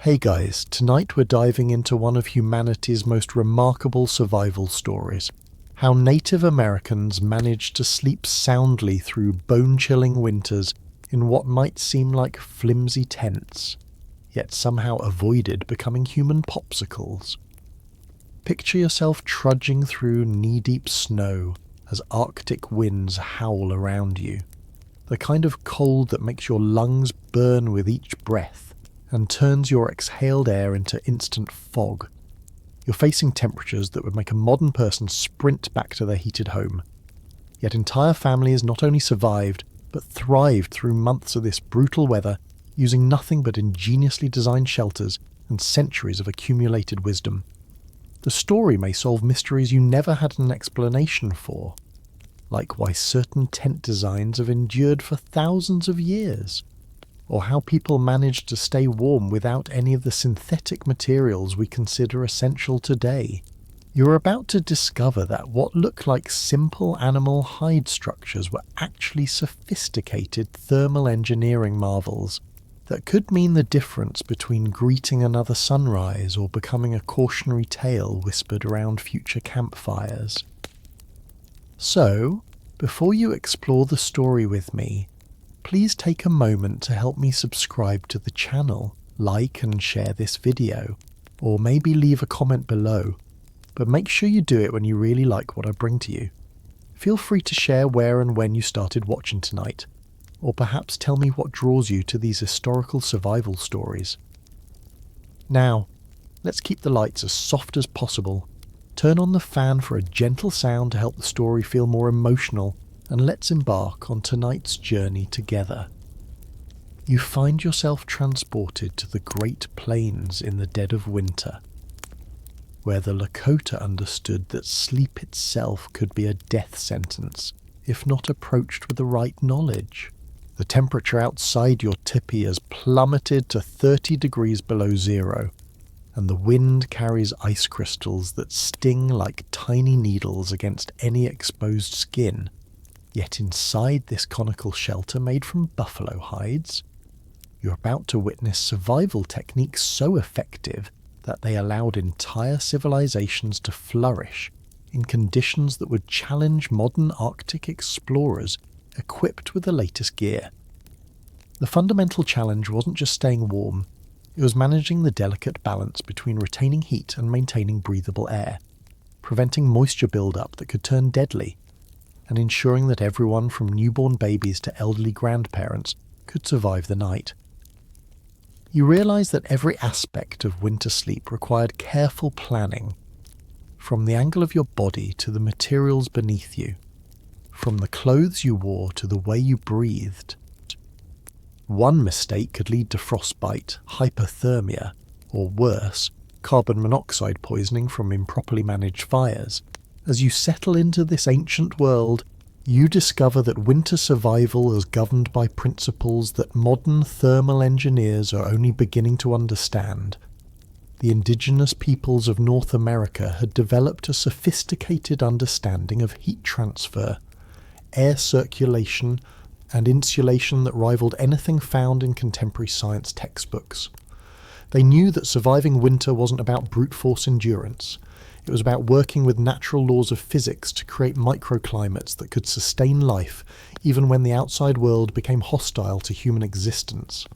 Hey guys, tonight we're diving into one of humanity's most remarkable survival stories. How Native Americans managed to sleep soundly through bone-chilling winters in what might seem like flimsy tents, yet somehow avoided becoming human popsicles. Picture yourself trudging through knee-deep snow as Arctic winds howl around you. The kind of cold that makes your lungs burn with each breath and turns your exhaled air into instant fog. You're facing temperatures that would make a modern person sprint back to their heated home. Yet entire families not only survived, but thrived through months of this brutal weather using nothing but ingeniously designed shelters and centuries of accumulated wisdom. The story may solve mysteries you never had an explanation for, like why certain tent designs have endured for thousands of years, or how people managed to stay warm without any of the synthetic materials we consider essential today. You're about to discover that what look like simple animal hide structures were actually sophisticated thermal engineering marvels that could mean the difference between greeting another sunrise or becoming a cautionary tale whispered around future campfires. So, before you explore the story with me, please take a moment to help me subscribe to the channel, like and share this video, or maybe leave a comment below, but make sure you do it when you really like what I bring to you. Feel free to share where and when you started watching tonight, or perhaps tell me what draws you to these historical survival stories. Now, let's keep the lights as soft as possible, turn on the fan for a gentle sound to help the story feel more emotional, and let's embark on tonight's journey together. You find yourself transported to the Great Plains in the dead of winter, where the Lakota understood that sleep itself could be a death sentence, if not approached with the right knowledge. The temperature outside your tipi has plummeted to 30 degrees below zero, and the wind carries ice crystals that sting like tiny needles against any exposed skin. Yet inside this conical shelter made from buffalo hides, you're about to witness survival techniques so effective that they allowed entire civilizations to flourish in conditions that would challenge modern Arctic explorers equipped with the latest gear. The fundamental challenge wasn't just staying warm, it was managing the delicate balance between retaining heat and maintaining breathable air, preventing moisture buildup that could turn deadly, and ensuring that everyone from newborn babies to elderly grandparents could survive the night. You realize that every aspect of winter sleep required careful planning, from the angle of your body to the materials beneath you, from the clothes you wore to the way you breathed. One mistake could lead to frostbite, hypothermia, or worse, carbon monoxide poisoning from improperly managed fires. As you settle into this ancient world, you discover that winter survival is governed by principles that modern thermal engineers are only beginning to understand. The indigenous peoples of North America had developed a sophisticated understanding of heat transfer, air circulation, and insulation that rivaled anything found in contemporary science textbooks. They knew that surviving winter wasn't about brute force endurance. It was about working with natural laws of physics to create microclimates that could sustain life even when the outside world became hostile to human existence.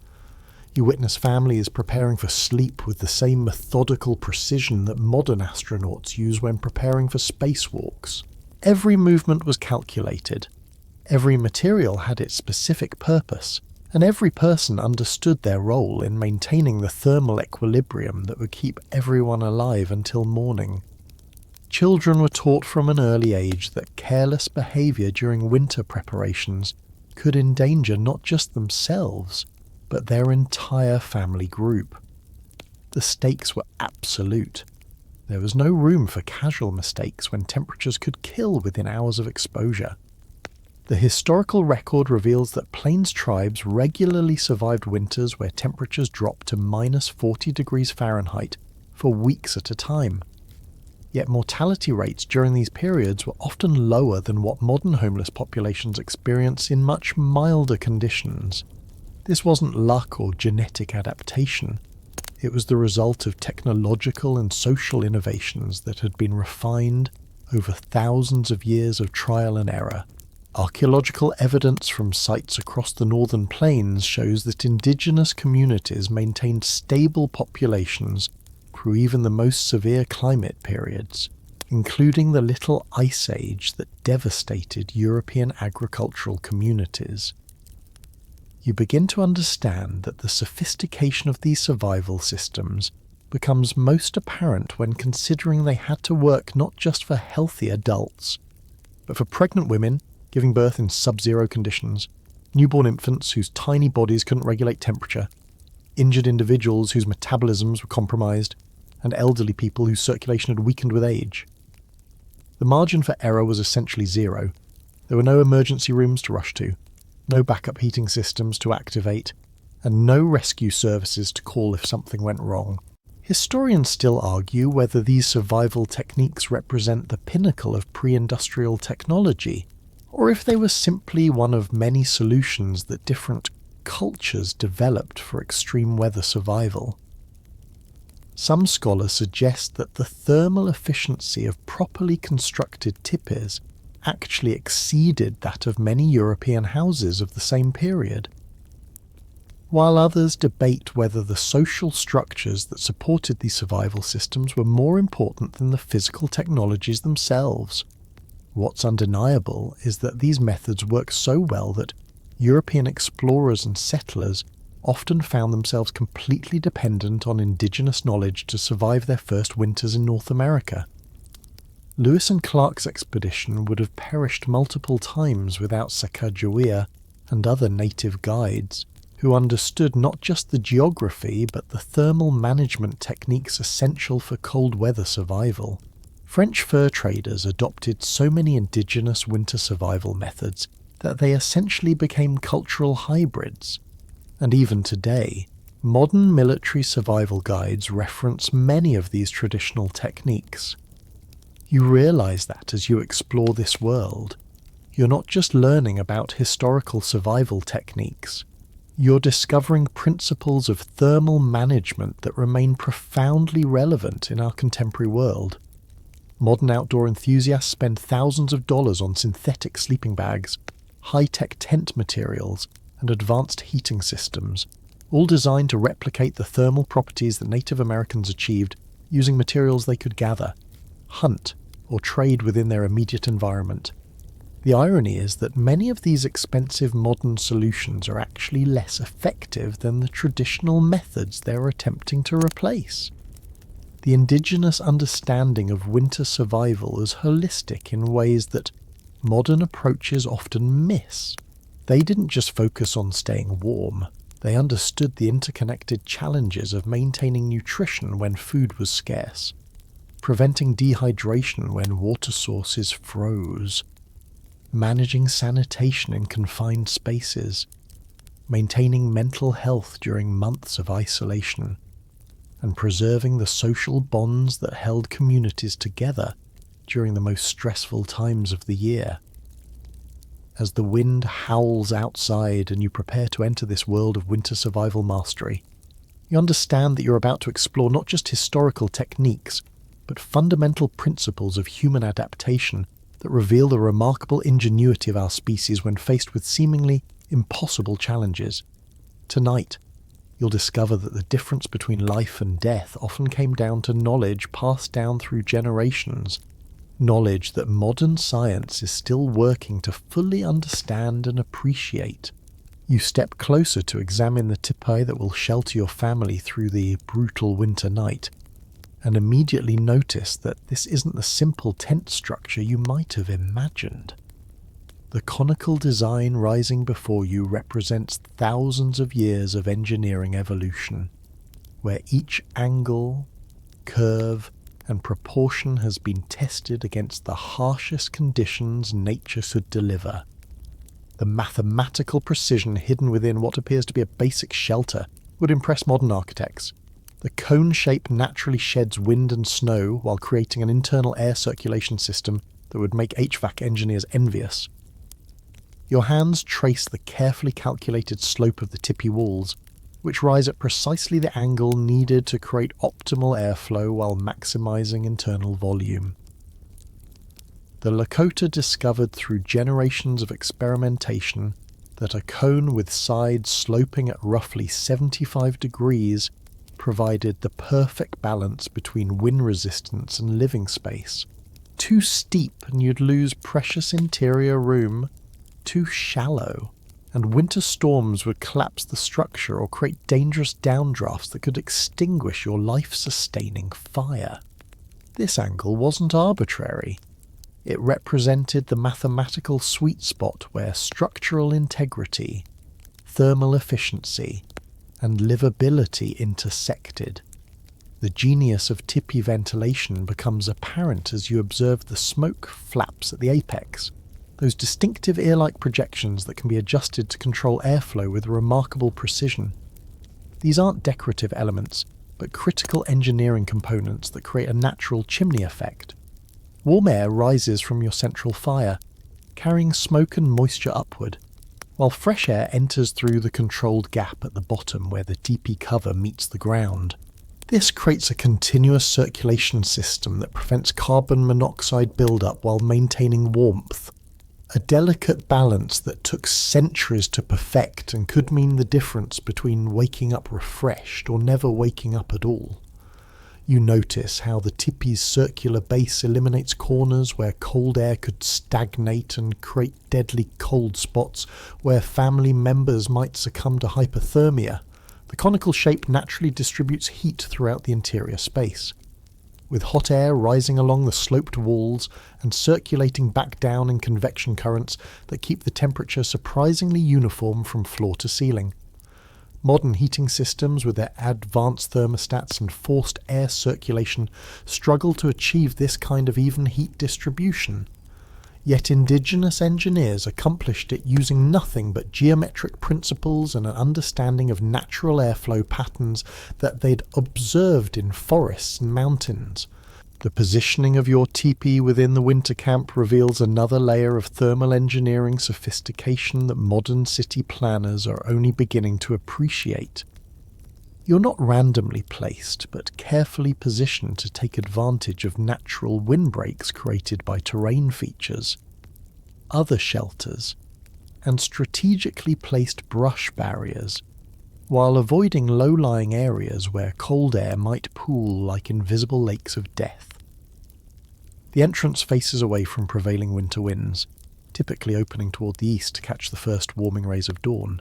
You witness families preparing for sleep with the same methodical precision that modern astronauts use when preparing for spacewalks. Every movement was calculated. Every material had its specific purpose, and every person understood their role in maintaining the thermal equilibrium that would keep everyone alive until morning. Children were taught from an early age that careless behaviour during winter preparations could endanger not just themselves, but their entire family group. The stakes were absolute. There was no room for casual mistakes when temperatures could kill within hours of exposure. The historical record reveals that Plains tribes regularly survived winters where temperatures dropped to minus 40 degrees Fahrenheit for weeks at a time. Yet mortality rates during these periods were often lower than what modern homeless populations experience in much milder conditions. This wasn't luck or genetic adaptation. It was the result of technological and social innovations that had been refined over thousands of years of trial and error. Archaeological evidence from sites across the northern plains shows that indigenous communities maintained stable populations through even the most severe climate periods, including the Little Ice Age that devastated European agricultural communities. You begin to understand that the sophistication of these survival systems becomes most apparent when considering they had to work not just for healthy adults, but for pregnant women giving birth in sub-zero conditions, newborn infants whose tiny bodies couldn't regulate temperature, injured individuals whose metabolisms were compromised, and elderly people whose circulation had weakened with age. The margin for error was essentially zero. There were no emergency rooms to rush to, no backup heating systems to activate, and no rescue services to call if something went wrong. Historians still argue whether these survival techniques represent the pinnacle of pre-industrial technology, or if they were simply one of many solutions that different cultures developed for extreme weather survival. Some scholars suggest that the thermal efficiency of properly constructed tipis actually exceeded that of many European houses of the same period, while others debate whether the social structures that supported these survival systems were more important than the physical technologies themselves. What's undeniable is that these methods work so well that European explorers and settlers often found themselves completely dependent on indigenous knowledge to survive their first winters in North America. Lewis and Clark's expedition would have perished multiple times without Sacagawea and other native guides, who understood not just the geography but the thermal management techniques essential for cold weather survival. French fur traders adopted so many indigenous winter survival methods that they essentially became cultural hybrids. And even today, modern military survival guides reference many of these traditional techniques. You realize that as you explore this world, you're not just learning about historical survival techniques, you're discovering principles of thermal management that remain profoundly relevant in our contemporary world. Modern outdoor enthusiasts spend thousands of dollars on synthetic sleeping bags, high-tech tent materials, and advanced heating systems, all designed to replicate the thermal properties that Native Americans achieved using materials they could gather, hunt, or trade within their immediate environment. The irony is that many of these expensive modern solutions are actually less effective than the traditional methods they're attempting to replace. The indigenous understanding of winter survival is holistic in ways that modern approaches often miss. They didn't just focus on staying warm, they understood the interconnected challenges of maintaining nutrition when food was scarce, preventing dehydration when water sources froze, managing sanitation in confined spaces, maintaining mental health during months of isolation, and preserving the social bonds that held communities together during the most stressful times of the year. As the wind howls outside and you prepare to enter this world of winter survival mastery, you understand that you're about to explore not just historical techniques, but fundamental principles of human adaptation that reveal the remarkable ingenuity of our species when faced with seemingly impossible challenges. Tonight, you'll discover that the difference between life and death often came down to knowledge passed down through generations, knowledge that modern science is still working to fully understand and appreciate. You step closer to examine the tipi that will shelter your family through the brutal winter night, and immediately notice that this isn't the simple tent structure you might have imagined. The conical design rising before you represents thousands of years of engineering evolution, where each angle, curve, and proportion has been tested against the harshest conditions nature could deliver. The mathematical precision hidden within what appears to be a basic shelter would impress modern architects. The cone shape naturally sheds wind and snow while creating an internal air circulation system that would make HVAC engineers envious. Your hands trace the carefully calculated slope of the tipi walls, which rise at precisely the angle needed to create optimal airflow while maximizing internal volume. The Lakota discovered through generations of experimentation that a cone with sides sloping at roughly 75 degrees provided the perfect balance between wind resistance and living space. Too steep and you'd lose precious interior room, too shallow, and winter storms would collapse the structure or create dangerous downdrafts that could extinguish your life-sustaining fire. This angle wasn't arbitrary. It represented the mathematical sweet spot where structural integrity, thermal efficiency, and livability intersected. The genius of tipi ventilation becomes apparent as you observe the smoke flaps at the apex, those distinctive ear-like projections that can be adjusted to control airflow with remarkable precision. These aren't decorative elements, but critical engineering components that create a natural chimney effect. Warm air rises from your central fire, carrying smoke and moisture upward, while fresh air enters through the controlled gap at the bottom where the teepee cover meets the ground. This creates a continuous circulation system that prevents carbon monoxide buildup while maintaining warmth. A delicate balance that took centuries to perfect and could mean the difference between waking up refreshed or never waking up at all. You notice how the teepee's circular base eliminates corners where cold air could stagnate and create deadly cold spots where family members might succumb to hypothermia. The conical shape naturally distributes heat throughout the interior space, with hot air rising along the sloped walls and circulating back down in convection currents that keep the temperature surprisingly uniform from floor to ceiling. Modern heating systems with their advanced thermostats and forced air circulation struggle to achieve this kind of even heat distribution. Yet indigenous engineers accomplished it using nothing but geometric principles and an understanding of natural airflow patterns that they'd observed in forests and mountains. The positioning of your teepee within the winter camp reveals another layer of thermal engineering sophistication that modern city planners are only beginning to appreciate. You're not randomly placed, but carefully positioned to take advantage of natural windbreaks created by terrain features, other shelters, and strategically placed brush barriers, while avoiding low-lying areas where cold air might pool like invisible lakes of death. The entrance faces away from prevailing winter winds, typically opening toward the east to catch the first warming rays of dawn,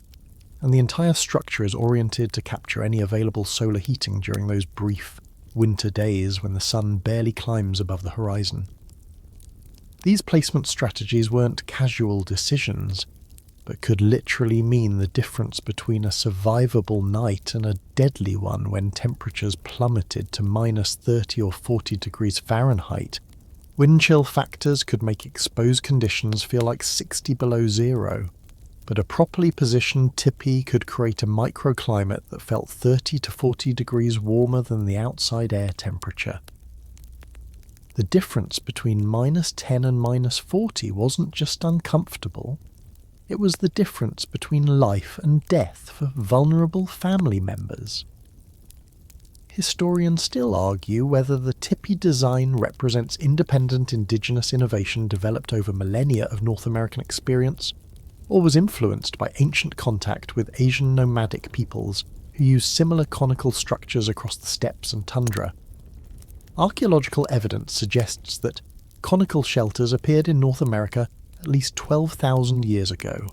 and the entire structure is oriented to capture any available solar heating during those brief winter days when the sun barely climbs above the horizon. These placement strategies weren't casual decisions, but could literally mean the difference between a survivable night and a deadly one when temperatures plummeted to minus 30 or 40 degrees Fahrenheit. Wind chill factors could make exposed conditions feel like 60 below zero, but a properly positioned teepee could create a microclimate that felt 30 to 40 degrees warmer than the outside air temperature. The difference between minus 10 and minus 40 wasn't just uncomfortable, it was the difference between life and death for vulnerable family members. Historians still argue whether the teepee design represents independent indigenous innovation developed over millennia of North American experience, or was influenced by ancient contact with Asian nomadic peoples who used similar conical structures across the steppes and tundra. Archaeological evidence suggests that conical shelters appeared in North America at least 12,000 years ago,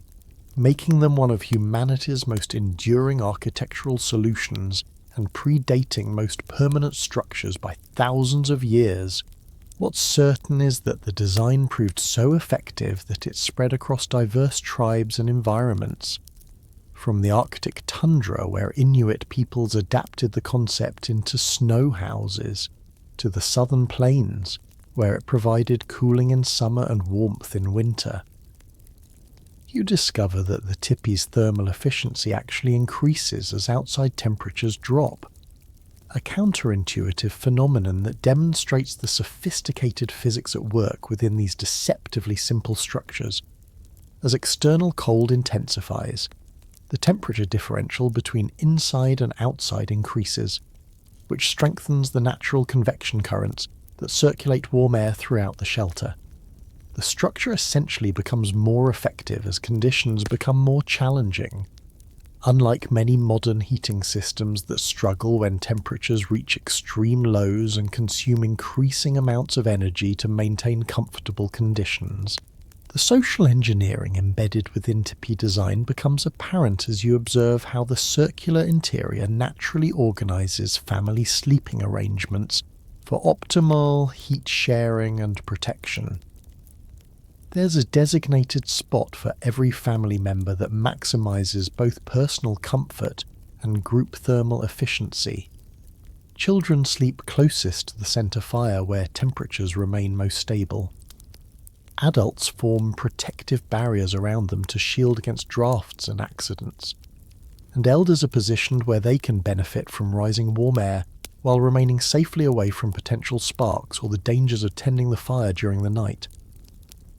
making them one of humanity's most enduring architectural solutions and predating most permanent structures by thousands of years. What's certain is that the design proved so effective that it spread across diverse tribes and environments, from the Arctic tundra where Inuit peoples adapted the concept into snow houses, to the southern plains where it provided cooling in summer and warmth in winter. You discover that the teepee's thermal efficiency actually increases as outside temperatures drop, a counterintuitive phenomenon that demonstrates the sophisticated physics at work within these deceptively simple structures. As external cold intensifies, The temperature differential between inside and outside increases, which strengthens the natural convection currents that circulate warm air throughout the shelter. The structure essentially becomes more effective as conditions become more challenging. Unlike many modern heating systems that struggle when temperatures reach extreme lows and consume increasing amounts of energy to maintain comfortable conditions, the social engineering embedded within tipi design becomes apparent as you observe how the circular interior naturally organizes family sleeping arrangements for optimal heat sharing and protection. There's a designated spot for every family member that maximizes both personal comfort and group thermal efficiency. Children sleep closest to the center fire where temperatures remain most stable. Adults form protective barriers around them to shield against drafts and accidents. And elders are positioned where they can benefit from rising warm air while remaining safely away from potential sparks or the dangers of tending the fire during the night.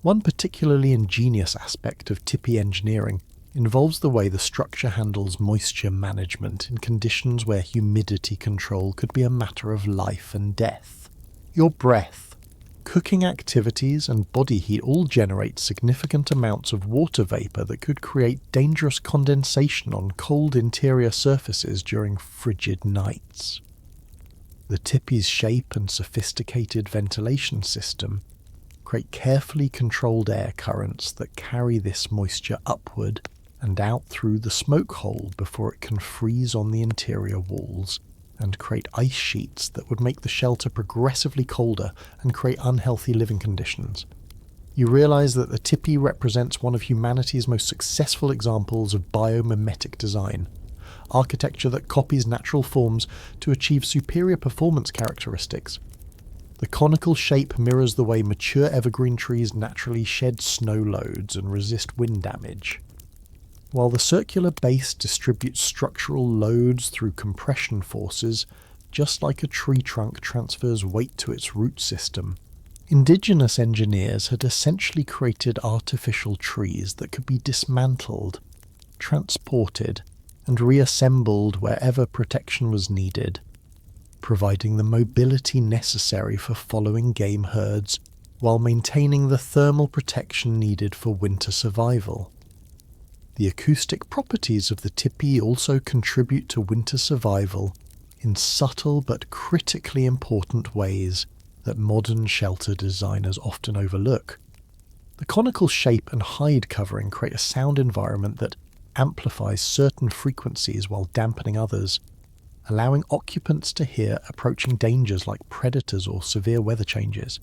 One particularly ingenious aspect of tipi engineering involves the way the structure handles moisture management in conditions where humidity control could be a matter of life and death. Your breath, cooking activities and body heat all generate significant amounts of water vapor that could create dangerous condensation on cold interior surfaces during frigid nights. The tipi's shape and sophisticated ventilation system create carefully controlled air currents that carry this moisture upward and out through the smoke hole before it can freeze on the interior walls and create ice sheets that would make the shelter progressively colder and create unhealthy living conditions. You realize that the tipi represents one of humanity's most successful examples of biomimetic design, architecture that copies natural forms to achieve superior performance characteristics. The conical shape mirrors the way mature evergreen trees naturally shed snow loads and resist wind damage, while the circular base distributes structural loads through compression forces, just like a tree trunk transfers weight to its root system. Indigenous engineers had essentially created artificial trees that could be dismantled, transported, and reassembled wherever protection was needed, providing the mobility necessary for following game herds while maintaining the thermal protection needed for winter survival. The acoustic properties of the tipi also contribute to winter survival in subtle but critically important ways that modern shelter designers often overlook. The conical shape and hide covering create a sound environment that amplifies certain frequencies while dampening others, allowing occupants to hear approaching dangers like predators or severe weather changes,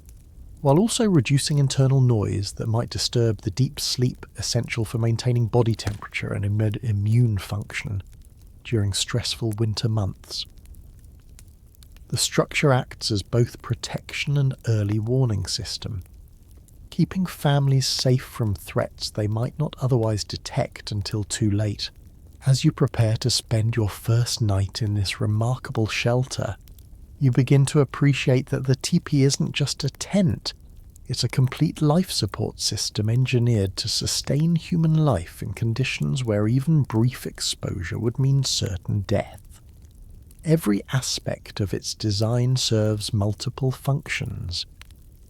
while also reducing internal noise that might disturb the deep sleep essential for maintaining body temperature and immune function during stressful winter months. The structure acts as both protection and early warning system, keeping families safe from threats they might not otherwise detect until too late. As you prepare to spend your first night in this remarkable shelter, you begin to appreciate that the tipi isn't just a tent, it's a complete life support system engineered to sustain human life in conditions where even brief exposure would mean certain death. Every aspect of its design serves multiple functions,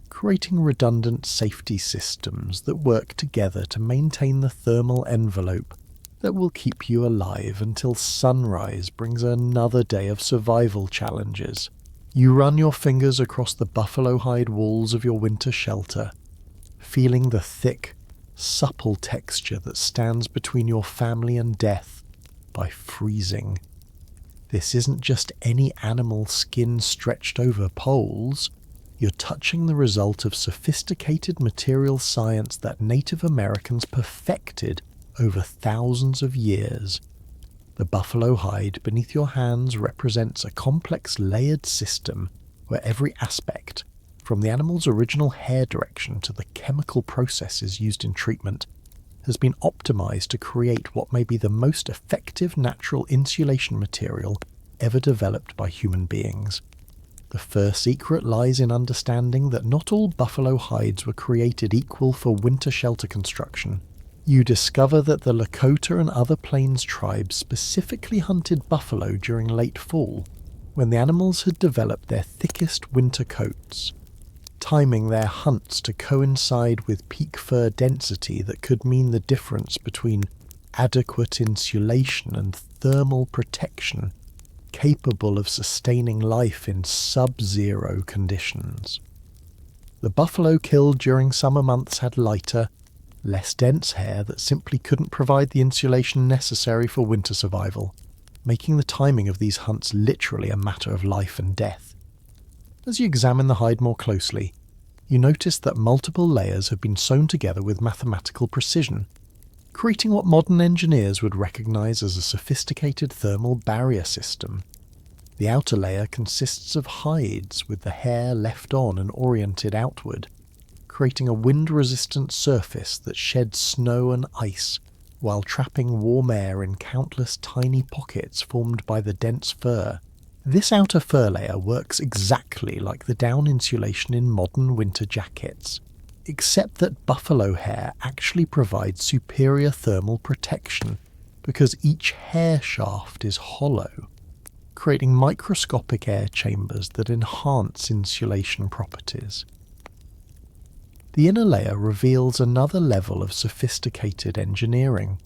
creating redundant safety systems that work together to maintain the thermal envelope that will keep you alive until sunrise brings another day of survival challenges. You run your fingers across the buffalo hide walls of your winter shelter, feeling the thick, supple texture that stands between your family and death by freezing. This isn't just any animal skin stretched over poles. You're touching the result of sophisticated material science that Native Americans perfected over thousands of years. The buffalo hide beneath your hands represents a complex layered system where every aspect, from the animal's original hair direction to the chemical processes used in treatment, has been optimized to create what may be the most effective natural insulation material ever developed by human beings. The first secret lies in understanding that not all buffalo hides were created equal for winter shelter construction. You discover that the Lakota and other plains tribes specifically hunted buffalo during late fall, when the animals had developed their thickest winter coats, timing their hunts to coincide with peak fur density that could mean the difference between adequate insulation and thermal protection capable of sustaining life in sub-zero conditions. The buffalo killed during summer months had lighter, less dense hair that simply couldn't provide the insulation necessary for winter survival, making the timing of these hunts literally a matter of life and death. As you examine the hide more closely, you notice that multiple layers have been sewn together with mathematical precision, creating what modern engineers would recognize as a sophisticated thermal barrier system. The outer layer consists of hides with the hair left on and oriented outward, creating a wind-resistant surface that sheds snow and ice while trapping warm air in countless tiny pockets formed by the dense fur. This outer fur layer works exactly like the down insulation in modern winter jackets, except that buffalo hair actually provides superior thermal protection because each hair shaft is hollow, creating microscopic air chambers that enhance insulation properties. The inner layer reveals another level of sophisticated engineering.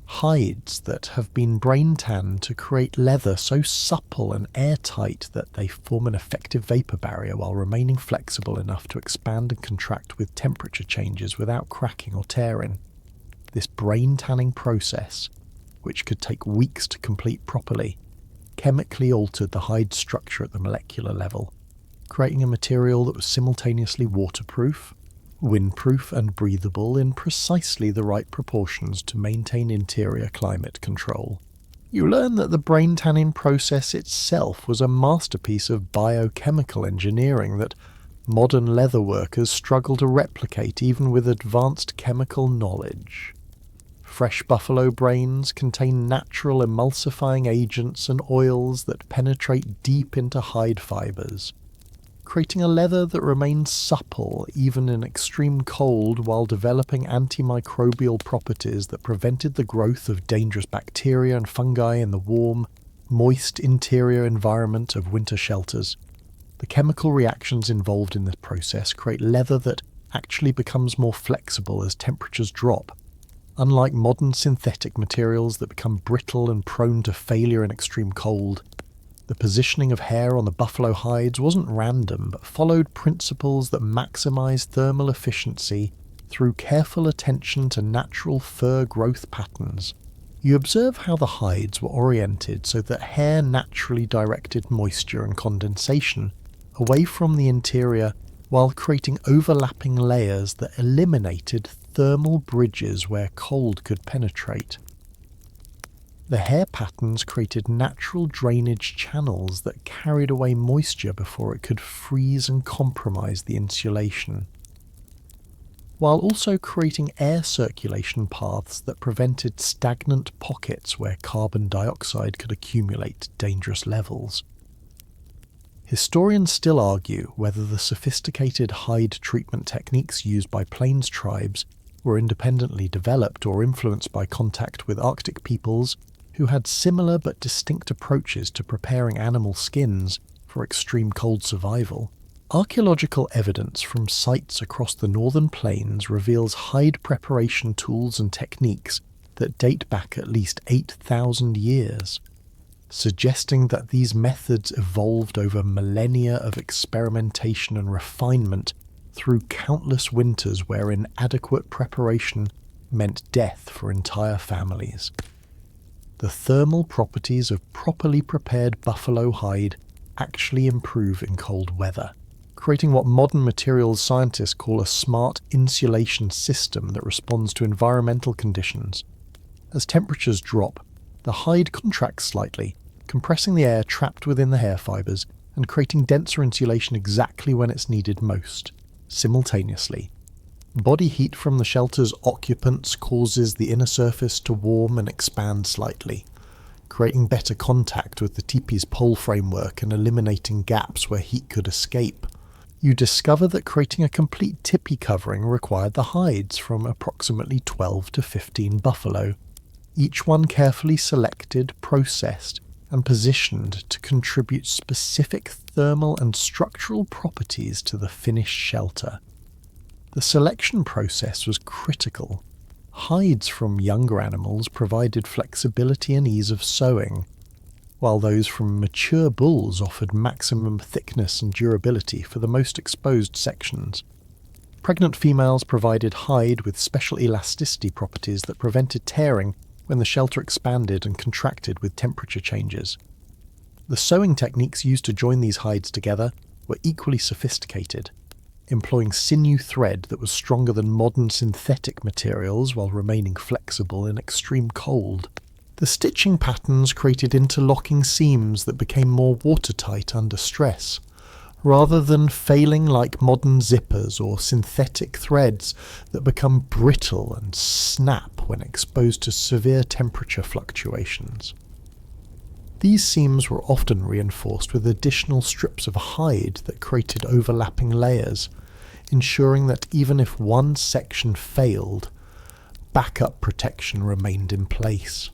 Hides that have been brain-tanned to create leather so supple and airtight that they form an effective vapor barrier while remaining flexible enough to expand and contract with temperature changes without cracking or tearing. This brain-tanning process, which could take weeks to complete properly, chemically altered the hide structure at the molecular level, creating a material that was simultaneously waterproof, windproof and breathable in precisely the right proportions to maintain interior climate control. You learn that the brain tanning process itself was a masterpiece of biochemical engineering that modern leather workers struggle to replicate even with advanced chemical knowledge. Fresh buffalo brains contain natural emulsifying agents and oils that penetrate deep into hide fibers, creating a leather that remains supple even in extreme cold while developing antimicrobial properties that prevented the growth of dangerous bacteria and fungi in the warm, moist interior environment of winter shelters. The chemical reactions involved in this process create leather that actually becomes more flexible as temperatures drop, unlike modern synthetic materials that become brittle and prone to failure in extreme cold. The positioning of hair on the buffalo hides wasn't random, but followed principles that maximize thermal efficiency through careful attention to natural fur growth patterns. You observe how the hides were oriented so that hair naturally directed moisture and condensation away from the interior while creating overlapping layers that eliminated thermal bridges where cold could penetrate. The hair patterns created natural drainage channels that carried away moisture before it could freeze and compromise the insulation, while also creating air circulation paths that prevented stagnant pockets where carbon dioxide could accumulate to dangerous levels. Historians still argue whether the sophisticated hide treatment techniques used by plains tribes were independently developed or influenced by contact with Arctic peoples who had similar but distinct approaches to preparing animal skins for extreme cold survival. Archaeological evidence from sites across the northern plains reveals hide preparation tools and techniques that date back at least 8,000 years, suggesting that these methods evolved over millennia of experimentation and refinement through countless winters where inadequate preparation meant death for entire families. The thermal properties of properly prepared buffalo hide actually improve in cold weather, creating what modern materials scientists call a smart insulation system that responds to environmental conditions. As temperatures drop, the hide contracts slightly, compressing the air trapped within the hair fibers and creating denser insulation exactly when it's needed most, simultaneously. Body heat from the shelter's occupants causes the inner surface to warm and expand slightly, creating better contact with the teepee's pole framework and eliminating gaps where heat could escape. You discover that creating a complete tipi covering required the hides from approximately 12 to 15 buffalo, each one carefully selected, processed, and positioned to contribute specific thermal and structural properties to the finished shelter. The selection process was critical. Hides from younger animals provided flexibility and ease of sewing, while those from mature bulls offered maximum thickness and durability for the most exposed sections. Pregnant females provided hide with special elasticity properties that prevented tearing when the shelter expanded and contracted with temperature changes. The sewing techniques used to join these hides together were equally sophisticated, employing sinew thread that was stronger than modern synthetic materials while remaining flexible in extreme cold. The stitching patterns created interlocking seams that became more watertight under stress, rather than failing like modern zippers or synthetic threads that become brittle and snap when exposed to severe temperature fluctuations. These seams were often reinforced with additional strips of hide that created overlapping layers, ensuring that even if one section failed, backup protection remained in place.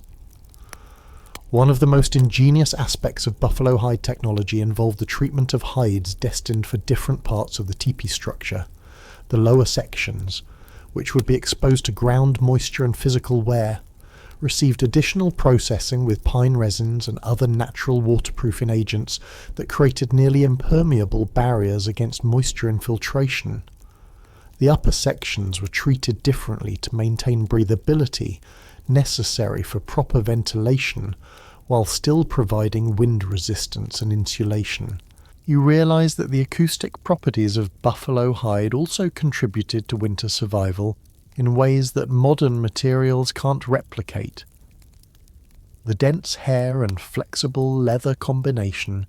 One of the most ingenious aspects of buffalo hide technology involved the treatment of hides destined for different parts of the teepee structure, the lower sections, which would be exposed to ground moisture and physical wear, received additional processing with pine resins and other natural waterproofing agents that created nearly impermeable barriers against moisture infiltration. The upper sections were treated differently to maintain breathability necessary for proper ventilation while still providing wind resistance and insulation. You realize that the acoustic properties of buffalo hide also contributed to winter survival in ways that modern materials can't replicate. The dense hair and flexible leather combination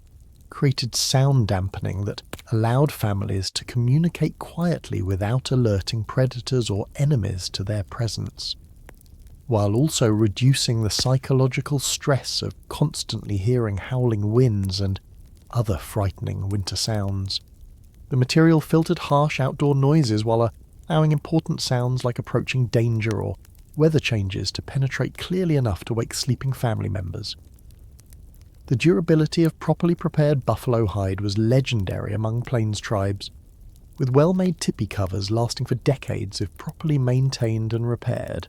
created sound dampening that allowed families to communicate quietly without alerting predators or enemies to their presence, while also reducing the psychological stress of constantly hearing howling winds and other frightening winter sounds. The material filtered harsh outdoor noises while allowing important sounds like approaching danger or weather changes to penetrate clearly enough to wake sleeping family members. The durability of properly prepared buffalo hide was legendary among plains tribes, with well-made tipi covers lasting for decades if properly maintained and repaired.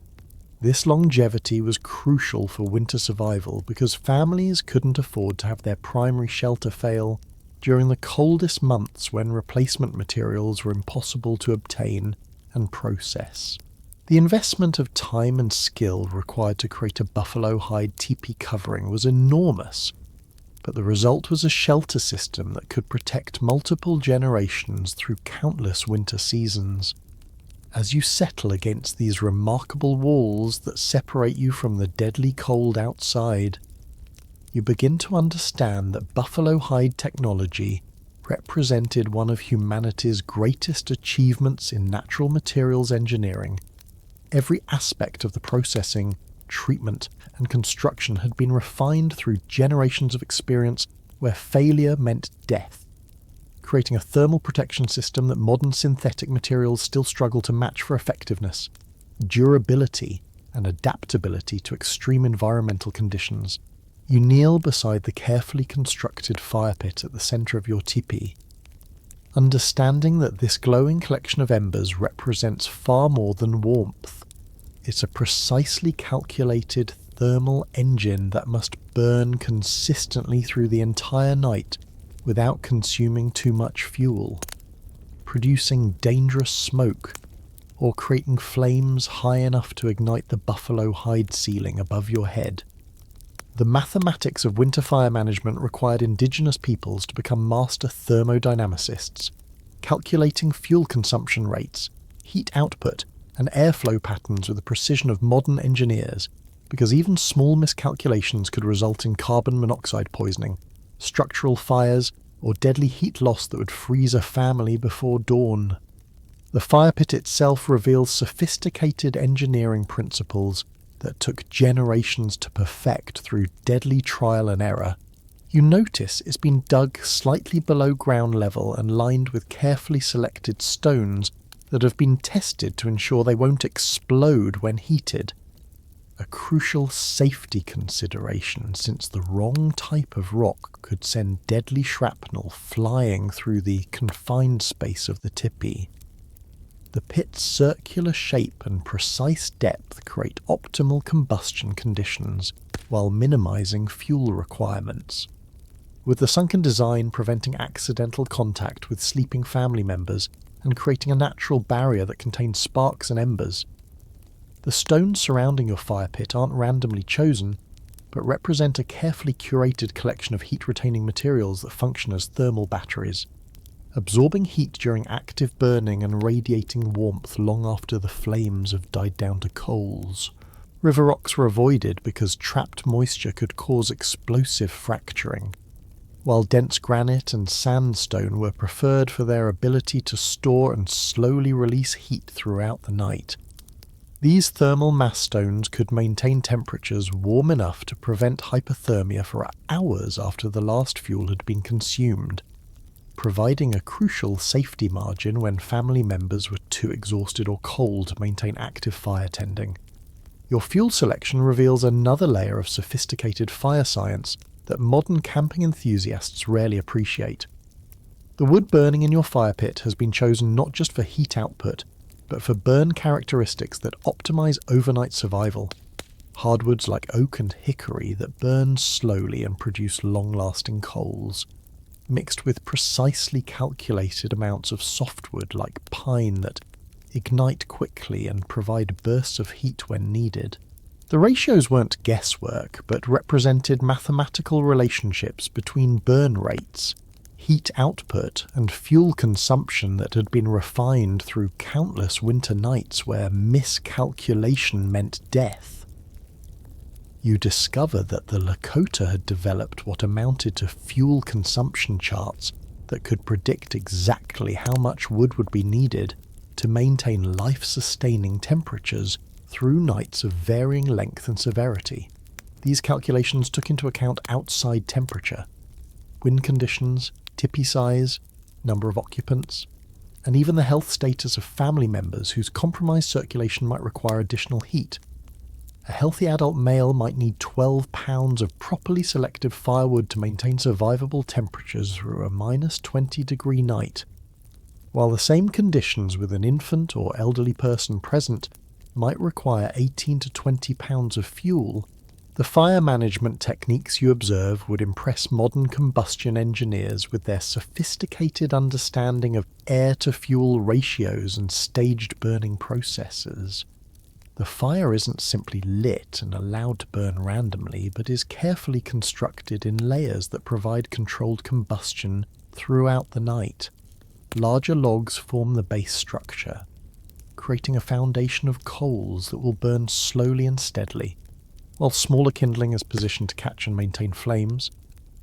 This longevity was crucial for winter survival because families couldn't afford to have their primary shelter fail during the coldest months when replacement materials were impossible to obtain and process. The investment of time and skill required to create a buffalo hide teepee covering was enormous, but the result was a shelter system that could protect multiple generations through countless winter seasons. As you settle against these remarkable walls that separate you from the deadly cold outside, you begin to understand that buffalo hide technology represented one of humanity's greatest achievements in natural materials engineering. Every aspect of the processing, treatment, and construction had been refined through generations of experience where failure meant death, creating a thermal protection system that modern synthetic materials still struggle to match for effectiveness, durability, and adaptability to extreme environmental conditions. You kneel beside the carefully constructed fire pit at the center of your teepee, understanding that this glowing collection of embers represents far more than warmth. It's a precisely calculated thermal engine that must burn consistently through the entire night without consuming too much fuel, producing dangerous smoke, or creating flames high enough to ignite the buffalo hide ceiling above your head. The mathematics of winter fire management required indigenous peoples to become master thermodynamicists, calculating fuel consumption rates, heat output, and airflow patterns with the precision of modern engineers, because even small miscalculations could result in carbon monoxide poisoning, structural fires, or deadly heat loss that would freeze a family before dawn. The fire pit itself reveals sophisticated engineering principles that took generations to perfect through deadly trial and error, You notice it's been dug slightly below ground level and lined with carefully selected stones that have been tested to ensure they won't explode when heated. A crucial safety consideration, since the wrong type of rock could send deadly shrapnel flying through the confined space of the tipi. The pit's circular shape and precise depth create optimal combustion conditions while minimizing fuel requirements, with the sunken design preventing accidental contact with sleeping family members and creating a natural barrier that contains sparks and embers. The stones surrounding your fire pit aren't randomly chosen, but represent a carefully curated collection of heat-retaining materials that function as thermal batteries, absorbing heat during active burning and radiating warmth long after the flames have died down to coals. River rocks were avoided because trapped moisture could cause explosive fracturing, while dense granite and sandstone were preferred for their ability to store and slowly release heat throughout the night. These thermal mass stones could maintain temperatures warm enough to prevent hypothermia for hours after the last fuel had been consumed, providing a crucial safety margin when family members were too exhausted or cold to maintain active fire tending. Your fuel selection reveals another layer of sophisticated fire science that modern camping enthusiasts rarely appreciate. The wood burning in your fire pit has been chosen not just for heat output, but for burn characteristics that optimize overnight survival. Hardwoods like oak and hickory that burn slowly and produce long-lasting coals, mixed with precisely calculated amounts of softwood like pine that ignite quickly and provide bursts of heat when needed. The ratios weren't guesswork, but represented mathematical relationships between burn rates, heat output, and fuel consumption that had been refined through countless winter nights where miscalculation meant death. You discover that the Lakota had developed what amounted to fuel consumption charts that could predict exactly how much wood would be needed to maintain life-sustaining temperatures through nights of varying length and severity. These calculations took into account outside temperature, wind conditions, tipi size, number of occupants, and even the health status of family members whose compromised circulation might require additional heat. A healthy adult male might need 12 pounds of properly selected firewood to maintain survivable temperatures through a -20-degree night, while the same conditions with an infant or elderly person present might require 18 to 20 pounds of fuel. The fire management techniques you observe would impress modern combustion engineers with their sophisticated understanding of air-to-fuel ratios and staged burning processes. The fire isn't simply lit and allowed to burn randomly, but is carefully constructed in layers that provide controlled combustion throughout the night. Larger logs form the base structure, creating a foundation of coals that will burn slowly and steadily, while smaller kindling is positioned to catch and maintain flames,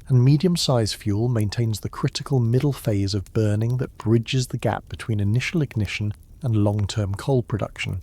and medium-sized fuel maintains the critical middle phase of burning that bridges the gap between initial ignition and long-term coal production.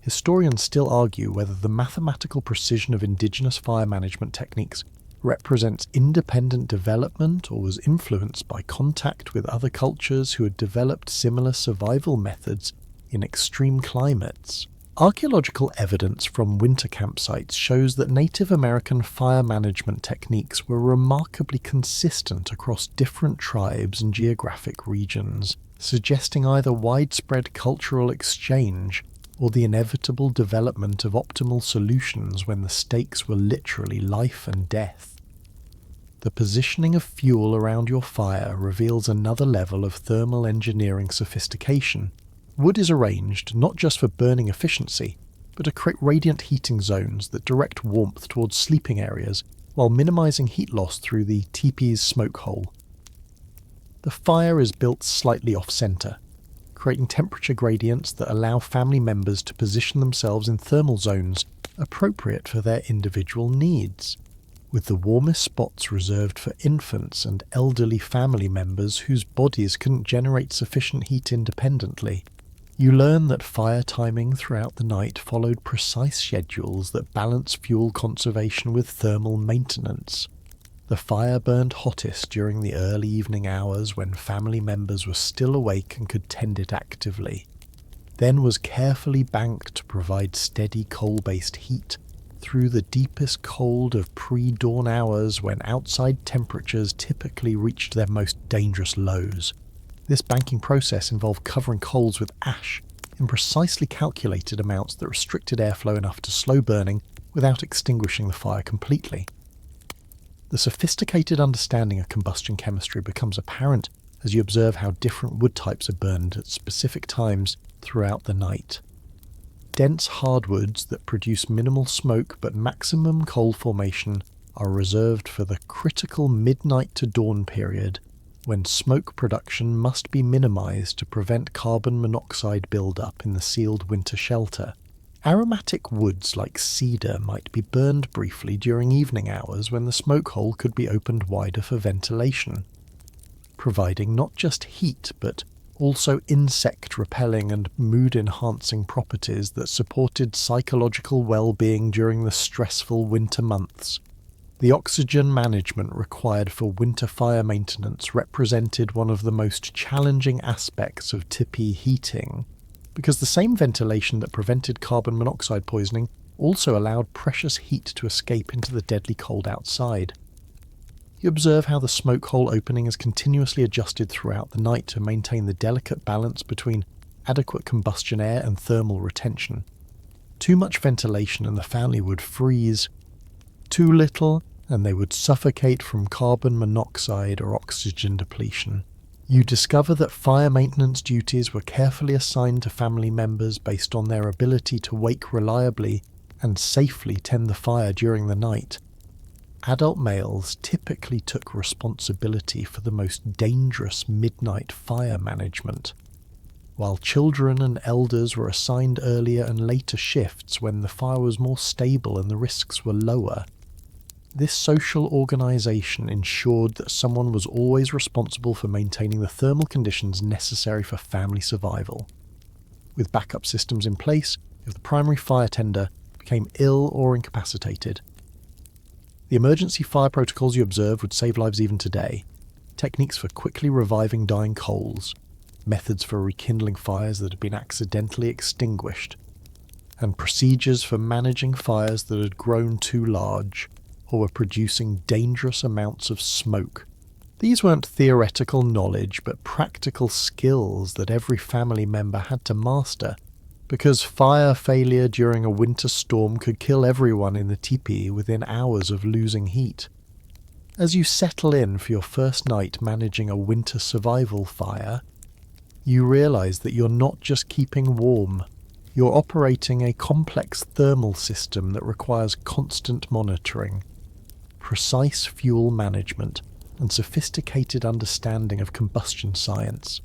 Historians still argue whether the mathematical precision of indigenous fire management techniques represents independent development or was influenced by contact with other cultures who had developed similar survival methods in extreme climates. Archaeological evidence from winter campsites shows that Native American fire management techniques were remarkably consistent across different tribes and geographic regions, suggesting either widespread cultural exchange or the inevitable development of optimal solutions when the stakes were literally life and death. The positioning of fuel around your fire reveals another level of thermal engineering sophistication. Wood is arranged not just for burning efficiency, but to create radiant heating zones that direct warmth towards sleeping areas while minimizing heat loss through the teepee's smoke hole. The fire is built slightly off-center, creating temperature gradients that allow family members to position themselves in thermal zones appropriate for their individual needs, with the warmest spots reserved for infants and elderly family members whose bodies couldn't generate sufficient heat independently. You learn that fire timing throughout the night followed precise schedules that balance fuel conservation with thermal maintenance. The fire burned hottest during the early evening hours when family members were still awake and could tend it actively, then was carefully banked to provide steady coal-based heat through the deepest cold of pre-dawn hours when outside temperatures typically reached their most dangerous lows. This banking process involved covering coals with ash in precisely calculated amounts that restricted airflow enough to slow burning without extinguishing the fire completely. The sophisticated understanding of combustion chemistry becomes apparent as you observe how different wood types are burned at specific times throughout the night. Dense hardwoods that produce minimal smoke but maximum coal formation are reserved for the critical midnight to dawn period, when smoke production must be minimized to prevent carbon monoxide buildup in the sealed winter shelter. Aromatic woods like cedar might be burned briefly during evening hours when the smoke hole could be opened wider for ventilation, providing not just heat but also insect-repelling and mood-enhancing properties that supported psychological well-being during the stressful winter months. The oxygen management required for winter fire maintenance represented one of the most challenging aspects of teepee heating, because the same ventilation that prevented carbon monoxide poisoning also allowed precious heat to escape into the deadly cold outside. You observe how the smoke hole opening is continuously adjusted throughout the night to maintain the delicate balance between adequate combustion air and thermal retention. Too much ventilation and the family would freeze. Too little, and they would suffocate from carbon monoxide or oxygen depletion. You discover that fire maintenance duties were carefully assigned to family members based on their ability to wake reliably and safely tend the fire during the night. Adult males typically took responsibility for the most dangerous midnight fire management, while children and elders were assigned earlier and later shifts when the fire was more stable and the risks were lower. This social organisation ensured that someone was always responsible for maintaining the thermal conditions necessary for family survival. With backup systems in place, if the primary fire tender became ill or incapacitated. The emergency fire protocols you observed would save lives even today. Techniques for quickly reviving dying coals, methods for rekindling fires that had been accidentally extinguished, and procedures for managing fires that had grown too large or were producing dangerous amounts of smoke. These weren't theoretical knowledge, but practical skills that every family member had to master, because fire failure during a winter storm could kill everyone in the teepee within hours of losing heat. As you settle in for your first night managing a winter survival fire, you realize that you're not just keeping warm, you're operating a complex thermal system that requires constant monitoring, precise fuel management, and sophisticated understanding of combustion science.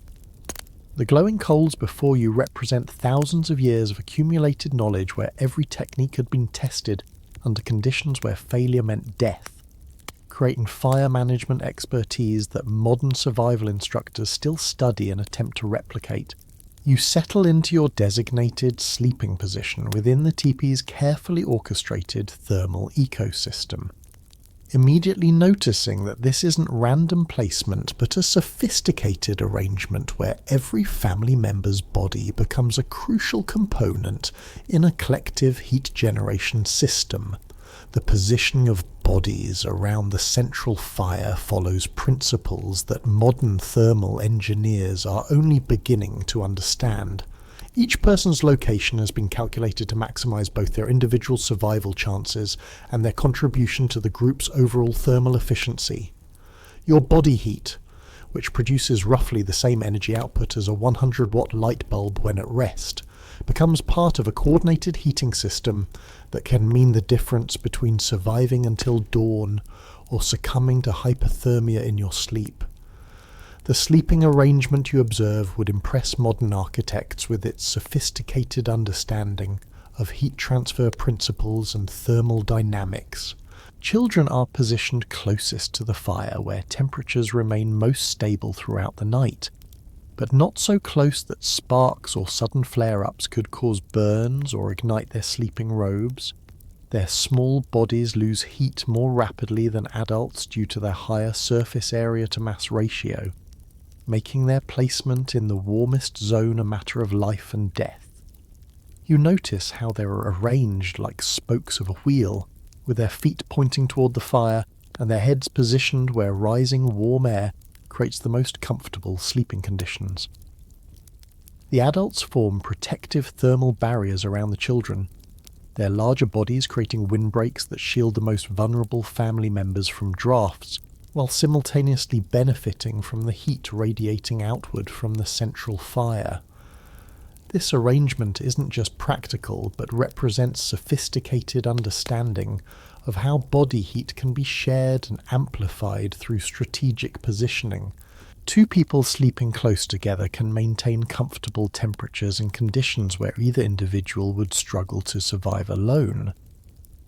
The glowing coals before you represent thousands of years of accumulated knowledge where every technique had been tested under conditions where failure meant death, creating fire management expertise that modern survival instructors still study and attempt to replicate. You settle into your designated sleeping position within the teepee's carefully orchestrated thermal ecosystem, immediately noticing that this isn't random placement but a sophisticated arrangement where every family member's body becomes a crucial component in a collective heat generation system. The positioning of bodies around the central fire follows principles that modern thermal engineers are only beginning to understand. Each person's location has been calculated to maximize both their individual survival chances and their contribution to the group's overall thermal efficiency. Your body heat, which produces roughly the same energy output as a 100-watt light bulb when at rest, becomes part of a coordinated heating system that can mean the difference between surviving until dawn or succumbing to hypothermia in your sleep. The sleeping arrangement you observe would impress modern architects with its sophisticated understanding of heat transfer principles and thermal dynamics. Children are positioned closest to the fire where temperatures remain most stable throughout the night, but not so close that sparks or sudden flare-ups could cause burns or ignite their sleeping robes. Their small bodies lose heat more rapidly than adults due to their higher surface area to mass ratio, making their placement in the warmest zone a matter of life and death. You notice how they are arranged like spokes of a wheel, with their feet pointing toward the fire and their heads positioned where rising warm air creates the most comfortable sleeping conditions. The adults form protective thermal barriers around the children, their larger bodies creating windbreaks that shield the most vulnerable family members from drafts, while simultaneously benefiting from the heat radiating outward from the central fire. This arrangement isn't just practical, but represents sophisticated understanding of how body heat can be shared and amplified through strategic positioning. Two people sleeping close together can maintain comfortable temperatures in conditions where either individual would struggle to survive alone,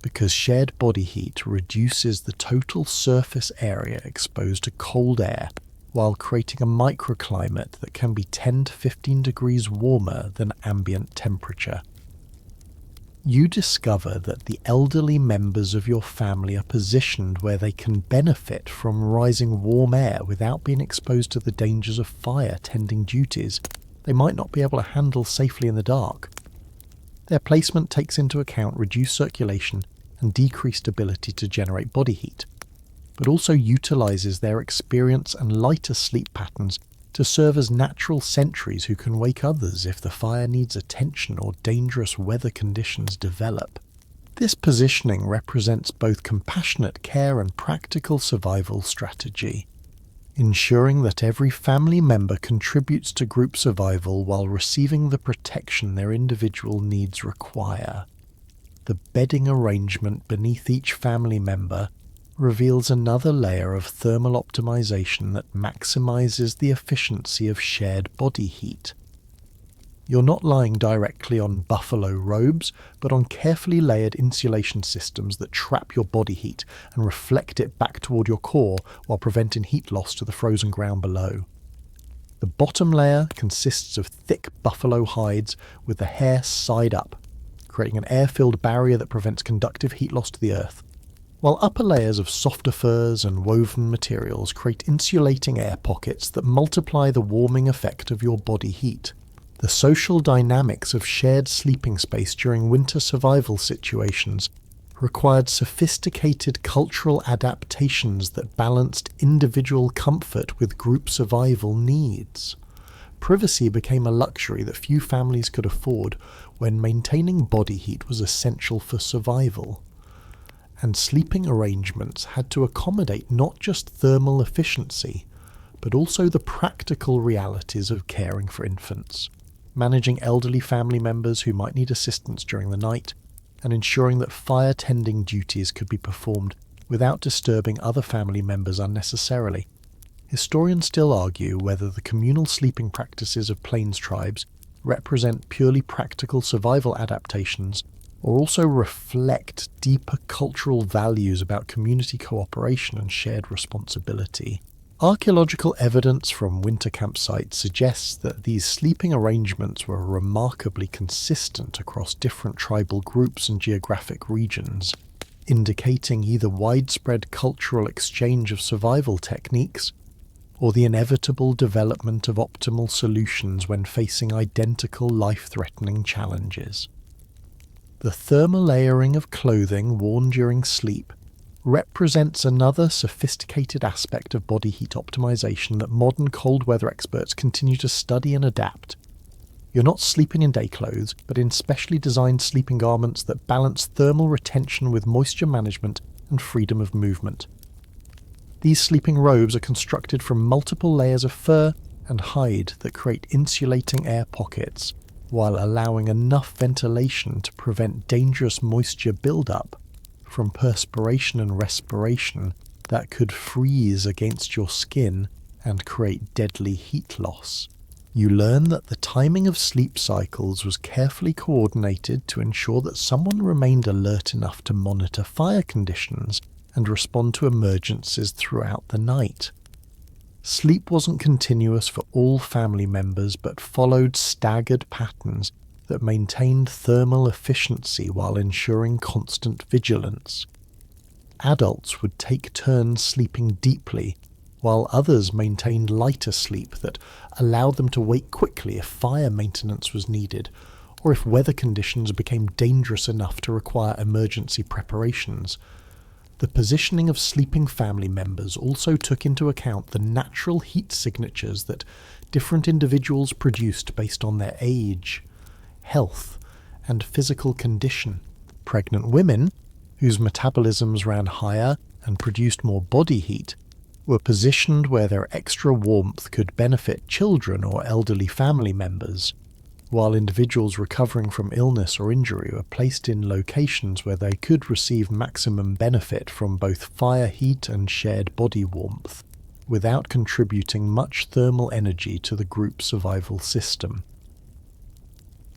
because shared body heat reduces the total surface area exposed to cold air while creating a microclimate that can be 10 to 15 degrees warmer than ambient temperature. You discover that the elderly members of your family are positioned where they can benefit from rising warm air without being exposed to the dangers of fire-tending duties they might not be able to handle safely in the dark. Their placement takes into account reduced circulation and decreased ability to generate body heat, but also utilizes their experience and lighter sleep patterns to serve as natural sentries who can wake others if the fire needs attention or dangerous weather conditions develop. This positioning represents both compassionate care and practical survival strategy, ensuring that every family member contributes to group survival while receiving the protection their individual needs require. The bedding arrangement beneath each family member reveals another layer of thermal optimization that maximizes the efficiency of shared body heat. You're not lying directly on buffalo robes, but on carefully layered insulation systems that trap your body heat and reflect it back toward your core while preventing heat loss to the frozen ground below. The bottom layer consists of thick buffalo hides with the hair side up, creating an air-filled barrier that prevents conductive heat loss to the earth, while upper layers of softer furs and woven materials create insulating air pockets that multiply the warming effect of your body heat. The social dynamics of shared sleeping space during winter survival situations required sophisticated cultural adaptations that balanced individual comfort with group survival needs. Privacy became a luxury that few families could afford when maintaining body heat was essential for survival, and sleeping arrangements had to accommodate not just thermal efficiency, but also the practical realities of caring for infants, managing elderly family members who might need assistance during the night, and ensuring that fire-tending duties could be performed without disturbing other family members unnecessarily. Historians still argue whether the communal sleeping practices of Plains tribes represent purely practical survival adaptations or also reflect deeper cultural values about community cooperation and shared responsibility. Archaeological evidence from winter campsites suggests that these sleeping arrangements were remarkably consistent across different tribal groups and geographic regions, indicating either widespread cultural exchange of survival techniques or the inevitable development of optimal solutions when facing identical life-threatening challenges. The thermal layering of clothing worn during sleep represents another sophisticated aspect of body heat optimization that modern cold weather experts continue to study and adapt. You're not sleeping in day clothes, but in specially designed sleeping garments that balance thermal retention with moisture management and freedom of movement. These sleeping robes are constructed from multiple layers of fur and hide that create insulating air pockets, while allowing enough ventilation to prevent dangerous moisture buildup from perspiration and respiration that could freeze against your skin and create deadly heat loss. You learn that the timing of sleep cycles was carefully coordinated to ensure that someone remained alert enough to monitor fire conditions and respond to emergencies throughout the night. Sleep wasn't continuous for all family members but followed staggered patterns that maintained thermal efficiency while ensuring constant vigilance. Adults would take turns sleeping deeply, while others maintained lighter sleep that allowed them to wake quickly if fire maintenance was needed, or if weather conditions became dangerous enough to require emergency preparations. The positioning of sleeping family members also took into account the natural heat signatures that different individuals produced based on their age, health, and physical condition. Pregnant women, whose metabolisms ran higher and produced more body heat, were positioned where their extra warmth could benefit children or elderly family members, while individuals recovering from illness or injury were placed in locations where they could receive maximum benefit from both fire heat and shared body warmth, without contributing much thermal energy to the group survival system.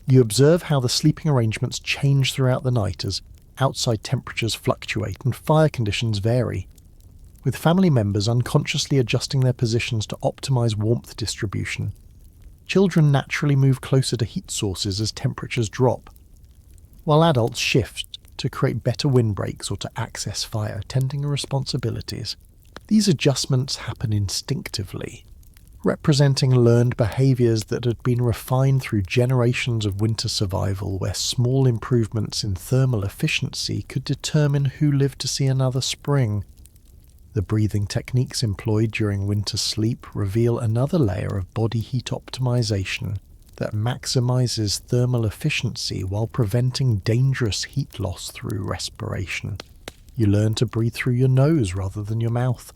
You observe how the sleeping arrangements change throughout the night as outside temperatures fluctuate and fire conditions vary, with family members unconsciously adjusting their positions to optimize warmth distribution. Children naturally move closer to heat sources as temperatures drop, while adults shift to create better windbreaks or to access fire tending responsibilities. These adjustments happen instinctively, representing learned behaviors that had been refined through generations of winter survival, where small improvements in thermal efficiency could determine who lived to see another spring. The breathing techniques employed during winter sleep reveal another layer of body heat optimization that maximizes thermal efficiency while preventing dangerous heat loss through respiration. You learn to breathe through your nose rather than your mouth,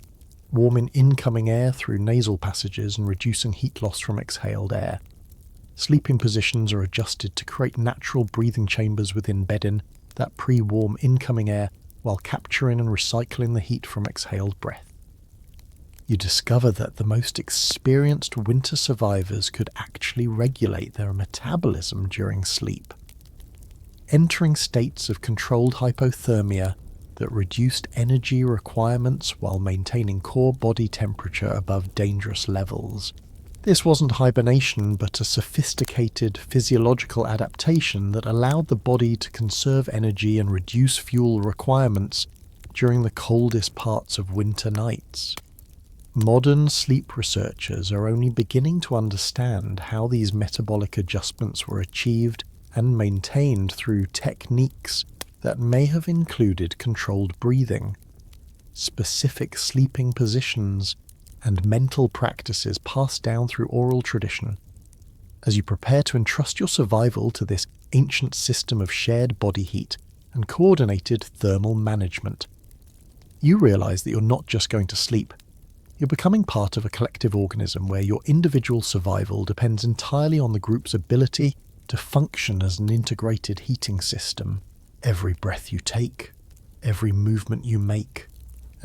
warming incoming air through nasal passages and reducing heat loss from exhaled air. Sleeping positions are adjusted to create natural breathing chambers within bedding that pre-warm incoming air while capturing and recycling the heat from exhaled breath. You discover that the most experienced winter survivors could actually regulate their metabolism during sleep, entering states of controlled hypothermia that reduced energy requirements while maintaining core body temperature above dangerous levels. This wasn't hibernation, but a sophisticated physiological adaptation that allowed the body to conserve energy and reduce fuel requirements during the coldest parts of winter nights. Modern sleep researchers are only beginning to understand how these metabolic adjustments were achieved and maintained through techniques that may have included controlled breathing, specific sleeping positions, and mental practices passed down through oral tradition. As you prepare to entrust your survival to this ancient system of shared body heat and coordinated thermal management, you realize that you're not just going to sleep. You're becoming part of a collective organism where your individual survival depends entirely on the group's ability to function as an integrated heating system. Every breath you take, every movement you make,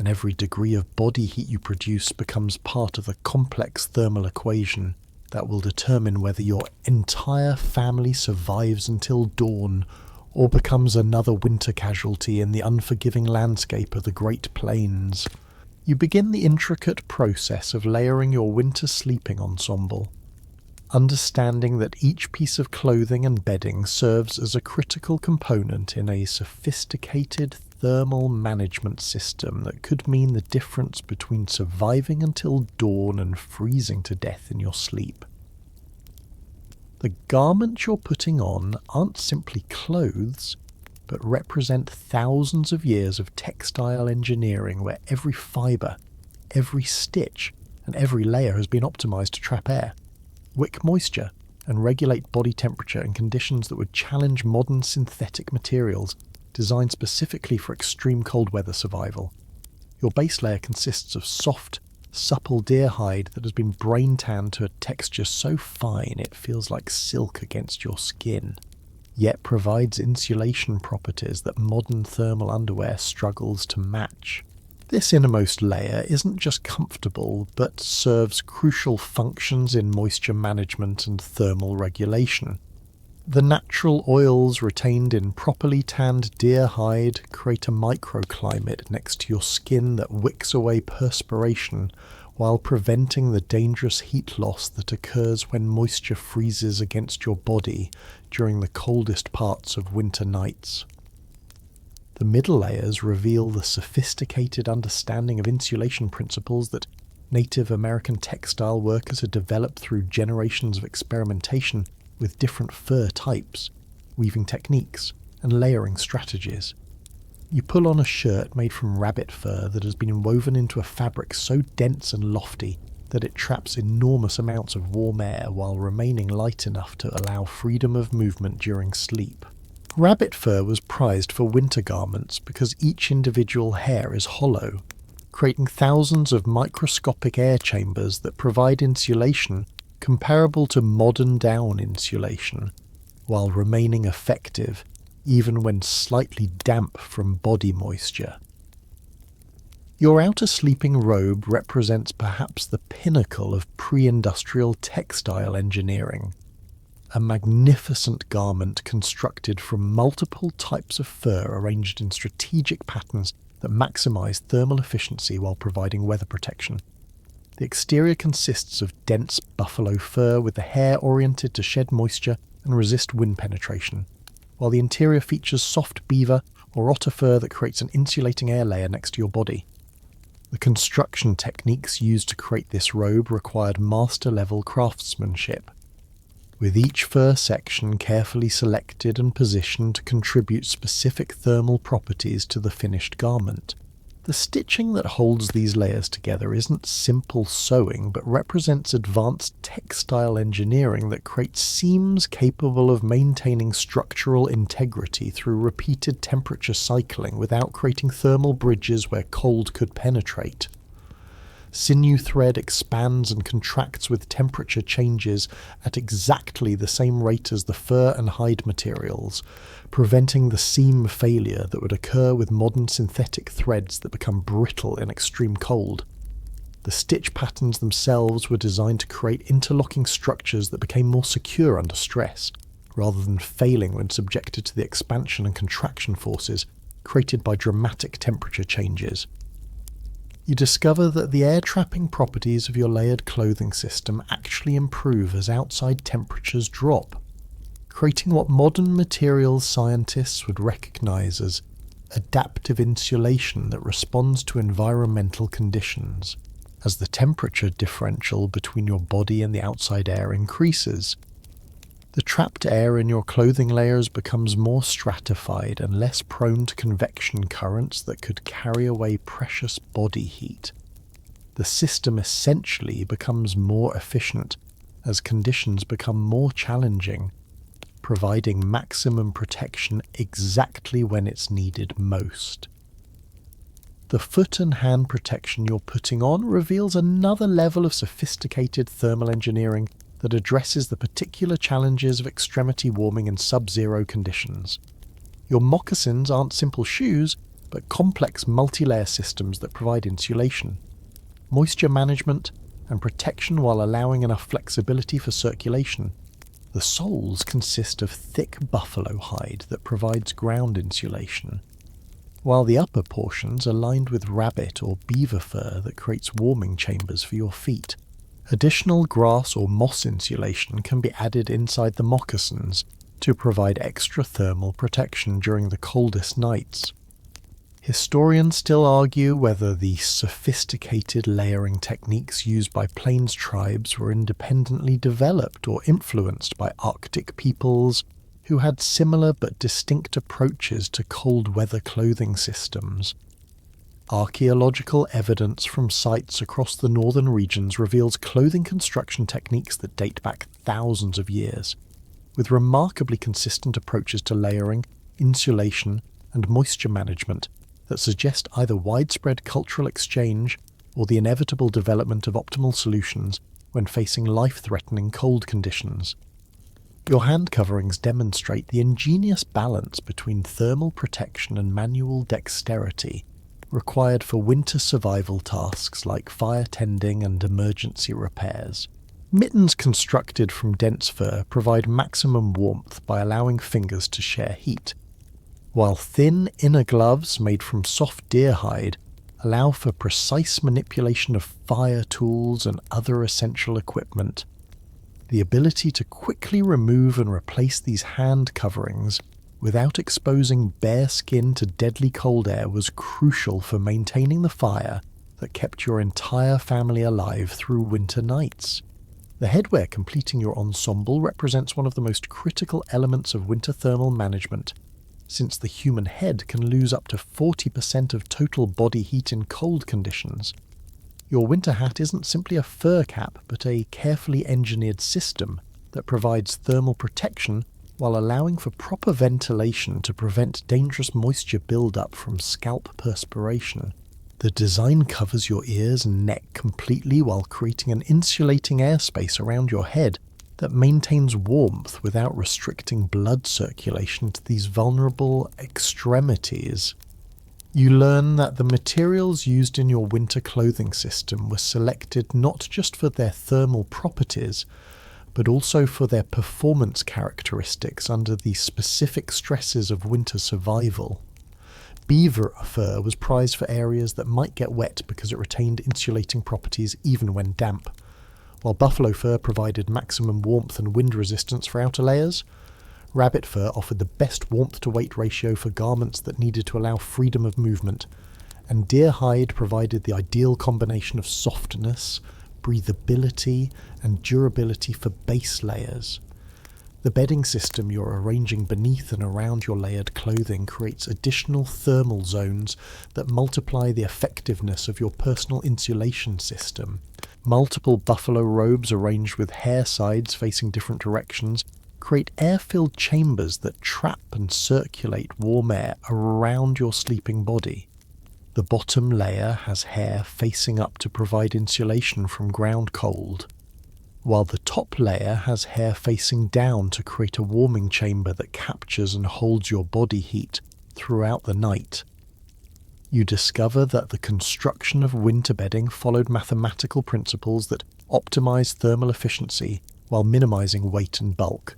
and every degree of body heat you produce becomes part of the complex thermal equation that will determine whether your entire family survives until dawn or becomes another winter casualty in the unforgiving landscape of the Great Plains. You begin the intricate process of layering your winter sleeping ensemble, understanding that each piece of clothing and bedding serves as a critical component in a sophisticated thermal management system that could mean the difference between surviving until dawn and freezing to death in your sleep. The garments you're putting on aren't simply clothes, but represent thousands of years of textile engineering where every fibre, every stitch, and every layer has been optimized to trap air, wick moisture, and regulate body temperature in conditions that would challenge modern synthetic materials designed specifically for extreme cold weather survival. Your base layer consists of soft, supple deer hide that has been brain tanned to a texture so fine it feels like silk against your skin, yet provides insulation properties that modern thermal underwear struggles to match. This innermost layer isn't just comfortable, but serves crucial functions in moisture management and thermal regulation. The natural oils retained in properly tanned deer hide create a microclimate next to your skin that wicks away perspiration while preventing the dangerous heat loss that occurs when moisture freezes against your body during the coldest parts of winter nights. The middle layers reveal the sophisticated understanding of insulation principles that Native American textile workers had developed through generations of experimentation with different fur types, weaving techniques, and layering strategies. You pull on a shirt made from rabbit fur that has been woven into a fabric so dense and lofty that it traps enormous amounts of warm air while remaining light enough to allow freedom of movement during sleep. Rabbit fur was prized for winter garments because each individual hair is hollow, creating thousands of microscopic air chambers that provide insulation comparable to modern down insulation, while remaining effective even when slightly damp from body moisture. Your outer sleeping robe represents perhaps the pinnacle of pre-industrial textile engineering, a magnificent garment constructed from multiple types of fur arranged in strategic patterns that maximize thermal efficiency while providing weather protection. The exterior consists of dense buffalo fur with the hair oriented to shed moisture and resist wind penetration, while the interior features soft beaver or otter fur that creates an insulating air layer next to your body. The construction techniques used to create this robe required master-level craftsmanship, with each fur section carefully selected and positioned to contribute specific thermal properties to the finished garment. The stitching that holds these layers together isn't simple sewing, but represents advanced textile engineering that creates seams capable of maintaining structural integrity through repeated temperature cycling without creating thermal bridges where cold could penetrate. Sinew thread expands and contracts with temperature changes at exactly the same rate as the fur and hide materials, preventing the seam failure that would occur with modern synthetic threads that become brittle in extreme cold. The stitch patterns themselves were designed to create interlocking structures that became more secure under stress, rather than failing when subjected to the expansion and contraction forces created by dramatic temperature changes. You discover that the air-trapping properties of your layered clothing system actually improve as outside temperatures drop, creating what modern materials scientists would recognize as adaptive insulation that responds to environmental conditions. As the temperature differential between your body and the outside air increases, the trapped air in your clothing layers becomes more stratified and less prone to convection currents that could carry away precious body heat. The system essentially becomes more efficient as conditions become more challenging, providing maximum protection exactly when it's needed most. The foot and hand protection you're putting on reveals another level of sophisticated thermal engineering that addresses the particular challenges of extremity warming in sub-zero conditions. Your moccasins aren't simple shoes, but complex multi-layer systems that provide insulation, moisture management, and protection while allowing enough flexibility for circulation. The soles consist of thick buffalo hide that provides ground insulation, while the upper portions are lined with rabbit or beaver fur that creates warming chambers for your feet. Additional grass or moss insulation can be added inside the moccasins to provide extra thermal protection during the coldest nights. Historians still argue whether the sophisticated layering techniques used by plains tribes were independently developed or influenced by Arctic peoples who had similar but distinct approaches to cold weather clothing systems. Archaeological evidence from sites across the northern regions reveals clothing construction techniques that date back thousands of years, with remarkably consistent approaches to layering, insulation, and moisture management that suggest either widespread cultural exchange or the inevitable development of optimal solutions when facing life-threatening cold conditions. Your hand coverings demonstrate the ingenious balance between thermal protection and manual dexterity required for winter survival tasks like fire tending and emergency repairs. Mittens constructed from dense fur provide maximum warmth by allowing fingers to share heat, while thin inner gloves made from soft deer hide allow for precise manipulation of fire tools and other essential equipment. The ability to quickly remove and replace these hand coverings without exposing bare skin to deadly cold air was crucial for maintaining the fire that kept your entire family alive through winter nights. The headwear completing your ensemble represents one of the most critical elements of winter thermal management, since the human head can lose up to 40% of total body heat in cold conditions. Your winter hat isn't simply a fur cap, but a carefully engineered system that provides thermal protection while allowing for proper ventilation to prevent dangerous moisture buildup from scalp perspiration. The design covers your ears and neck completely while creating an insulating airspace around your head that maintains warmth without restricting blood circulation to these vulnerable extremities. You learn that the materials used in your winter clothing system were selected not just for their thermal properties, but also for their performance characteristics under the specific stresses of winter survival. Beaver fur was prized for areas that might get wet because it retained insulating properties even when damp, while buffalo fur provided maximum warmth and wind resistance for outer layers. Rabbit fur offered the best warmth-to-weight ratio for garments that needed to allow freedom of movement, and deer hide provided the ideal combination of softness, breathability, and durability for base layers. The bedding system you're arranging beneath and around your layered clothing creates additional thermal zones that multiply the effectiveness of your personal insulation system. Multiple buffalo robes arranged with hair sides facing different directions create air-filled chambers that trap and circulate warm air around your sleeping body. The bottom layer has hair facing up to provide insulation from ground cold, while the top layer has hair facing down to create a warming chamber that captures and holds your body heat throughout the night. You discover that the construction of winter bedding followed mathematical principles that optimize thermal efficiency while minimizing weight and bulk.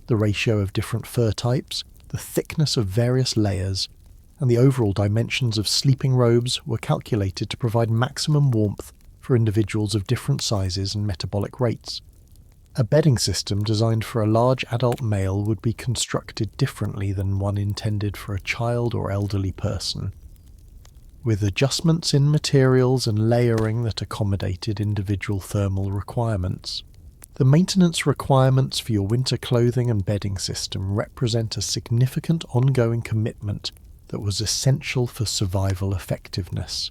The ratio of different fur types, the thickness of various layers, and the overall dimensions of sleeping robes were calculated to provide maximum warmth for individuals of different sizes and metabolic rates. A bedding system designed for a large adult male would be constructed differently than one intended for a child or elderly person, with adjustments in materials and layering that accommodated individual thermal requirements. The maintenance requirements for your winter clothing and bedding system represent a significant ongoing commitment that was essential for survival effectiveness.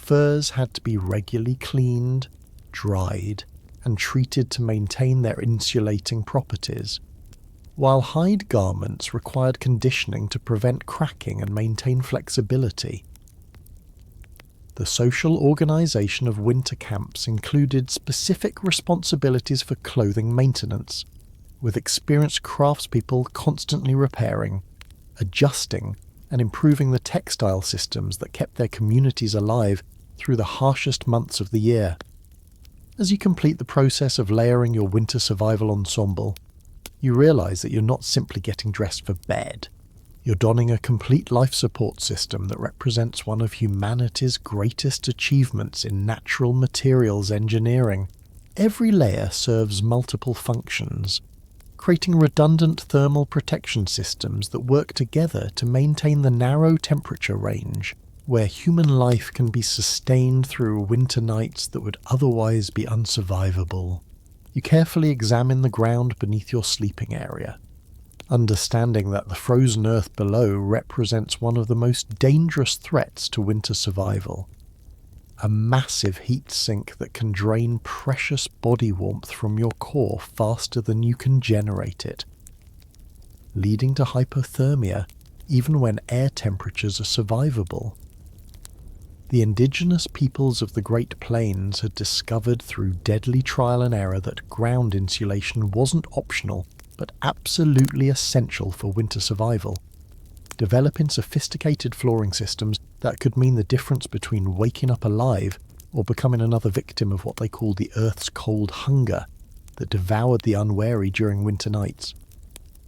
Furs had to be regularly cleaned, dried, and treated to maintain their insulating properties, while hide garments required conditioning to prevent cracking and maintain flexibility. The social organization of winter camps included specific responsibilities for clothing maintenance, with experienced craftspeople constantly repairing, adjusting, and improving the textile systems that kept their communities alive through the harshest months of the year. As you complete the process of layering your winter survival ensemble, you realize that you're not simply getting dressed for bed. You're donning a complete life support system that represents one of humanity's greatest achievements in natural materials engineering. Every layer serves multiple functions, creating redundant thermal protection systems that work together to maintain the narrow temperature range where human life can be sustained through winter nights that would otherwise be unsurvivable. You carefully examine the ground beneath your sleeping area, understanding that the frozen earth below represents one of the most dangerous threats to winter survival. A massive heat sink that can drain precious body warmth from your core faster than you can generate it, leading to hypothermia even when air temperatures are survivable. The indigenous peoples of the Great Plains had discovered through deadly trial and error that ground insulation wasn't optional, but absolutely essential for winter survival. Developing sophisticated flooring systems that could mean the difference between waking up alive or becoming another victim of what they called the Earth's cold hunger that devoured the unwary during winter nights.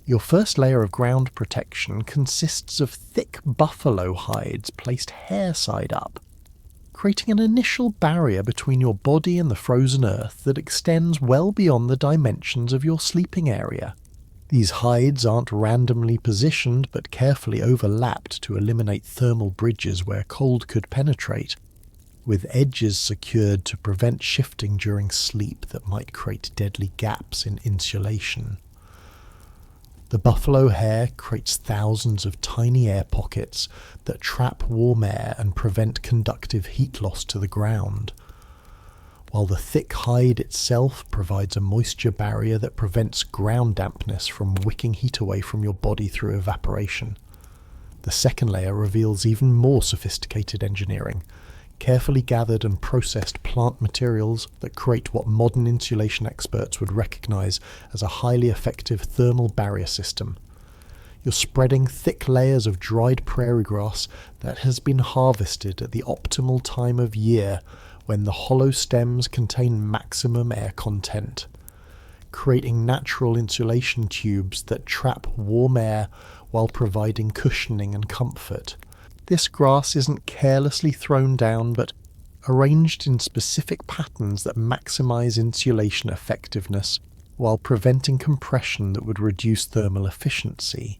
Your first layer of ground protection consists of thick buffalo hides placed hair side up, creating an initial barrier between your body and the frozen earth that extends well beyond the dimensions of your sleeping area. These hides aren't randomly positioned but carefully overlapped to eliminate thermal bridges where cold could penetrate, with edges secured to prevent shifting during sleep that might create deadly gaps in insulation. The buffalo hair creates thousands of tiny air pockets that trap warm air and prevent conductive heat loss to the ground, while the thick hide itself provides a moisture barrier that prevents ground dampness from wicking heat away from your body through evaporation. The second layer reveals even more sophisticated engineering, carefully gathered and processed plant materials that create what modern insulation experts would recognize as a highly effective thermal barrier system. You're spreading thick layers of dried prairie grass that has been harvested at the optimal time of year when the hollow stems contain maximum air content, creating natural insulation tubes that trap warm air while providing cushioning and comfort. This grass isn't carelessly thrown down but arranged in specific patterns that maximize insulation effectiveness while preventing compression that would reduce thermal efficiency.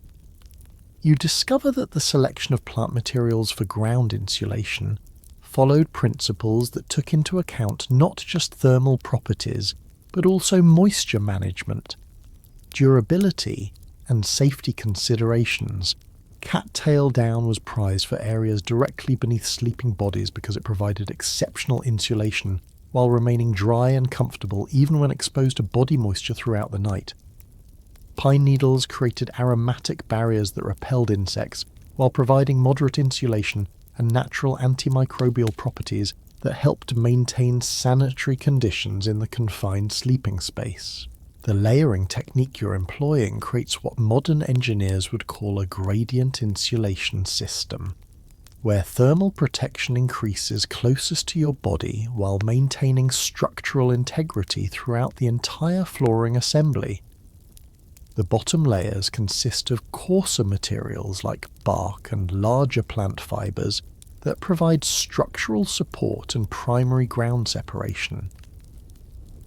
You discover that the selection of plant materials for ground insulation followed principles that took into account not just thermal properties, but also moisture management, durability, and safety considerations. Cattail down was prized for areas directly beneath sleeping bodies because it provided exceptional insulation while remaining dry and comfortable even when exposed to body moisture throughout the night. Pine needles created aromatic barriers that repelled insects while providing moderate insulation and natural antimicrobial properties that helped maintain sanitary conditions in the confined sleeping space. The layering technique you're employing creates what modern engineers would call a gradient insulation system, where thermal protection increases closest to your body while maintaining structural integrity throughout the entire flooring assembly. The bottom layers consist of coarser materials like bark and larger plant fibers that provide structural support and primary ground separation,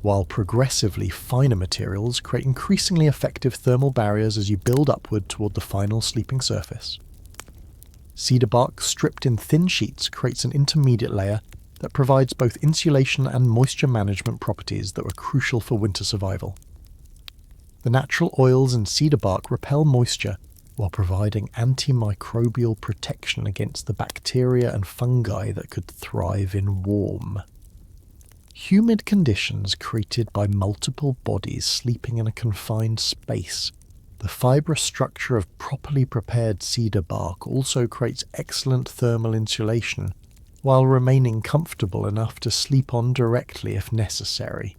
while progressively finer materials create increasingly effective thermal barriers as you build upward toward the final sleeping surface. Cedar bark stripped in thin sheets creates an intermediate layer that provides both insulation and moisture management properties that were crucial for winter survival. The natural oils in cedar bark repel moisture while providing antimicrobial protection against the bacteria and fungi that could thrive in warm, humid conditions created by multiple bodies sleeping in a confined space. The fibrous structure of properly prepared cedar bark also creates excellent thermal insulation, while remaining comfortable enough to sleep on directly if necessary.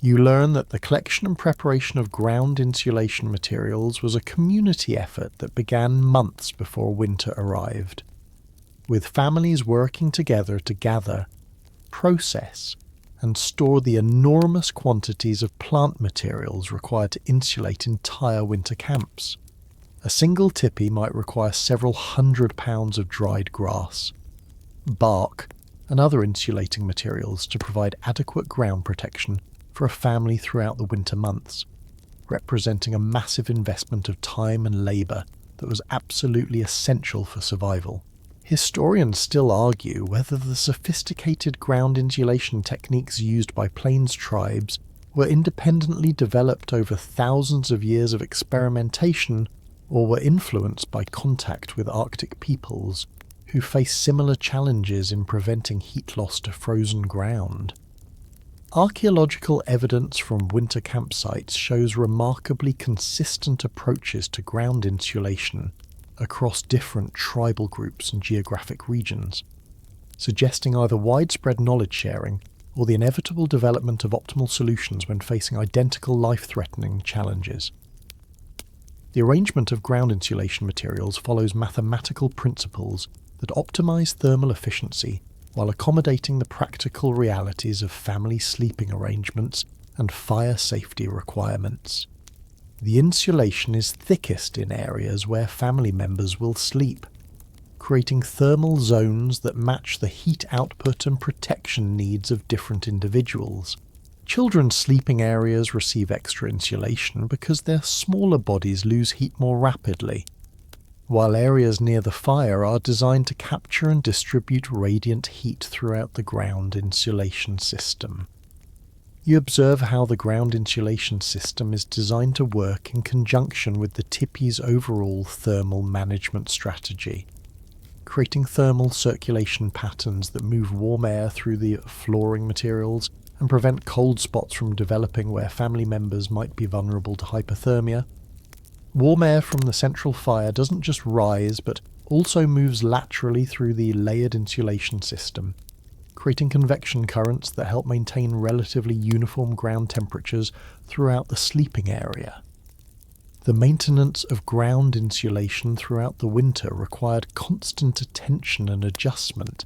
You learn that the collection and preparation of ground insulation materials was a community effort that began months before winter arrived, with families working together to gather, process, and store the enormous quantities of plant materials required to insulate entire winter camps. A single tipi might require several 100 pounds of dried grass, bark, and other insulating materials to provide adequate ground protection for a family throughout the winter months, representing a massive investment of time and labour that was absolutely essential for survival. Historians still argue whether the sophisticated ground insulation techniques used by plains tribes were independently developed over thousands of years of experimentation or were influenced by contact with Arctic peoples who face similar challenges in preventing heat loss to frozen ground. Archaeological evidence from winter campsites shows remarkably consistent approaches to ground insulation across different tribal groups and geographic regions, suggesting either widespread knowledge sharing or the inevitable development of optimal solutions when facing identical life-threatening challenges. The arrangement of ground insulation materials follows mathematical principles that optimize thermal efficiency while accommodating the practical realities of family sleeping arrangements and fire safety requirements. The insulation is thickest in areas where family members will sleep, creating thermal zones that match the heat output and protection needs of different individuals. Children's sleeping areas receive extra insulation because their smaller bodies lose heat more rapidly, while areas near the fire are designed to capture and distribute radiant heat throughout the ground insulation system. You observe how the ground insulation system is designed to work in conjunction with the tipi's overall thermal management strategy, creating thermal circulation patterns that move warm air through the flooring materials and prevent cold spots from developing where family members might be vulnerable to hypothermia. Warm air from the central fire doesn't just rise, but also moves laterally through the layered insulation system, creating convection currents that help maintain relatively uniform ground temperatures throughout the sleeping area. The maintenance of ground insulation throughout the winter required constant attention and adjustment,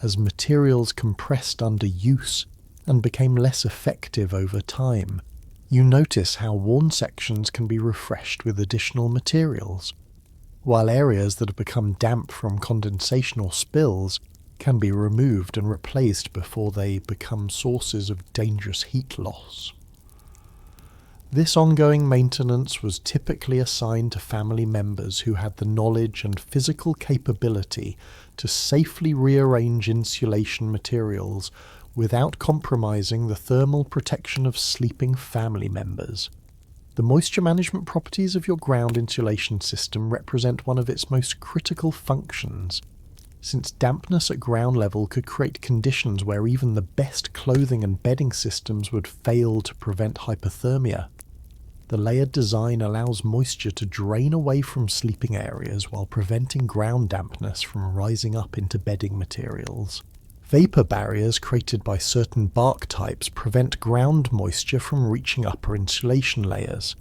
as materials compressed under use and became less effective over time. You notice how worn sections can be refreshed with additional materials, while areas that have become damp from condensation or spills can be removed and replaced before they become sources of dangerous heat loss. This ongoing maintenance was typically assigned to family members who had the knowledge and physical capability to safely rearrange insulation materials without compromising the thermal protection of sleeping family members. The moisture management properties of your ground insulation system represent one of its most critical functions, since dampness at ground level could create conditions where even the best clothing and bedding systems would fail to prevent hypothermia. The layered design allows moisture to drain away from sleeping areas while preventing ground dampness from rising up into bedding materials. Vapor barriers created by certain bark types prevent ground moisture from reaching upper insulation layers,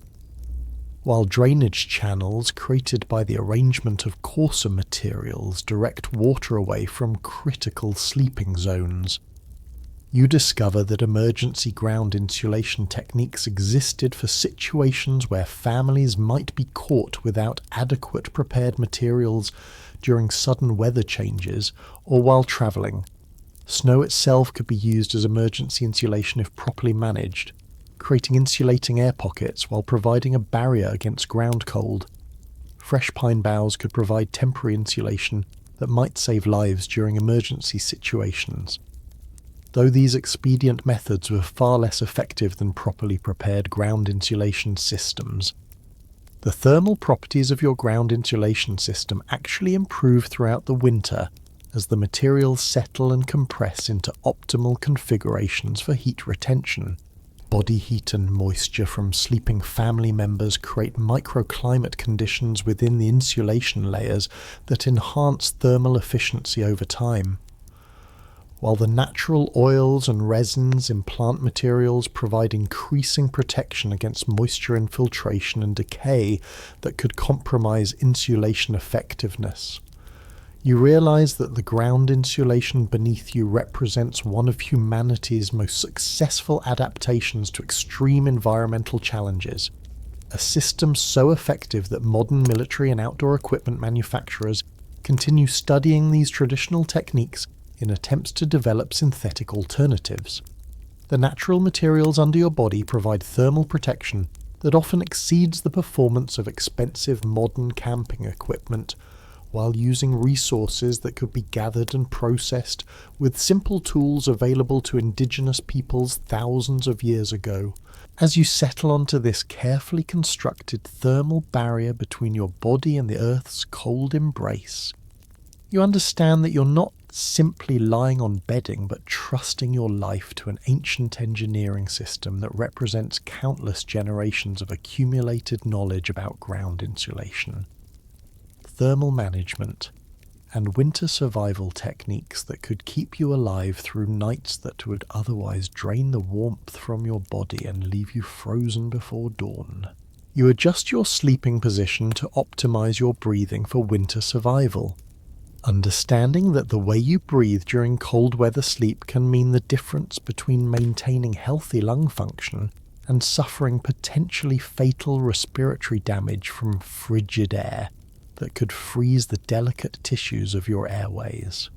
while drainage channels created by the arrangement of coarser materials direct water away from critical sleeping zones. You discover that emergency ground insulation techniques existed for situations where families might be caught without adequate prepared materials during sudden weather changes or while travelling. Snow itself could be used as emergency insulation if properly managed, creating insulating air pockets while providing a barrier against ground cold. Fresh pine boughs could provide temporary insulation that might save lives during emergency situations. Though these expedient methods were far less effective than properly prepared ground insulation systems, the thermal properties of your ground insulation system actually improve throughout the winter as the materials settle and compress into optimal configurations for heat retention. Body heat and moisture from sleeping family members create microclimate conditions within the insulation layers that enhance thermal efficiency over time. While the natural oils and resins in plant materials provide increasing protection against moisture infiltration and decay that could compromise insulation effectiveness, you realize that the ground insulation beneath you represents one of humanity's most successful adaptations to extreme environmental challenges, a system so effective that modern military and outdoor equipment manufacturers continue studying these traditional techniques in attempts to develop synthetic alternatives. The natural materials under your body provide thermal protection that often exceeds the performance of expensive modern camping equipment, while using resources that could be gathered and processed with simple tools available to indigenous peoples thousands of years ago. As you settle onto this carefully constructed thermal barrier between your body and the Earth's cold embrace, you understand that you're not simply lying on bedding, but trusting your life to an ancient engineering system that represents countless generations of accumulated knowledge about ground insulation, thermal management, and winter survival techniques that could keep you alive through nights that would otherwise drain the warmth from your body and leave you frozen before dawn. You adjust your sleeping position to optimize your breathing for winter survival, understanding that the way you breathe during cold weather sleep can mean the difference between maintaining healthy lung function and suffering potentially fatal respiratory damage from frigid air. that could freeze the delicate tissues of your airways.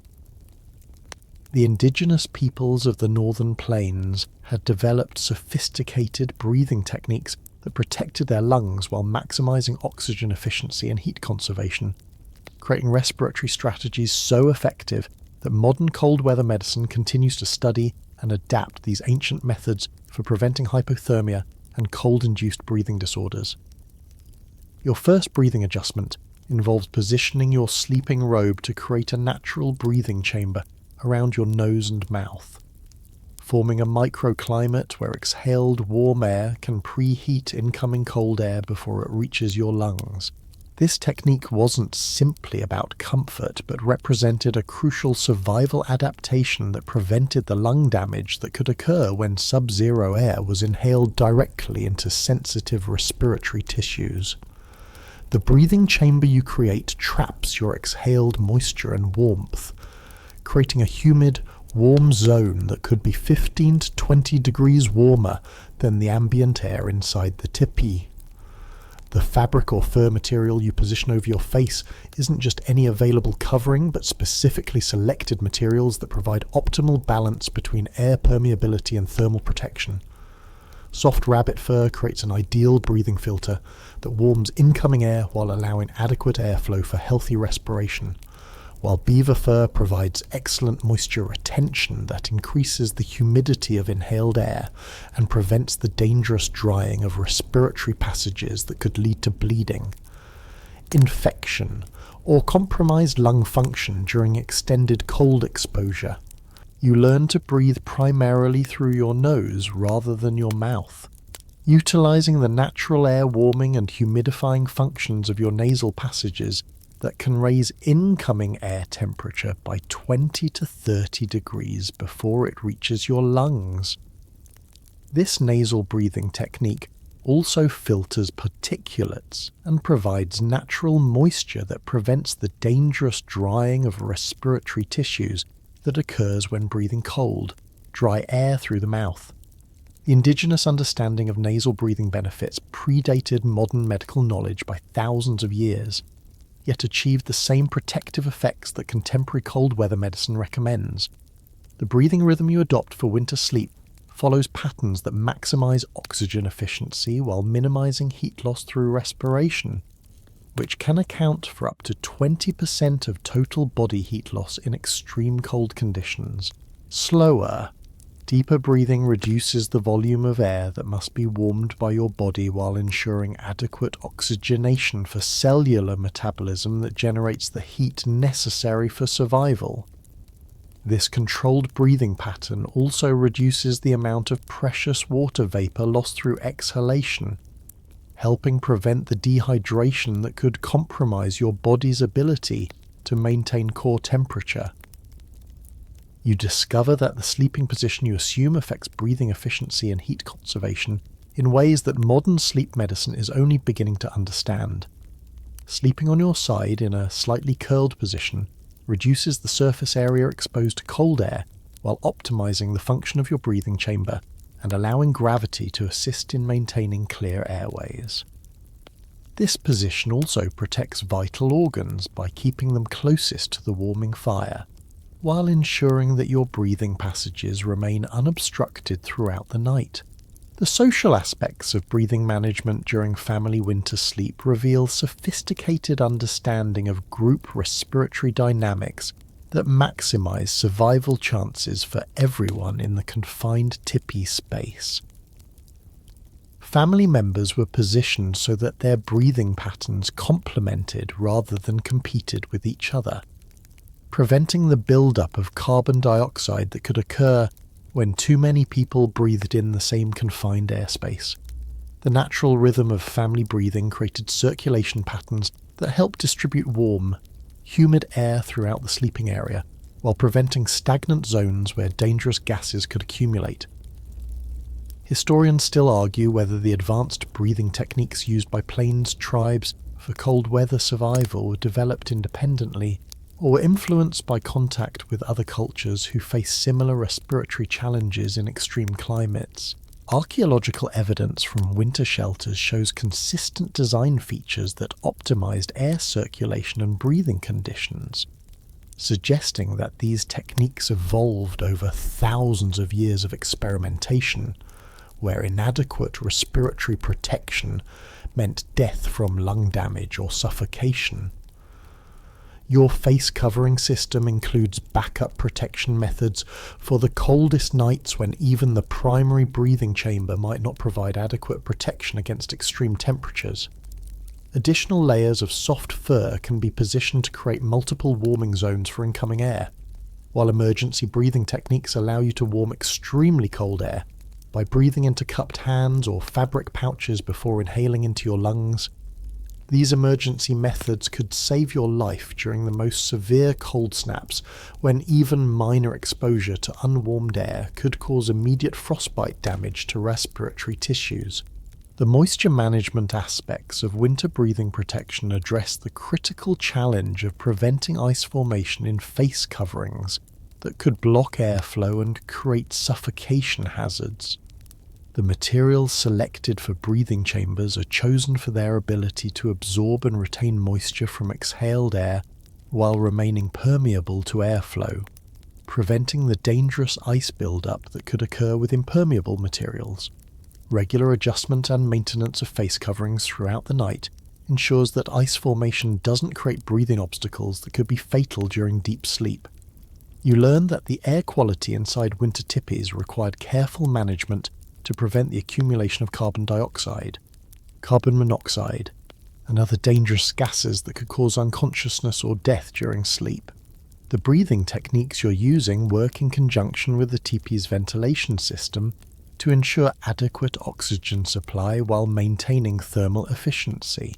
The indigenous peoples of the northern plains had developed sophisticated breathing techniques that protected their lungs while maximizing oxygen efficiency and heat conservation, creating respiratory strategies so effective that modern cold weather medicine continues to study and adapt these ancient methods for preventing hypothermia and cold-induced breathing disorders. Your first breathing adjustment involves positioning your sleeping robe to create a natural breathing chamber around your nose and mouth, forming a microclimate where exhaled warm air can preheat incoming cold air before it reaches your lungs. This technique wasn't simply about comfort, but represented a crucial survival adaptation that prevented the lung damage that could occur when sub-zero air was inhaled directly into sensitive respiratory tissues. The breathing chamber you create traps your exhaled moisture and warmth, creating a humid, warm zone that could be 15 to 20 degrees warmer than the ambient air inside the tipi. The fabric or fur material you position over your face isn't just any available covering, but specifically selected materials that provide optimal balance between air permeability and thermal protection. Soft rabbit fur creates an ideal breathing filter that warms incoming air while allowing adequate airflow for healthy respiration, while beaver fur provides excellent moisture retention that increases the humidity of inhaled air and prevents the dangerous drying of respiratory passages that could lead to bleeding, infection, or compromised lung function during extended cold exposure. You learn to breathe primarily through your nose rather than your mouth, utilizing the natural air warming and humidifying functions of your nasal passages that can raise incoming air temperature by 20 to 30 degrees before it reaches your lungs. This nasal breathing technique also filters particulates and provides natural moisture that prevents the dangerous drying of respiratory tissues that occurs when breathing cold, dry air through the mouth. The indigenous understanding of nasal breathing benefits predated modern medical knowledge by thousands of years, yet achieved the same protective effects that contemporary cold weather medicine recommends. The breathing rhythm you adopt for winter sleep follows patterns that maximize oxygen efficiency while minimizing heat loss through respiration, which can account for up to 20% of total body heat loss in extreme cold conditions. Slower, deeper breathing reduces the volume of air that must be warmed by your body while ensuring adequate oxygenation for cellular metabolism that generates the heat necessary for survival. This controlled breathing pattern also reduces the amount of precious water vapor lost through exhalation, helping prevent the dehydration that could compromise your body's ability to maintain core temperature. You discover that the sleeping position you assume affects breathing efficiency and heat conservation in ways that modern sleep medicine is only beginning to understand. Sleeping on your side in a slightly curled position reduces the surface area exposed to cold air while optimizing the function of your breathing chamber and allowing gravity to assist in maintaining clear airways. This position also protects vital organs by keeping them closest to the warming fire, while ensuring that your breathing passages remain unobstructed throughout the night. The social aspects of breathing management during family winter sleep reveal sophisticated understanding of group respiratory dynamics that maximize survival chances for everyone in the confined tipi space. Family members were positioned so that their breathing patterns complemented rather than competed with each other, preventing the buildup of carbon dioxide that could occur when too many people breathed in the same confined airspace. The natural rhythm of family breathing created circulation patterns that helped distribute warm, humid air throughout the sleeping area, while preventing stagnant zones where dangerous gases could accumulate. Historians still argue whether the advanced breathing techniques used by plains tribes for cold weather survival were developed independently or were influenced by contact with other cultures who face similar respiratory challenges in extreme climates. Archaeological evidence from winter shelters shows consistent design features that optimized air circulation and breathing conditions, suggesting that these techniques evolved over thousands of years of experimentation, where inadequate respiratory protection meant death from lung damage or suffocation. Your face covering system includes backup protection methods for the coldest nights when even the primary breathing chamber might not provide adequate protection against extreme temperatures. Additional layers of soft fur can be positioned to create multiple warming zones for incoming air, while emergency breathing techniques allow you to warm extremely cold air by breathing into cupped hands or fabric pouches before inhaling into your lungs. These emergency methods could save your life during the most severe cold snaps, when even minor exposure to unwarmed air could cause immediate frostbite damage to respiratory tissues. The moisture management aspects of winter breathing protection address the critical challenge of preventing ice formation in face coverings that could block airflow and create suffocation hazards. The materials selected for breathing chambers are chosen for their ability to absorb and retain moisture from exhaled air while remaining permeable to airflow, preventing the dangerous ice buildup that could occur with impermeable materials. Regular adjustment and maintenance of face coverings throughout the night ensures that ice formation doesn't create breathing obstacles that could be fatal during deep sleep. You learn that the air quality inside winter tippies required careful management to prevent the accumulation of carbon dioxide, carbon monoxide, and other dangerous gases that could cause unconsciousness or death during sleep. The breathing techniques you're using work in conjunction with the teepee's ventilation system to ensure adequate oxygen supply while maintaining thermal efficiency.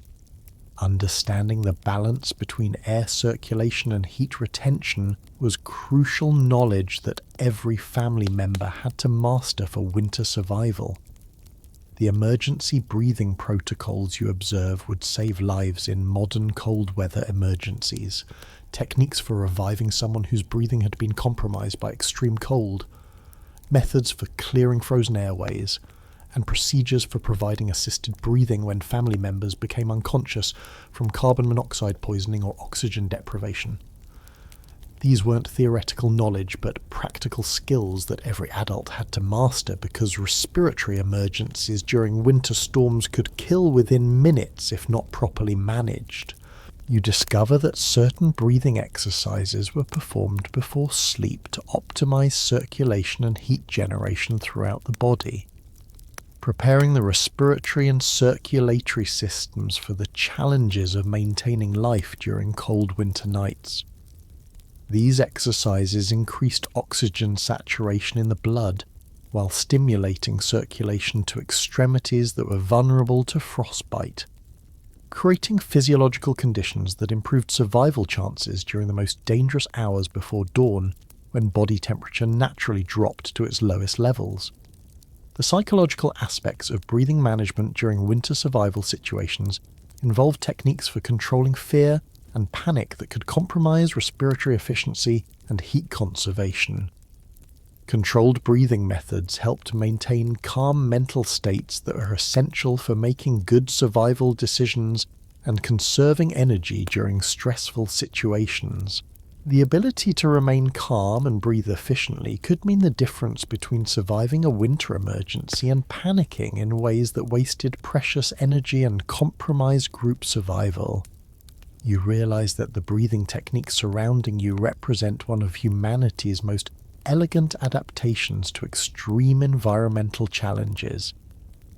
Understanding the balance between air circulation and heat retention was crucial knowledge that every family member had to master for winter survival. The emergency breathing protocols you observe would save lives in modern cold weather emergencies. Techniques for reviving someone whose breathing had been compromised by extreme cold, methods for clearing frozen airways, and procedures for providing assisted breathing when family members became unconscious from carbon monoxide poisoning or oxygen deprivation. These weren't theoretical knowledge, but practical skills that every adult had to master, because respiratory emergencies during winter storms could kill within minutes if not properly managed. You discover that certain breathing exercises were performed before sleep to optimize circulation and heat generation throughout the body, preparing the respiratory and circulatory systems for the challenges of maintaining life during cold winter nights. These exercises increased oxygen saturation in the blood, while stimulating circulation to extremities that were vulnerable to frostbite, creating physiological conditions that improved survival chances during the most dangerous hours before dawn, when body temperature naturally dropped to its lowest levels. The psychological aspects of breathing management during winter survival situations involve techniques for controlling fear and panic that could compromise respiratory efficiency and heat conservation. Controlled breathing methods helped maintain calm mental states that are essential for making good survival decisions and conserving energy during stressful situations. The ability to remain calm and breathe efficiently could mean the difference between surviving a winter emergency and panicking in ways that wasted precious energy and compromised group survival. You realize that the breathing techniques surrounding you represent one of humanity's most elegant adaptations to extreme environmental challenges.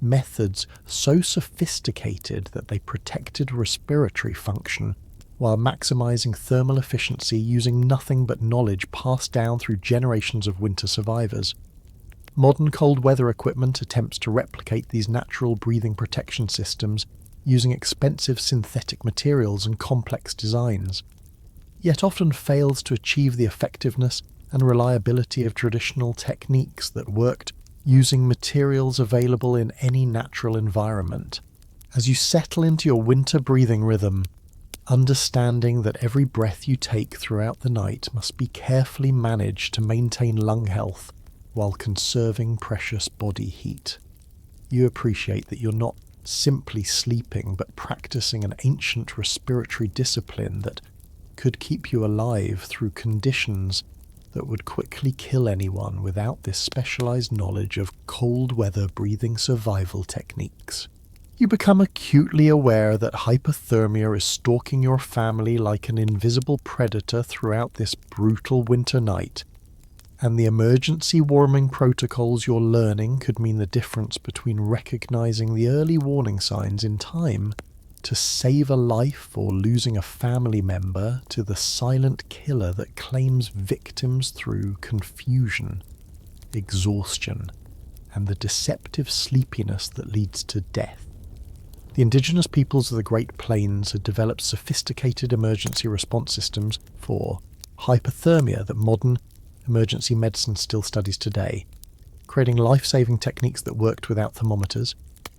Methods so sophisticated that they protected respiratory function while maximizing thermal efficiency using nothing but knowledge passed down through generations of winter survivors. Modern cold weather equipment attempts to replicate these natural breathing protection systems using expensive synthetic materials and complex designs, yet often fails to achieve the effectiveness and reliability of traditional techniques that worked using materials available in any natural environment. As you settle into your winter breathing rhythm, understanding that every breath you take throughout the night must be carefully managed to maintain lung health while conserving precious body heat. you appreciate that you're not simply sleeping, but practicing an ancient respiratory discipline that could keep you alive through conditions that would quickly kill anyone without this specialized knowledge of cold weather breathing survival techniques. You become acutely aware that hypothermia is stalking your family like an invisible predator throughout this brutal winter night, and the emergency warming protocols you're learning could mean the difference between recognizing the early warning signs in time to save a life or losing a family member to the silent killer that claims victims through confusion, exhaustion, and the deceptive sleepiness that leads to death. The indigenous peoples of the Great Plains had developed sophisticated emergency response systems for hypothermia that modern emergency medicine still studies today, creating life-saving techniques that worked without thermometers,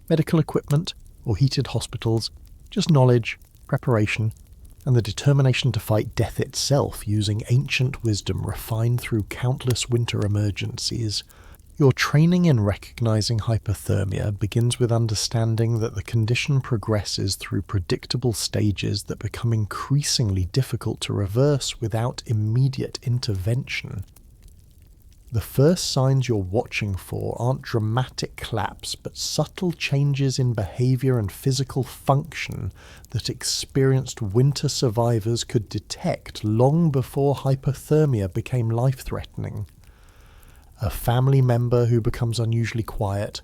medical equipment, or heated hospitals, just knowledge, preparation, and the determination to fight death itself using ancient wisdom refined through countless winter emergencies. Your training in recognizing hypothermia begins with understanding that the condition progresses through predictable stages that become increasingly difficult to reverse without immediate intervention. The first signs you're watching for aren't dramatic collapse, but subtle changes in behavior and physical function that experienced winter survivors could detect long before hypothermia became life-threatening. A family member who becomes unusually quiet,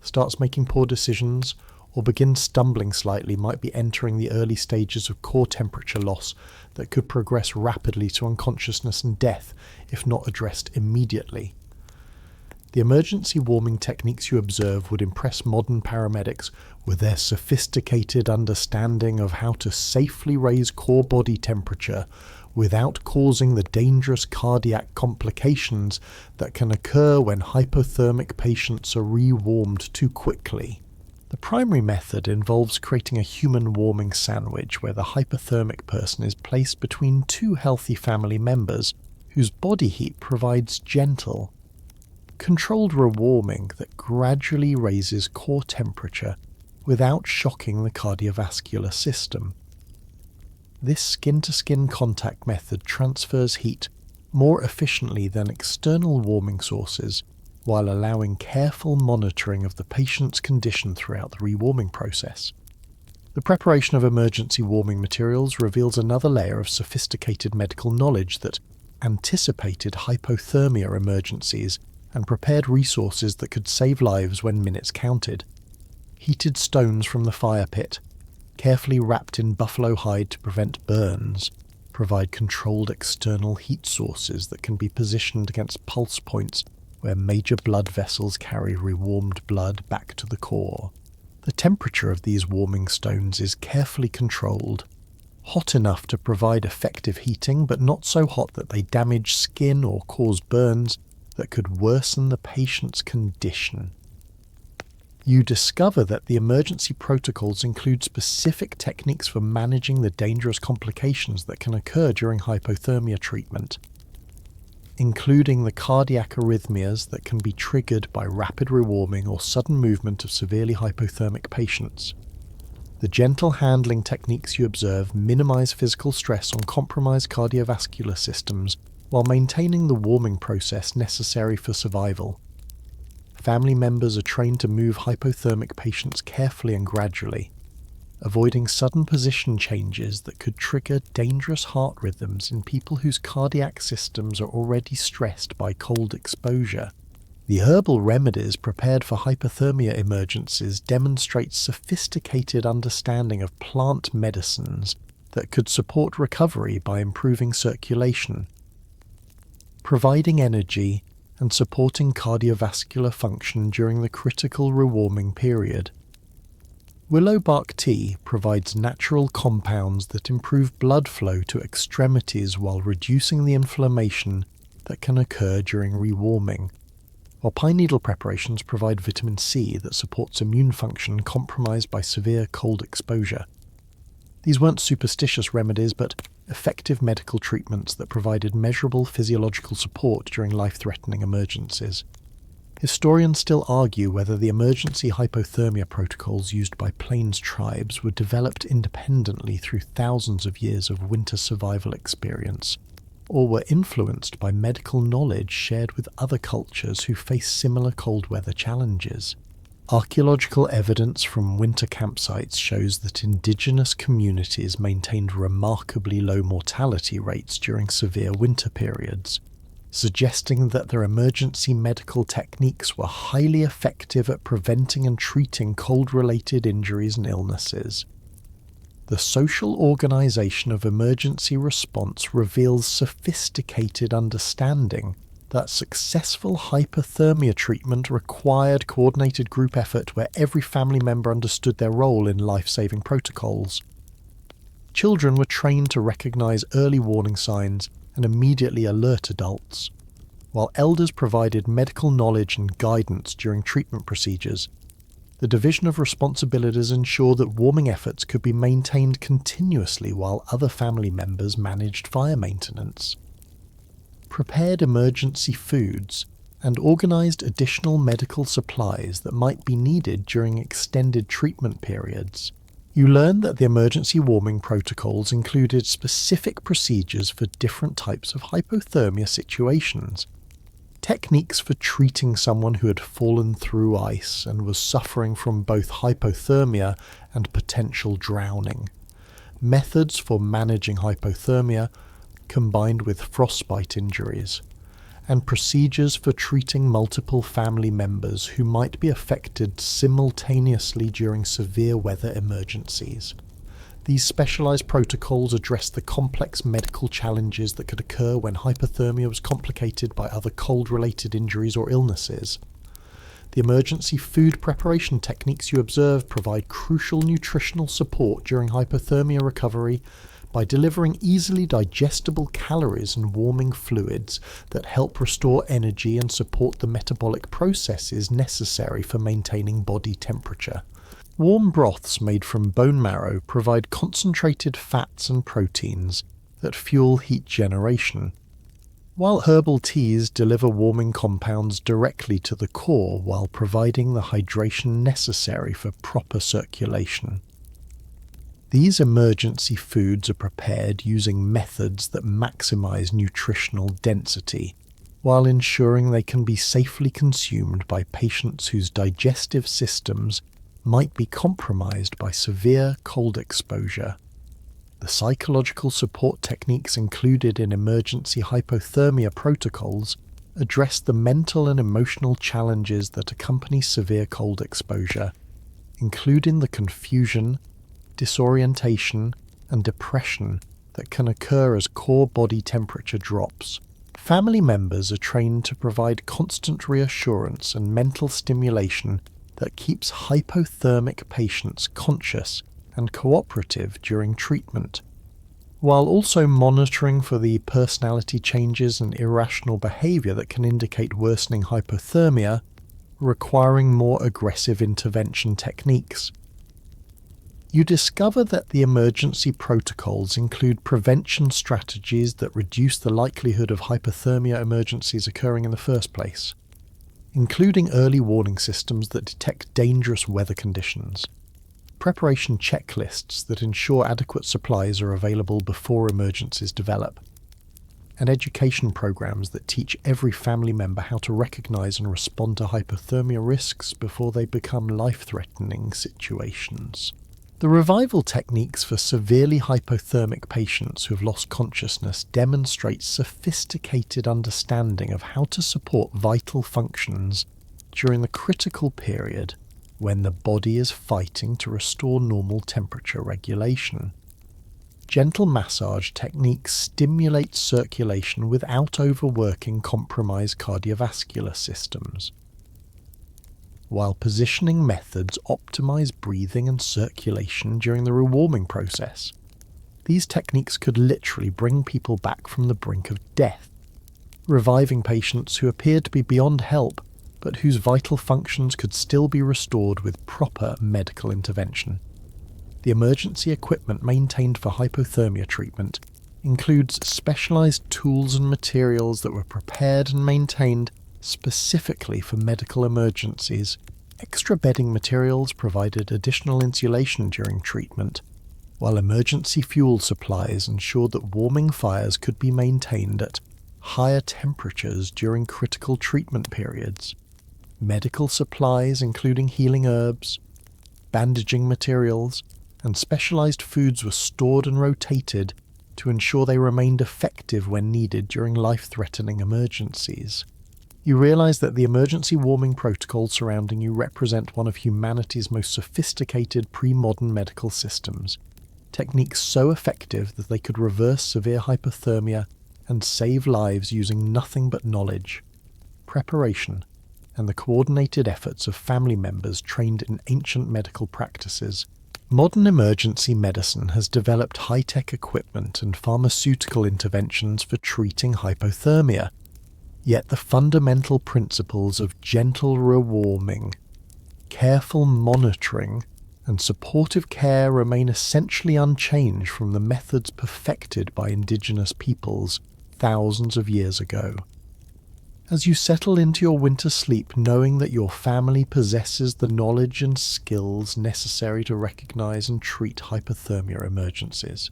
starts making poor decisions, or begins stumbling slightly might be entering the early stages of core temperature loss that could progress rapidly to unconsciousness and death if not addressed immediately. The emergency warming techniques you observe would impress modern paramedics with their sophisticated understanding of how to safely raise core body temperature without causing the dangerous cardiac complications that can occur when hypothermic patients are rewarmed too quickly. The primary method involves creating a human warming sandwich where the hypothermic person is placed between two healthy family members whose body heat provides gentle, controlled rewarming that gradually raises core temperature without shocking the cardiovascular system. This skin-to-skin contact method transfers heat more efficiently than external warming sources, while allowing careful monitoring of the patient's condition throughout the rewarming process. The preparation of emergency warming materials reveals another layer of sophisticated medical knowledge that anticipated hypothermia emergencies and prepared resources that could save lives when minutes counted. Heated stones from the fire pit, carefully wrapped in buffalo hide to prevent burns, provide controlled external heat sources that can be positioned against pulse points where major blood vessels carry rewarmed blood back to the core. The temperature of these warming stones is carefully controlled, hot enough to provide effective heating, but not so hot that they damage skin or cause burns that could worsen the patient's condition. You discover that the emergency protocols include specific techniques for managing the dangerous complications that can occur during hypothermia treatment, including the cardiac arrhythmias that can be triggered by rapid rewarming or sudden movement of severely hypothermic patients. The gentle handling techniques you observe minimize physical stress on compromised cardiovascular systems while maintaining the warming process necessary for survival. Family members are trained to move hypothermic patients carefully and gradually, avoiding sudden position changes that could trigger dangerous heart rhythms in people whose cardiac systems are already stressed by cold exposure. The herbal remedies prepared for hypothermia emergencies demonstrate sophisticated understanding of plant medicines that could support recovery by improving circulation, providing energy, and supporting cardiovascular function during the critical rewarming period. Willow bark tea provides natural compounds that improve blood flow to extremities while reducing the inflammation that can occur during rewarming, while pine needle preparations provide vitamin C that supports immune function compromised by severe cold exposure. These weren't superstitious remedies, but effective medical treatments that provided measurable physiological support during life-threatening emergencies. Historians still argue whether the emergency hypothermia protocols used by plains tribes were developed independently through thousands of years of winter survival experience, or were influenced by medical knowledge shared with other cultures who face similar cold weather challenges. Archaeological evidence from winter campsites shows that indigenous communities maintained remarkably low mortality rates during severe winter periods, suggesting that their emergency medical techniques were highly effective at preventing and treating cold-related injuries and illnesses. The social organization of emergency response reveals sophisticated understanding that successful hypothermia treatment required coordinated group effort where every family member understood their role in life-saving protocols. Children were trained to recognize early warning signs and immediately alert adults, while elders provided medical knowledge and guidance during treatment procedures. The division of responsibilities ensured that warming efforts could be maintained continuously while other family members managed fire maintenance, prepared emergency foods, and organized additional medical supplies that might be needed during extended treatment periods. You learn that the emergency warming protocols included specific procedures for different types of hypothermia situations, techniques for treating someone who had fallen through ice and was suffering from both hypothermia and potential drowning, methods for managing hypothermia combined with frostbite injuries, and procedures for treating multiple family members who might be affected simultaneously during severe weather emergencies. These specialized protocols address the complex medical challenges that could occur when hypothermia was complicated by other cold-related injuries or illnesses. The emergency food preparation techniques you observe provide crucial nutritional support during hypothermia recovery by delivering easily digestible calories and warming fluids that help restore energy and support the metabolic processes necessary for maintaining body temperature. Warm broths made from bone marrow provide concentrated fats and proteins that fuel heat generation, while herbal teas deliver warming compounds directly to the core while providing the hydration necessary for proper circulation. These emergency foods are prepared using methods that maximize nutritional density, while ensuring they can be safely consumed by patients whose digestive systems might be compromised by severe cold exposure. The psychological support techniques included in emergency hypothermia protocols address the mental and emotional challenges that accompany severe cold exposure, including the confusion, disorientation, and depression that can occur as core body temperature drops. Family members are trained to provide constant reassurance and mental stimulation that keeps hypothermic patients conscious and cooperative during treatment, while also monitoring for the personality changes and irrational behavior that can indicate worsening hypothermia, requiring more aggressive intervention techniques. You discover that the emergency protocols include prevention strategies that reduce the likelihood of hypothermia emergencies occurring in the first place, including early warning systems that detect dangerous weather conditions, preparation checklists that ensure adequate supplies are available before emergencies develop, and education programs that teach every family member how to recognize and respond to hypothermia risks before they become life-threatening situations. The revival techniques for severely hypothermic patients who have lost consciousness demonstrate sophisticated understanding of how to support vital functions during the critical period when the body is fighting to restore normal temperature regulation. Gentle massage techniques stimulate circulation without overworking compromised cardiovascular systems, while positioning methods optimize breathing and circulation during the rewarming process. These techniques could literally bring people back from the brink of death, reviving patients who appeared to be beyond help, but whose vital functions could still be restored with proper medical intervention. The emergency equipment maintained for hypothermia treatment includes specialized tools and materials that were prepared and maintained Specifically for medical emergencies, extra bedding materials provided additional insulation during treatment, while emergency fuel supplies ensured that warming fires could be maintained at higher temperatures during critical treatment periods. Medical supplies, including healing herbs, bandaging materials, and specialized foods were stored and rotated to ensure they remained effective when needed during life-threatening emergencies. You realize that the emergency warming protocols surrounding you represent one of humanity's most sophisticated pre-modern medical systems, techniques so effective that they could reverse severe hypothermia and save lives using nothing but knowledge, preparation, and the coordinated efforts of family members trained in ancient medical practices. Modern emergency medicine has developed high-tech equipment and pharmaceutical interventions for treating hypothermia, yet the fundamental principles of gentle rewarming, careful monitoring, and supportive care remain essentially unchanged from the methods perfected by indigenous peoples thousands of years ago. As you settle into your winter sleep knowing that your family possesses the knowledge and skills necessary to recognize and treat hypothermia emergencies,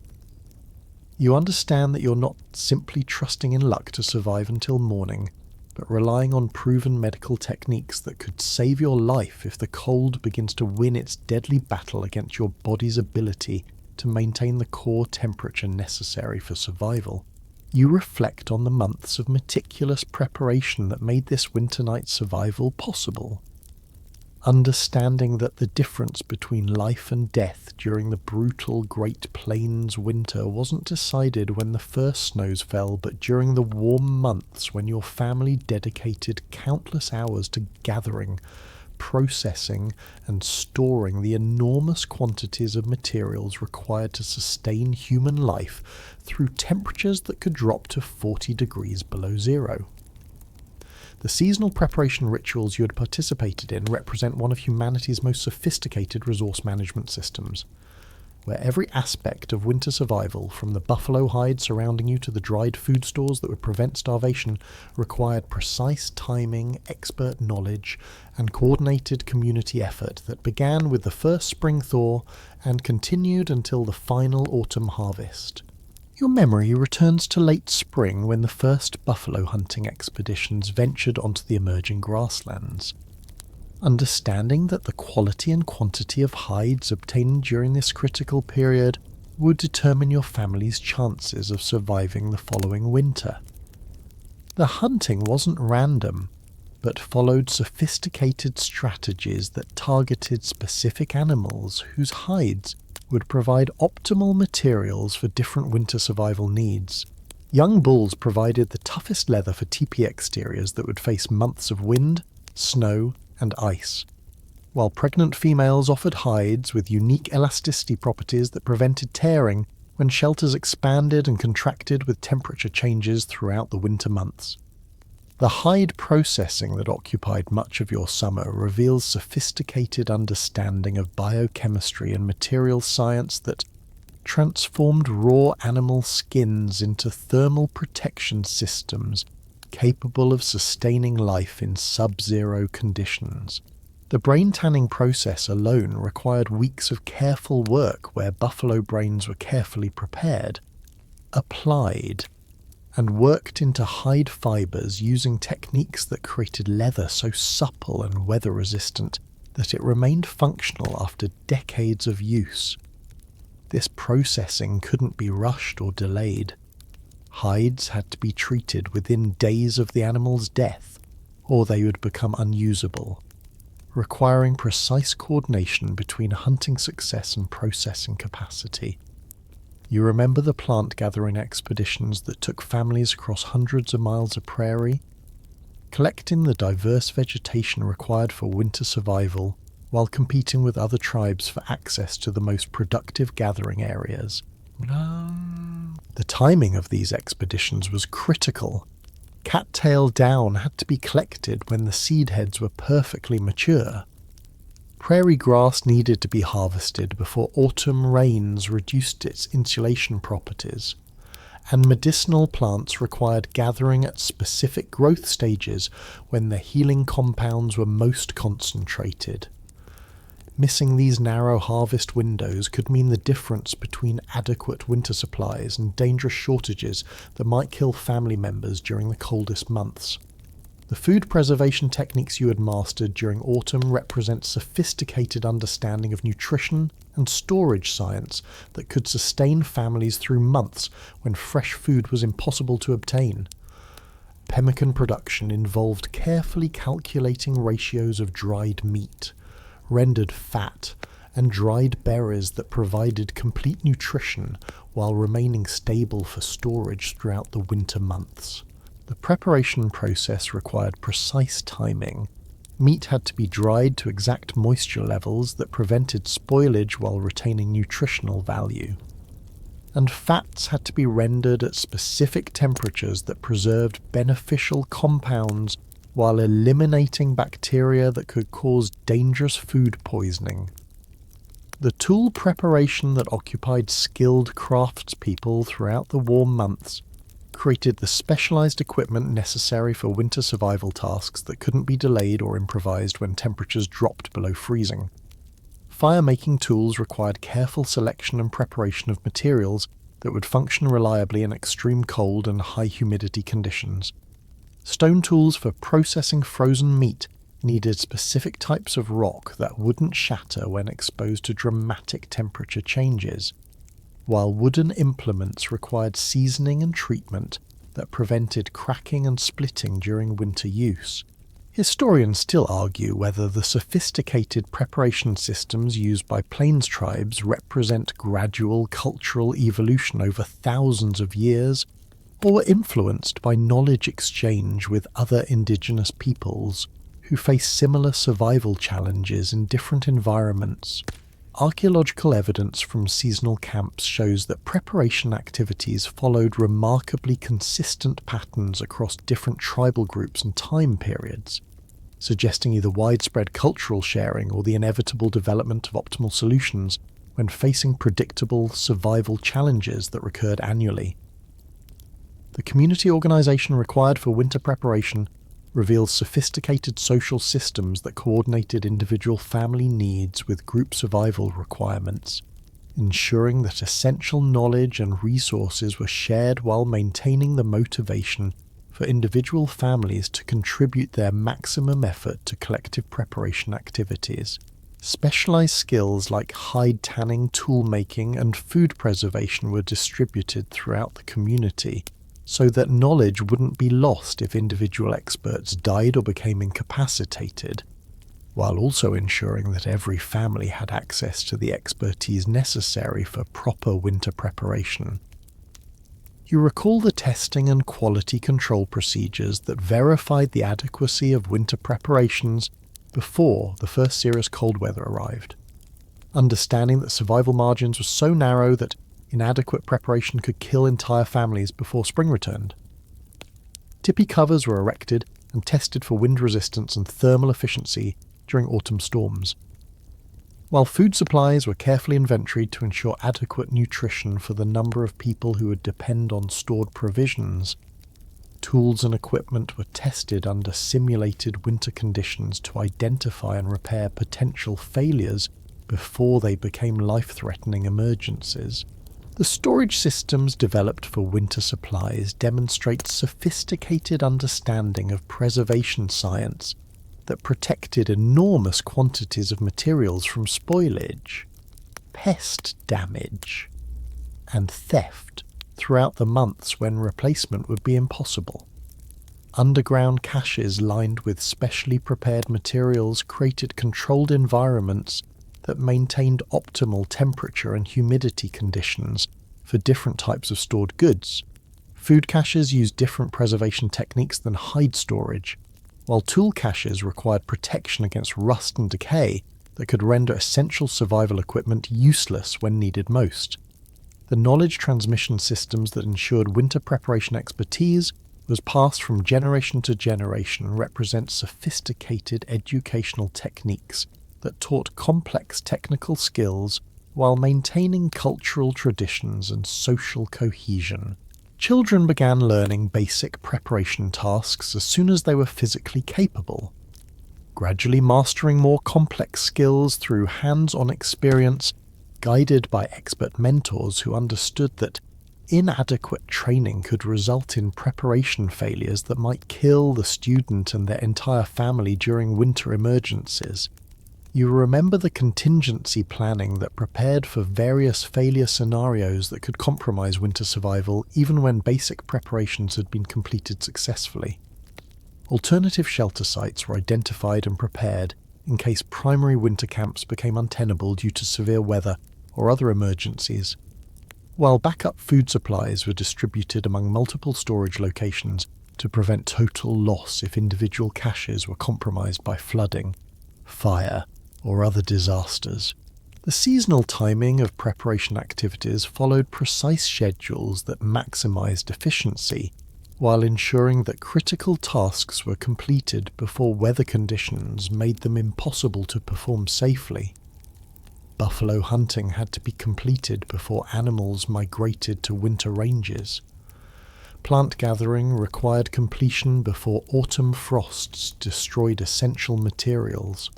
you understand that you're not simply trusting in luck to survive until morning, but relying on proven medical techniques that could save your life if the cold begins to win its deadly battle against your body's ability to maintain the core temperature necessary for survival. You reflect on the months of meticulous preparation that made this winter night's survival possible, understanding that the difference between life and death during the brutal Great Plains winter wasn't decided when the first snows fell, but during the warm months when your family dedicated countless hours to gathering, processing, and storing the enormous quantities of materials required to sustain human life through temperatures that could drop to 40 degrees below zero. The seasonal preparation rituals you had participated in represent one of humanity's most sophisticated resource management systems, where every aspect of winter survival, from the buffalo hide surrounding you to the dried food stores that would prevent starvation, required precise timing, expert knowledge, and coordinated community effort that began with the first spring thaw and continued until the final autumn harvest. Your memory returns to late spring when the first buffalo hunting expeditions ventured onto the emerging grasslands. Understanding that the quality and quantity of hides obtained during this critical period would determine your family's chances of surviving the following winter. The hunting wasn't random, but followed sophisticated strategies that targeted specific animals whose hides would provide optimal materials for different winter survival needs. Young bulls provided the toughest leather for teepee exteriors that would face months of wind, snow, and ice, while pregnant females offered hides with unique elasticity properties that prevented tearing when shelters expanded and contracted with temperature changes throughout the winter months. The hide processing that occupied much of your summer reveals sophisticated understanding of biochemistry and material science that transformed raw animal skins into thermal protection systems capable of sustaining life in sub-zero conditions. The brain tanning process alone required weeks of careful work where buffalo brains were carefully prepared, applied, and worked into hide fibers using techniques that created leather so supple and weather-resistant that it remained functional after decades of use. This processing couldn't be rushed or delayed. Hides had to be treated within days of the animal's death, or they would become unusable, requiring precise coordination between hunting success and processing capacity. You remember the plant-gathering expeditions that took families across hundreds of miles of prairie, collecting the diverse vegetation required for winter survival while competing with other tribes for access to the most productive gathering areas. The timing of these expeditions was critical. Cattail down had to be collected when the seed heads were perfectly mature. Prairie grass needed to be harvested before autumn rains reduced its insulation properties, and medicinal plants required gathering at specific growth stages when the healing compounds were most concentrated. Missing these narrow harvest windows could mean the difference between adequate winter supplies and dangerous shortages that might kill family members during the coldest months. The food preservation techniques you had mastered during autumn represent sophisticated understanding of nutrition and storage science that could sustain families through months when fresh food was impossible to obtain. Pemmican production involved carefully calculating ratios of dried meat, rendered fat, and dried berries that provided complete nutrition while remaining stable for storage throughout the winter months. The preparation process required precise timing. Meat had to be dried to exact moisture levels that prevented spoilage while retaining nutritional value. And fats had to be rendered at specific temperatures that preserved beneficial compounds while eliminating bacteria that could cause dangerous food poisoning. The tool preparation that occupied skilled craftspeople throughout the warm months created the specialized equipment necessary for winter survival tasks that couldn't be delayed or improvised when temperatures dropped below freezing. Fire-making tools required careful selection and preparation of materials that would function reliably in extreme cold and high humidity conditions. Stone tools for processing frozen meat needed specific types of rock that wouldn't shatter when exposed to dramatic temperature changes, while wooden implements required seasoning and treatment that prevented cracking and splitting during winter use. Historians still argue whether the sophisticated preparation systems used by plains tribes represent gradual cultural evolution over thousands of years, or were influenced by knowledge exchange with other indigenous peoples who face similar survival challenges in different environments. Archaeological evidence from seasonal camps shows that preparation activities followed remarkably consistent patterns across different tribal groups and time periods, suggesting either widespread cultural sharing or the inevitable development of optimal solutions when facing predictable survival challenges that recurred annually. The community organization required for winter preparation reveals sophisticated social systems that coordinated individual family needs with group survival requirements, ensuring that essential knowledge and resources were shared while maintaining the motivation for individual families to contribute their maximum effort to collective preparation activities. Specialized skills like hide tanning, tool making, and food preservation were distributed throughout the community, so that knowledge wouldn't be lost if individual experts died or became incapacitated, while also ensuring that every family had access to the expertise necessary for proper winter preparation. You recall the testing and quality control procedures that verified the adequacy of winter preparations before the first serious cold weather arrived, understanding that survival margins were so narrow that inadequate preparation could kill entire families before spring returned. Tippy covers were erected and tested for wind resistance and thermal efficiency during autumn storms, while food supplies were carefully inventoried to ensure adequate nutrition for the number of people who would depend on stored provisions. Tools and equipment were tested under simulated winter conditions to identify and repair potential failures before they became life-threatening emergencies. The storage systems developed for winter supplies demonstrate sophisticated understanding of preservation science that protected enormous quantities of materials from spoilage, pest damage, and theft throughout the months when replacement would be impossible. Underground caches lined with specially prepared materials created controlled environments that maintained optimal temperature and humidity conditions for different types of stored goods. Food caches used different preservation techniques than hide storage, while tool caches required protection against rust and decay that could render essential survival equipment useless when needed most. The knowledge transmission systems that ensured winter preparation expertise was passed from generation to generation represent sophisticated educational techniques that taught complex technical skills while maintaining cultural traditions and social cohesion. Children began learning basic preparation tasks as soon as they were physically capable, gradually mastering more complex skills through hands-on experience, guided by expert mentors who understood that inadequate training could result in preparation failures that might kill the student and their entire family during winter emergencies. You remember the contingency planning that prepared for various failure scenarios that could compromise winter survival even when basic preparations had been completed successfully. Alternative shelter sites were identified and prepared in case primary winter camps became untenable due to severe weather or other emergencies, while backup food supplies were distributed among multiple storage locations to prevent total loss if individual caches were compromised by flooding, fire, or other disasters. The seasonal timing of preparation activities followed precise schedules that maximized efficiency, while ensuring that critical tasks were completed before weather conditions made them impossible to perform safely. Buffalo hunting had to be completed before animals migrated to winter ranges. Plant gathering required completion before autumn frosts destroyed essential materials,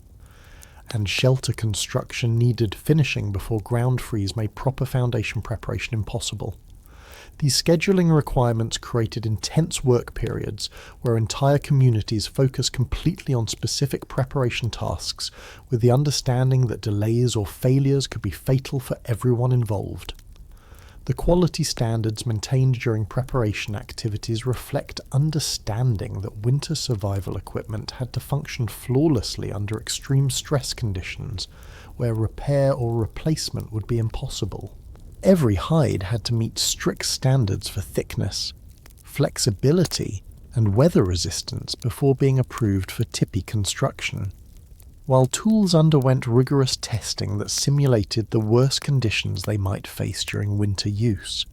and shelter construction needed finishing before ground freeze made proper foundation preparation impossible. These scheduling requirements created intense work periods where entire communities focused completely on specific preparation tasks, with the understanding that delays or failures could be fatal for everyone involved. The quality standards maintained during preparation activities reflect understanding that winter survival equipment had to function flawlessly under extreme stress conditions, where repair or replacement would be impossible. Every hide had to meet strict standards for thickness, flexibility, and weather resistance before being approved for tipi construction, while tools underwent rigorous testing that simulated the worst conditions they might face during winter use.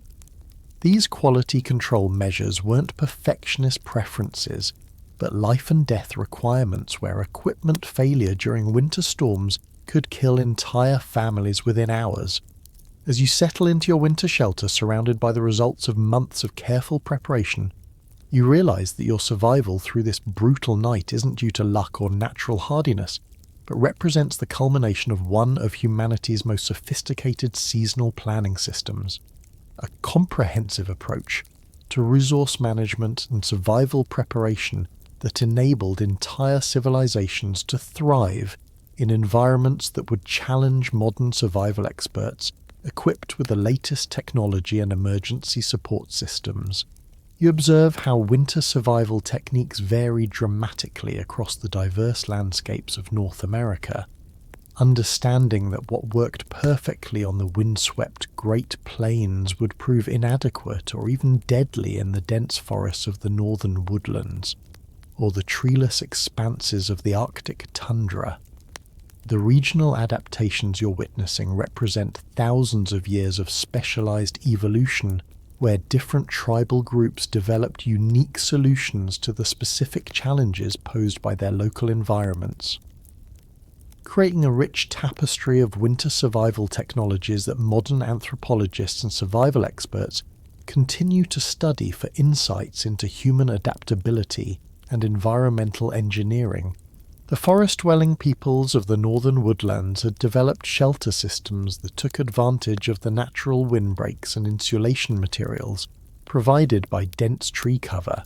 These quality control measures weren't perfectionist preferences, but life and death requirements where equipment failure during winter storms could kill entire families within hours. As you settle into your winter shelter surrounded by the results of months of careful preparation, you realize that your survival through this brutal night isn't due to luck or natural hardiness, but represents the culmination of one of humanity's most sophisticated seasonal planning systems, a comprehensive approach to resource management and survival preparation that enabled entire civilizations to thrive in environments that would challenge modern survival experts equipped with the latest technology and emergency support systems. You observe how winter survival techniques vary dramatically across the diverse landscapes of North America, understanding that what worked perfectly on the windswept Great Plains would prove inadequate or even deadly in the dense forests of the northern woodlands, or the treeless expanses of the Arctic tundra. The regional adaptations you're witnessing represent thousands of years of specialized evolution, where different tribal groups developed unique solutions to the specific challenges posed by their local environments, creating a rich tapestry of winter survival technologies that modern anthropologists and survival experts continue to study for insights into human adaptability and environmental engineering. The forest-dwelling peoples of the northern woodlands had developed shelter systems that took advantage of the natural windbreaks and insulation materials provided by dense tree cover,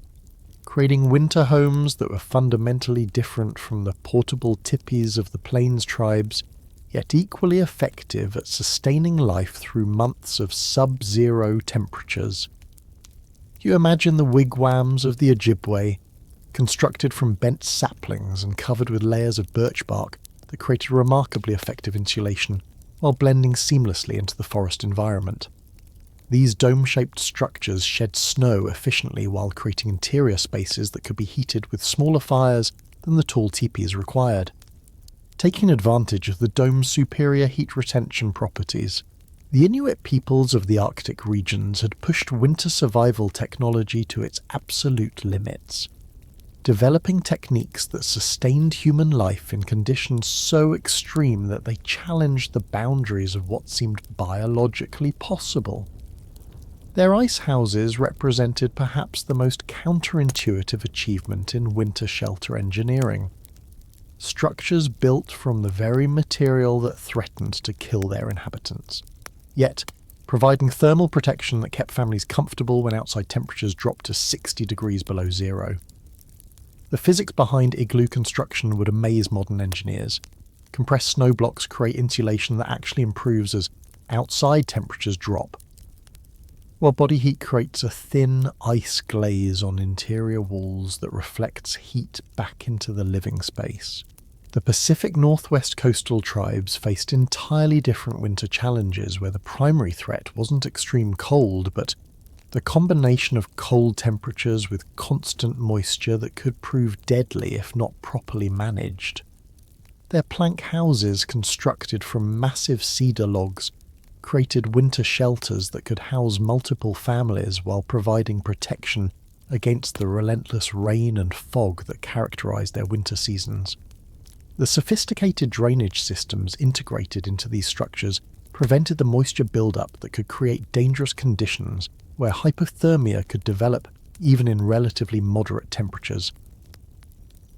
creating winter homes that were fundamentally different from the portable tipis of the plains tribes, yet equally effective at sustaining life through months of sub-zero temperatures. You imagine the wigwams of the Ojibwe, constructed from bent saplings and covered with layers of birch bark that created remarkably effective insulation while blending seamlessly into the forest environment. These dome-shaped structures shed snow efficiently while creating interior spaces that could be heated with smaller fires than the tall teepees required. Taking advantage of the dome's superior heat retention properties, the Inuit peoples of the Arctic regions had pushed winter survival technology to its absolute limits, developing techniques that sustained human life in conditions so extreme that they challenged the boundaries of what seemed biologically possible. Their ice houses represented perhaps the most counterintuitive achievement in winter shelter engineering. Structures built from the very material that threatened to kill their inhabitants, yet providing thermal protection that kept families comfortable when outside temperatures dropped to 60 degrees below zero. The physics behind igloo construction would amaze modern engineers. Compressed snow blocks create insulation that actually improves as outside temperatures drop, while body heat creates a thin ice glaze on interior walls that reflects heat back into the living space. The Pacific Northwest coastal tribes faced entirely different winter challenges where the primary threat wasn't extreme cold, but the combination of cold temperatures with constant moisture that could prove deadly if not properly managed. Their plank houses, constructed from massive cedar logs, created winter shelters that could house multiple families while providing protection against the relentless rain and fog that characterized their winter seasons. The sophisticated drainage systems integrated into these structures prevented the moisture buildup that could create dangerous conditions where hypothermia could develop even in relatively moderate temperatures.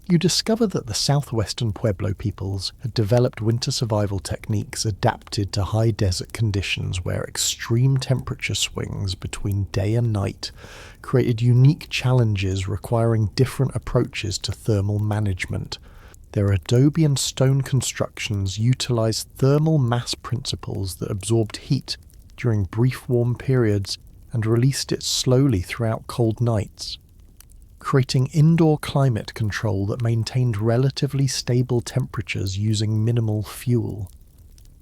You discover that the southwestern Pueblo peoples had developed winter survival techniques adapted to high desert conditions where extreme temperature swings between day and night created unique challenges requiring different approaches to thermal management. Their adobe and stone constructions utilized thermal mass principles that absorbed heat during brief warm periods and released it slowly throughout cold nights, creating indoor climate control that maintained relatively stable temperatures using minimal fuel.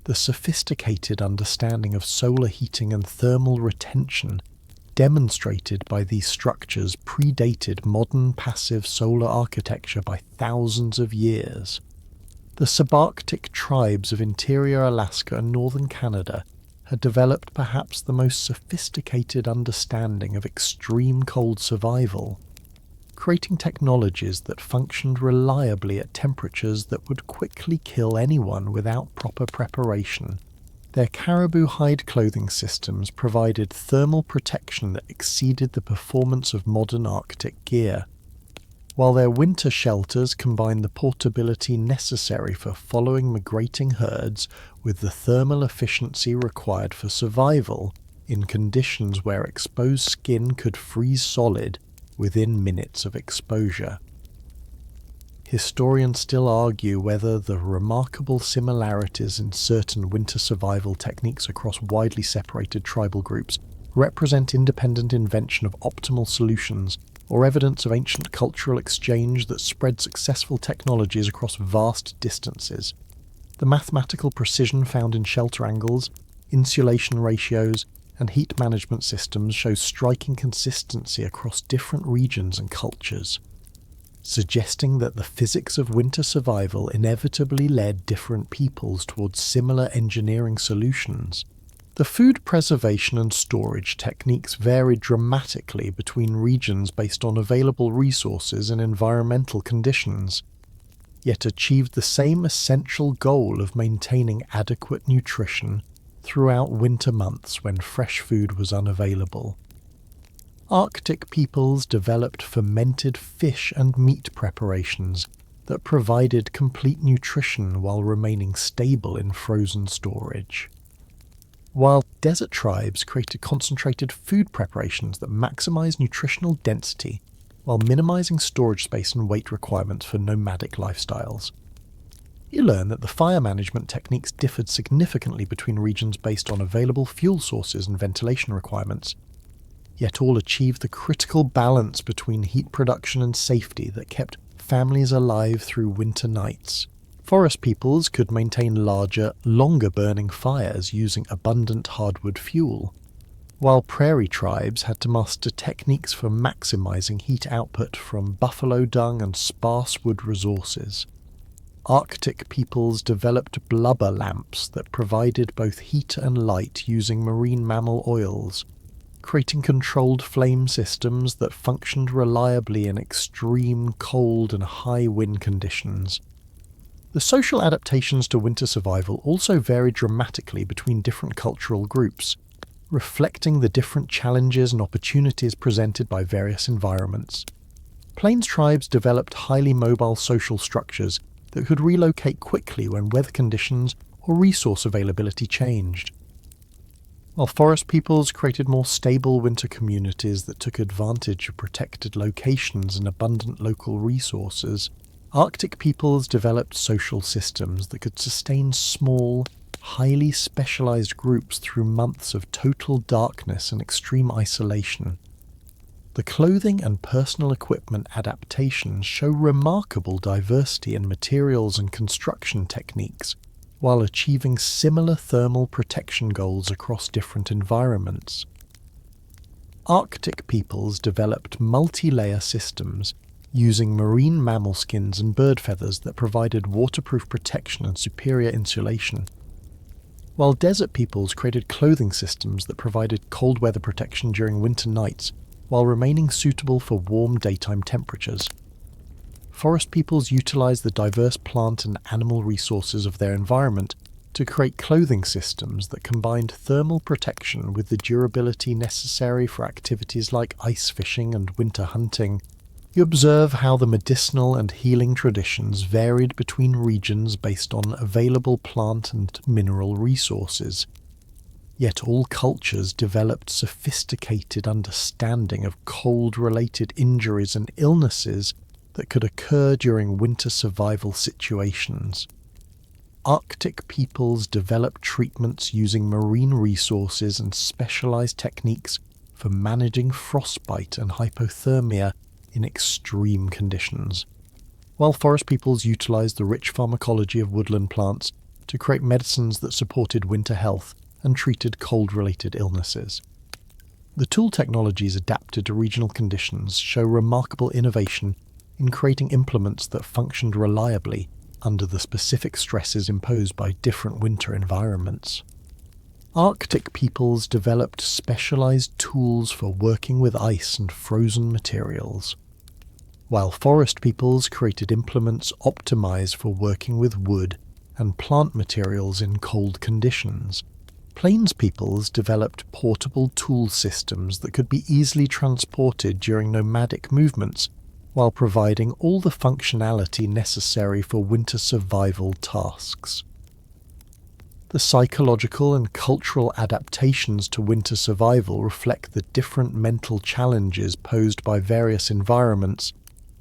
The sophisticated understanding of solar heating and thermal retention demonstrated by these structures predated modern passive solar architecture by thousands of years. The subarctic tribes of interior Alaska and northern Canada had developed perhaps the most sophisticated understanding of extreme cold survival, creating technologies that functioned reliably at temperatures that would quickly kill anyone without proper preparation. Their caribou hide clothing systems provided thermal protection that exceeded the performance of modern Arctic gear, while their winter shelters combined the portability necessary for following migrating herds with the thermal efficiency required for survival in conditions where exposed skin could freeze solid within minutes of exposure. Historians still argue whether the remarkable similarities in certain winter survival techniques across widely separated tribal groups represent independent invention of optimal solutions or evidence of ancient cultural exchange that spread successful technologies across vast distances. The mathematical precision found in shelter angles, insulation ratios, and heat management systems shows striking consistency across different regions and cultures, suggesting that the physics of winter survival inevitably led different peoples towards similar engineering solutions. The food preservation and storage techniques varied dramatically between regions based on available resources and environmental conditions, yet achieved the same essential goal of maintaining adequate nutrition throughout winter months when fresh food was unavailable. Arctic peoples developed fermented fish and meat preparations that provided complete nutrition while remaining stable in frozen storage, while desert tribes created concentrated food preparations that maximized nutritional density while minimizing storage space and weight requirements for nomadic lifestyles. You learn that the fire management techniques differed significantly between regions based on available fuel sources and ventilation requirements, yet all achieved the critical balance between heat production and safety that kept families alive through winter nights. Forest peoples could maintain larger, longer-burning fires using abundant hardwood fuel, while prairie tribes had to master techniques for maximizing heat output from buffalo dung and sparse wood resources. Arctic peoples developed blubber lamps that provided both heat and light using marine mammal oils, creating controlled flame systems that functioned reliably in extreme cold and high wind conditions. The social adaptations to winter survival also varied dramatically between different cultural groups. reflecting the different challenges and opportunities presented by various environments. Plains tribes developed highly mobile social structures that could relocate quickly when weather conditions or resource availability changed, while forest peoples created more stable winter communities that took advantage of protected locations and abundant local resources. Arctic peoples developed social systems that could sustain small, highly specialized groups through months of total darkness and extreme isolation. The clothing and personal equipment adaptations show remarkable diversity in materials and construction techniques, while achieving similar thermal protection goals across different environments. Arctic peoples developed multi-layer systems using marine mammal skins and bird feathers that provided waterproof protection and superior insulation, while desert peoples created clothing systems that provided cold weather protection during winter nights while remaining suitable for warm daytime temperatures. Forest peoples utilized the diverse plant and animal resources of their environment to create clothing systems that combined thermal protection with the durability necessary for activities like ice fishing and winter hunting. You observe how the medicinal and healing traditions varied between regions based on available plant and mineral resources. Yet all cultures developed sophisticated understanding of cold-related injuries and illnesses that could occur during winter survival situations. Arctic peoples developed treatments using marine resources and specialized techniques for managing frostbite and hypothermia in extreme conditions, while forest peoples utilized the rich pharmacology of woodland plants to create medicines that supported winter health and treated cold-related illnesses. The tool technologies adapted to regional conditions show remarkable innovation in creating implements that functioned reliably under the specific stresses imposed by different winter environments. Arctic peoples developed specialized tools for working with ice and frozen materials, while forest peoples created implements optimized for working with wood and plant materials in cold conditions. Plains peoples developed portable tool systems that could be easily transported during nomadic movements, while providing all the functionality necessary for winter survival tasks. The psychological and cultural adaptations to winter survival reflect the different mental challenges posed by various environments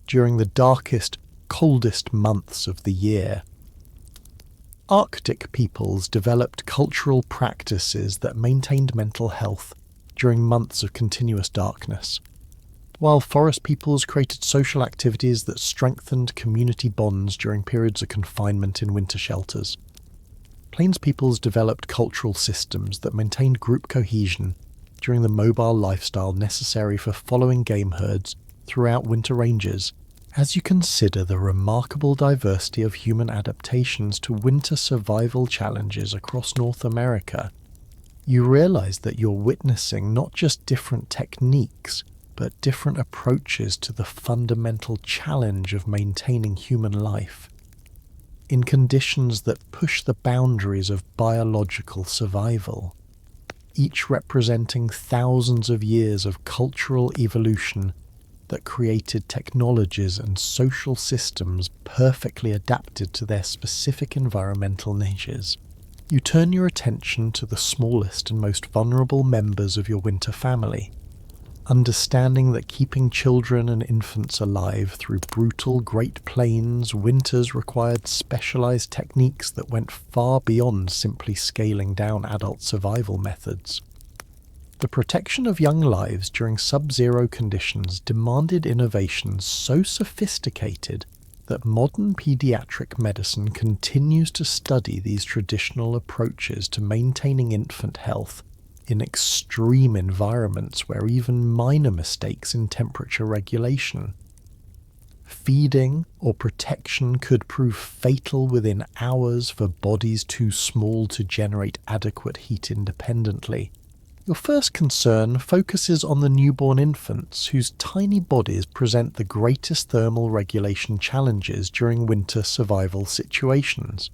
during the darkest, coldest months of the year. Arctic peoples developed cultural practices that maintained mental health during months of continuous darkness, while forest peoples created social activities that strengthened community bonds during periods of confinement in winter shelters. Plains peoples developed cultural systems that maintained group cohesion during the mobile lifestyle necessary for following game herds throughout winter ranges. As you consider the remarkable diversity of human adaptations to winter survival challenges across North America, you realize that you're witnessing not just different techniques, but different approaches to the fundamental challenge of maintaining human life in conditions that push the boundaries of biological survival, each representing thousands of years of cultural evolution that created technologies and social systems perfectly adapted to their specific environmental niches. You turn your attention to the smallest and most vulnerable members of your winter family, understanding that keeping children and infants alive through brutal Great Plains winters required specialized techniques that went far beyond simply scaling down adult survival methods. The protection of young lives during sub-zero conditions demanded innovations so sophisticated that modern pediatric medicine continues to study these traditional approaches to maintaining infant health in extreme environments where even minor mistakes in temperature regulation, feeding, or protection could prove fatal within hours for bodies too small to generate adequate heat independently. Your first concern focuses on the newborn infants whose tiny bodies present the greatest thermal regulation challenges during winter survival situations.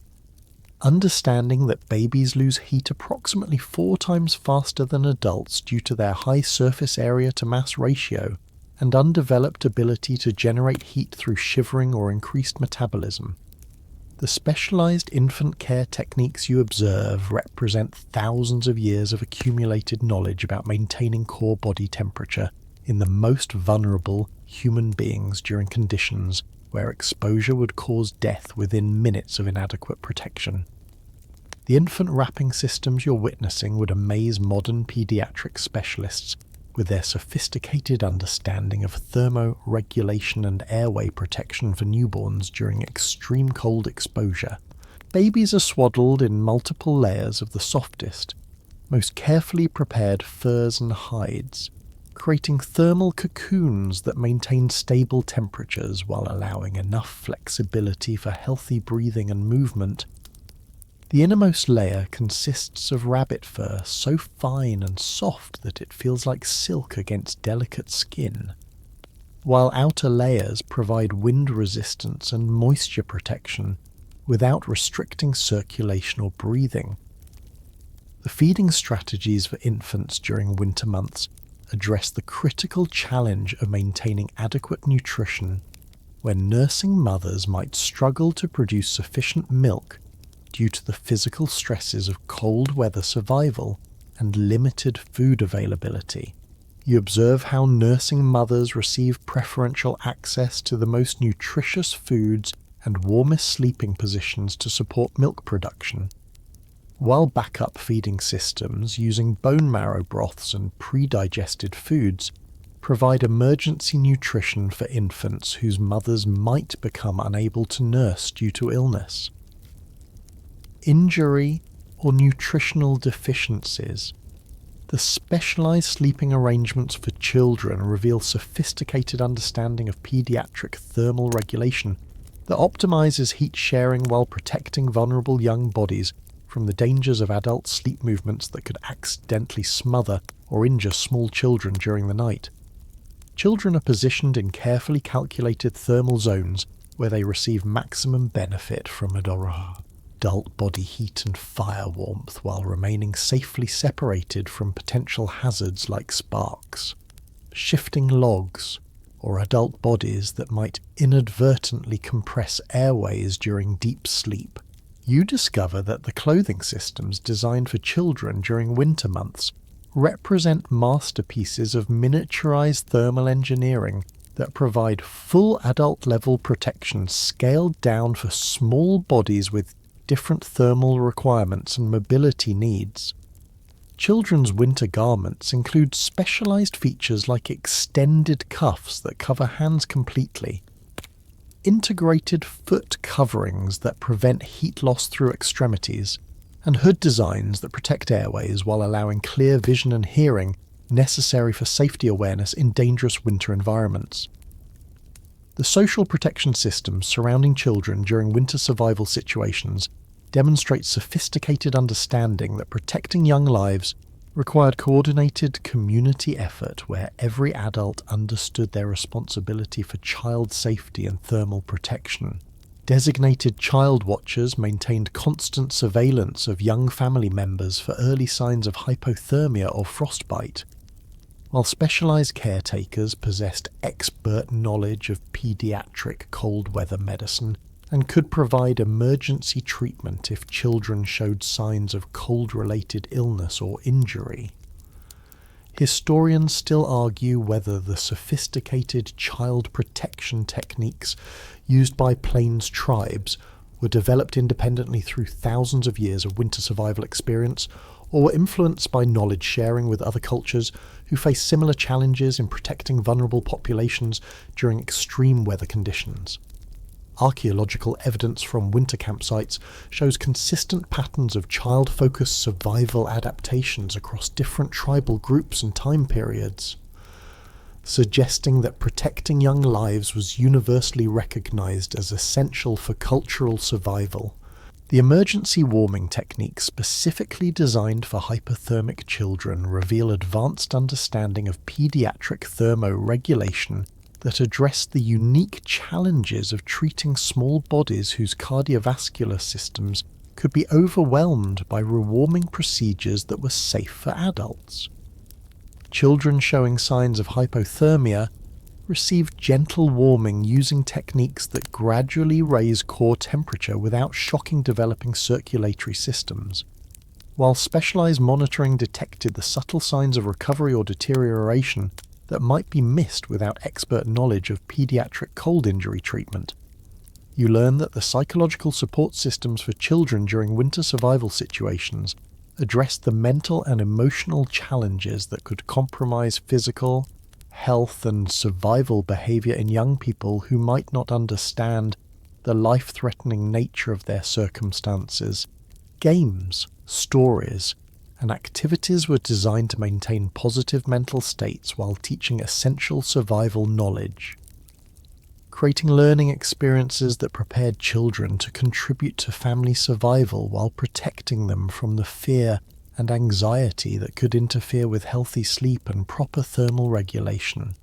Understanding that babies lose heat approximately 4 times faster than adults due to their high surface area to mass ratio and undeveloped ability to generate heat through shivering or increased metabolism. The specialized infant care techniques you observe represent thousands of years of accumulated knowledge about maintaining core body temperature in the most vulnerable human beings during conditions where exposure would cause death within minutes of inadequate protection. The infant wrapping systems you're witnessing would amaze modern pediatric specialists with their sophisticated understanding of thermoregulation and airway protection for newborns during extreme cold exposure. Babies are swaddled in multiple layers of the softest, most carefully prepared furs and hides, creating thermal cocoons that maintain stable temperatures while allowing enough flexibility for healthy breathing and movement. The innermost layer consists of rabbit fur so fine and soft that it feels like silk against delicate skin, while outer layers provide wind resistance and moisture protection without restricting circulation or breathing. The feeding strategies for infants during winter months address the critical challenge of maintaining adequate nutrition when nursing mothers might struggle to produce sufficient milk due to the physical stresses of cold weather survival and limited food availability. You observe how nursing mothers receive preferential access to the most nutritious foods and warmest sleeping positions to support milk production, while backup feeding systems using bone marrow broths and pre-digested foods provide emergency nutrition for infants whose mothers might become unable to nurse due to illness, injury, or nutritional deficiencies. The specialized sleeping arrangements for children reveal sophisticated understanding of pediatric thermal regulation that optimizes heat sharing while protecting vulnerable young bodies from the dangers of adult sleep movements that could accidentally smother or injure small children during the night. Children are positioned in carefully calculated thermal zones where they receive maximum benefit from adult body heat and fire warmth while remaining safely separated from potential hazards like sparks, shifting logs, or adult bodies that might inadvertently compress airways during deep sleep. You discover that the clothing systems designed for children during winter months represent masterpieces of miniaturized thermal engineering that provide full adult-level protection scaled down for small bodies with different thermal requirements and mobility needs. Children's winter garments include specialized features like extended cuffs that cover hands completely, integrated foot coverings that prevent heat loss through extremities, and hood designs that protect airways while allowing clear vision and hearing necessary for safety awareness in dangerous winter environments. The social protection systems surrounding children during winter survival situations demonstrate sophisticated understanding that protecting young lives required coordinated community effort where every adult understood their responsibility for child safety and thermal protection. Designated child watchers maintained constant surveillance of young family members for early signs of hypothermia or frostbite, while specialized caretakers possessed expert knowledge of pediatric cold weather medicine and could provide emergency treatment if children showed signs of cold-related illness or injury. Historians still argue whether the sophisticated child protection techniques used by Plains tribes were developed independently through thousands of years of winter survival experience or were influenced by knowledge sharing with other cultures who face similar challenges in protecting vulnerable populations during extreme weather conditions. Archaeological evidence from winter campsites shows consistent patterns of child-focused survival adaptations across different tribal groups and time periods, suggesting that protecting young lives was universally recognized as essential for cultural survival. The emergency warming techniques specifically designed for hypothermic children reveal advanced understanding of pediatric thermoregulation that address the unique challenges of treating small bodies whose cardiovascular systems could be overwhelmed by rewarming procedures that were safe for adults. Children showing signs of hypothermia received gentle warming using techniques that gradually raise core temperature without shocking developing circulatory systems, while specialized monitoring detected the subtle signs of recovery or deterioration that might be missed without expert knowledge of pediatric cold injury treatment. You learn that the psychological support systems for children during winter survival situations address the mental and emotional challenges that could compromise physical, health and survival behavior in young people who might not understand the life-threatening nature of their circumstances. Games, stories, and activities were designed to maintain positive mental states while teaching essential survival knowledge, creating learning experiences that prepared children to contribute to family survival while protecting them from the fear and anxiety that could interfere with healthy sleep and proper thermal regulation.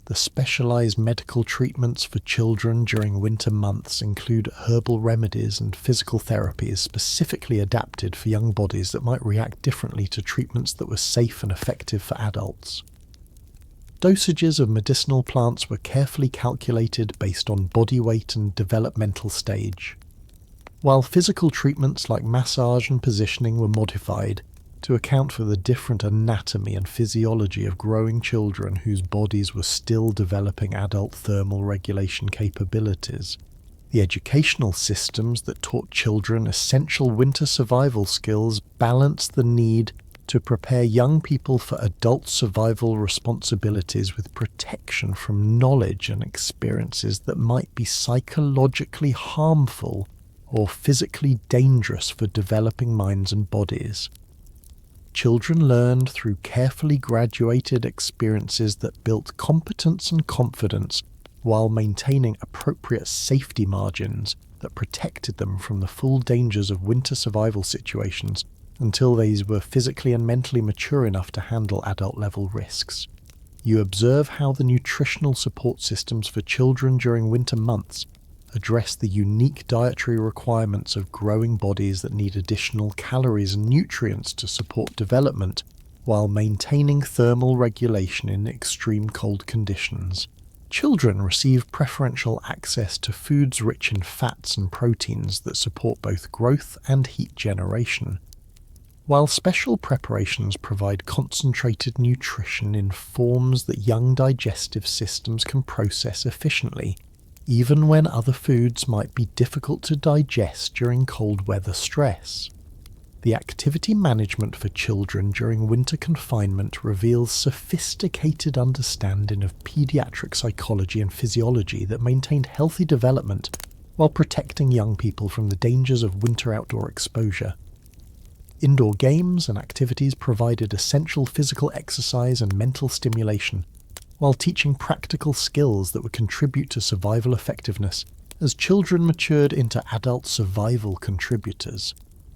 The specialized medical treatments for children during winter months include herbal remedies and physical therapies specifically adapted for young bodies that might react differently to treatments that were safe and effective for adults. Dosages of medicinal plants were carefully calculated based on body weight and developmental stage, while physical treatments like massage and positioning were modified to account for the different anatomy and physiology of growing children whose bodies were still developing adult thermal regulation capabilities. The educational systems that taught children essential winter survival skills balanced the need to prepare young people for adult survival responsibilities with protection from knowledge and experiences that might be psychologically harmful or physically dangerous for developing minds and bodies. Children learned through carefully graduated experiences that built competence and confidence while maintaining appropriate safety margins that protected them from the full dangers of winter survival situations until they were physically and mentally mature enough to handle adult-level risks. You observe how the nutritional support systems for children during winter months address the unique dietary requirements of growing bodies that need additional calories and nutrients to support development while maintaining thermal regulation in extreme cold conditions. Children receive preferential access to foods rich in fats and proteins that support both growth and heat generation, while special preparations provide concentrated nutrition in forms that young digestive systems can process efficiently, even when other foods might be difficult to digest during cold weather stress. The activity management for children during winter confinement reveals sophisticated understanding of pediatric psychology and physiology that maintained healthy development while protecting young people from the dangers of winter outdoor exposure. Indoor games and activities provided essential physical exercise and mental stimulation, while teaching practical skills that would contribute to survival effectiveness as children matured into adult survival contributors.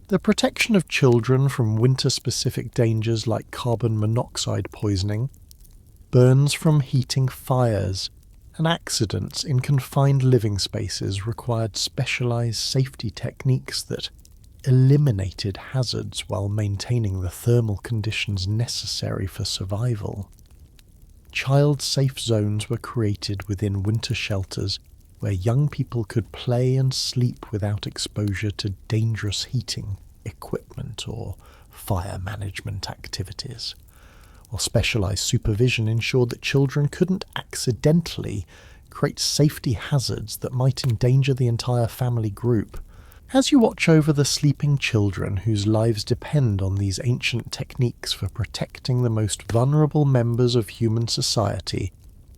The protection of children from winter-specific dangers like carbon monoxide poisoning, burns from heating fires, and accidents in confined living spaces required specialized safety techniques that eliminated hazards while maintaining the thermal conditions necessary for survival. Child-safe zones were created within winter shelters where young people could play and sleep without exposure to dangerous heating equipment or fire management activities, while specialized supervision ensured that children couldn't accidentally create safety hazards that might endanger the entire family group. As you watch over the sleeping children whose lives depend on these ancient techniques for protecting the most vulnerable members of human society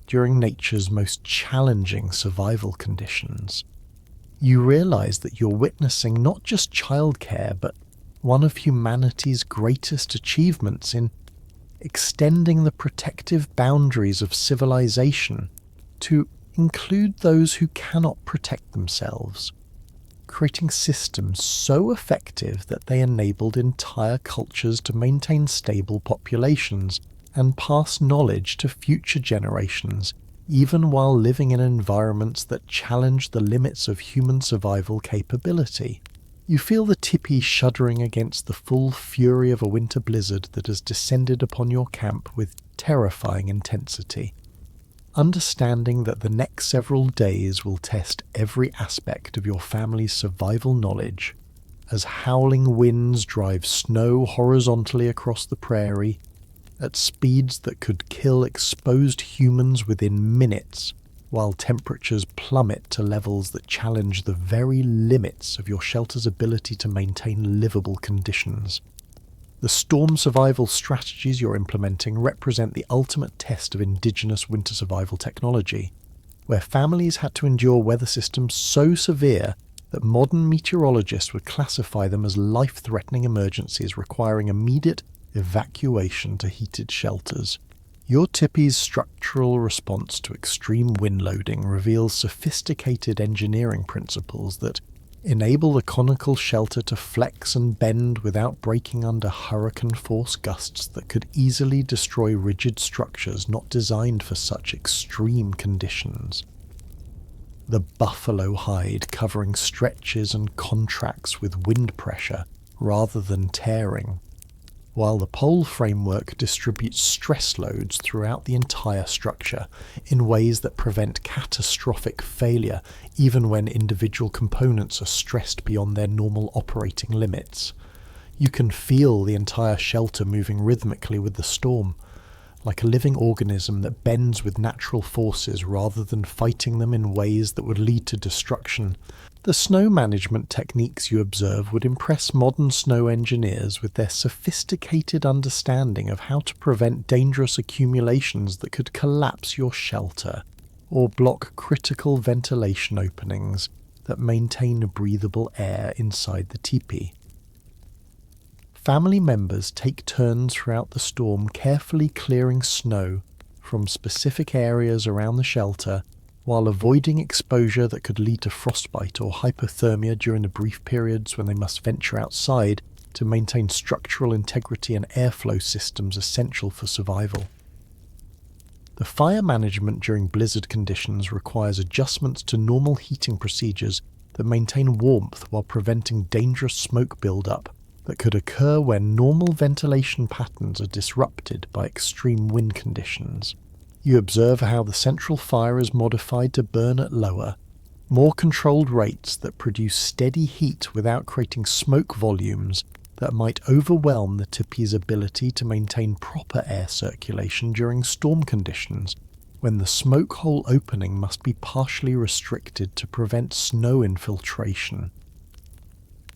during nature's most challenging survival conditions, you realize that you're witnessing not just childcare, but one of humanity's greatest achievements in extending the protective boundaries of civilization to include those who cannot protect themselves, creating systems so effective that they enabled entire cultures to maintain stable populations and pass knowledge to future generations, even while living in environments that challenge the limits of human survival capability. You feel the tipi shuddering against the full fury of a winter blizzard that has descended upon your camp with terrifying intensity. Understanding that the next several days will test every aspect of your family's survival knowledge, as howling winds drive snow horizontally across the prairie at speeds that could kill exposed humans within minutes, while temperatures plummet to levels that challenge the very limits of your shelter's ability to maintain livable conditions. The storm survival strategies you're implementing represent the ultimate test of indigenous winter survival technology, where families had to endure weather systems so severe that modern meteorologists would classify them as life-threatening emergencies requiring immediate evacuation to heated shelters. Your tipi's structural response to extreme wind loading reveals sophisticated engineering principles that enable the conical shelter to flex and bend without breaking under hurricane-force gusts that could easily destroy rigid structures not designed for such extreme conditions. The buffalo hide covering stretches and contracts with wind pressure rather than tearing, while the pole framework distributes stress loads throughout the entire structure in ways that prevent catastrophic failure even when individual components are stressed beyond their normal operating limits. You can feel the entire shelter moving rhythmically with the storm, like a living organism that bends with natural forces rather than fighting them in ways that would lead to destruction. The snow management techniques you observe would impress modern snow engineers with their sophisticated understanding of how to prevent dangerous accumulations that could collapse your shelter, or block critical ventilation openings that maintain breathable air inside the teepee. Family members take turns throughout the storm carefully clearing snow from specific areas around the shelter while avoiding exposure that could lead to frostbite or hypothermia during the brief periods when they must venture outside to maintain structural integrity and airflow systems essential for survival. The fire management during blizzard conditions requires adjustments to normal heating procedures that maintain warmth while preventing dangerous smoke buildup that could occur when normal ventilation patterns are disrupted by extreme wind conditions. You observe how the central fire is modified to burn at lower, more controlled rates that produce steady heat without creating smoke volumes that might overwhelm the teepee's ability to maintain proper air circulation during storm conditions, when the smoke hole opening must be partially restricted to prevent snow infiltration.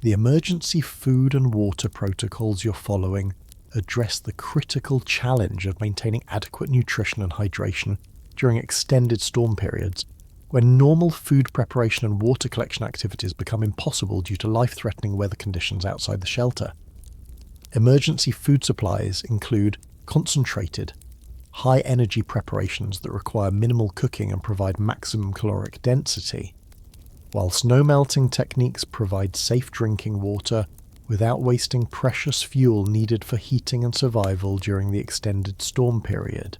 The emergency food and water protocols you're following address the critical challenge of maintaining adequate nutrition and hydration during extended storm periods, when normal food preparation and water collection activities become impossible due to life-threatening weather conditions outside the shelter. Emergency food supplies include concentrated, high-energy preparations that require minimal cooking and provide maximum caloric density, while snow melting techniques provide safe drinking water without wasting precious fuel needed for heating and survival during the extended storm period.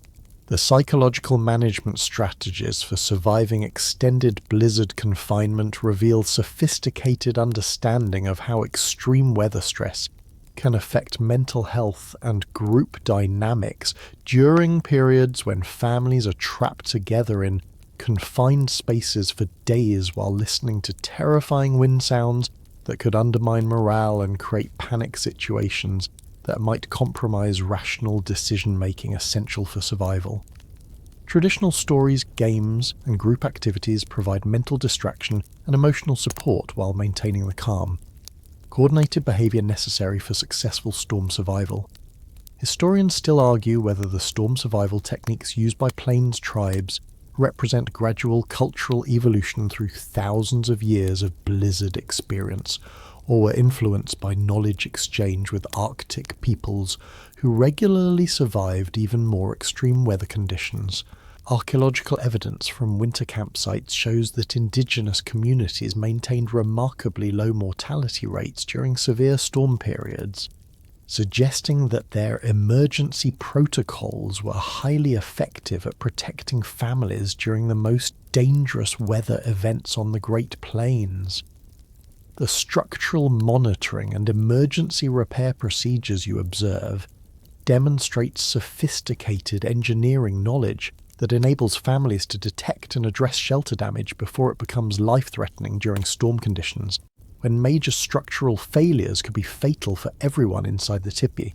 The psychological management strategies for surviving extended blizzard confinement reveal sophisticated understanding of how extreme weather stress can affect mental health and group dynamics during periods when families are trapped together in confined spaces for days while listening to terrifying wind sounds that could undermine morale and create panic situations that might compromise rational decision-making essential for survival. Traditional stories, games, and group activities provide mental distraction and emotional support while maintaining the calm, coordinated behavior necessary for successful storm survival. Historians still argue whether the storm survival techniques used by Plains tribes represent gradual cultural evolution through thousands of years of blizzard experience, or were influenced by knowledge exchange with Arctic peoples who regularly survived even more extreme weather conditions. Archaeological evidence from winter campsites shows that indigenous communities maintained remarkably low mortality rates during severe storm periods, suggesting that their emergency protocols were highly effective at protecting families during the most dangerous weather events on the Great Plains. The structural monitoring and emergency repair procedures you observe demonstrate sophisticated engineering knowledge that enables families to detect and address shelter damage before it becomes life-threatening during storm conditions, when major structural failures could be fatal for everyone inside the tipi.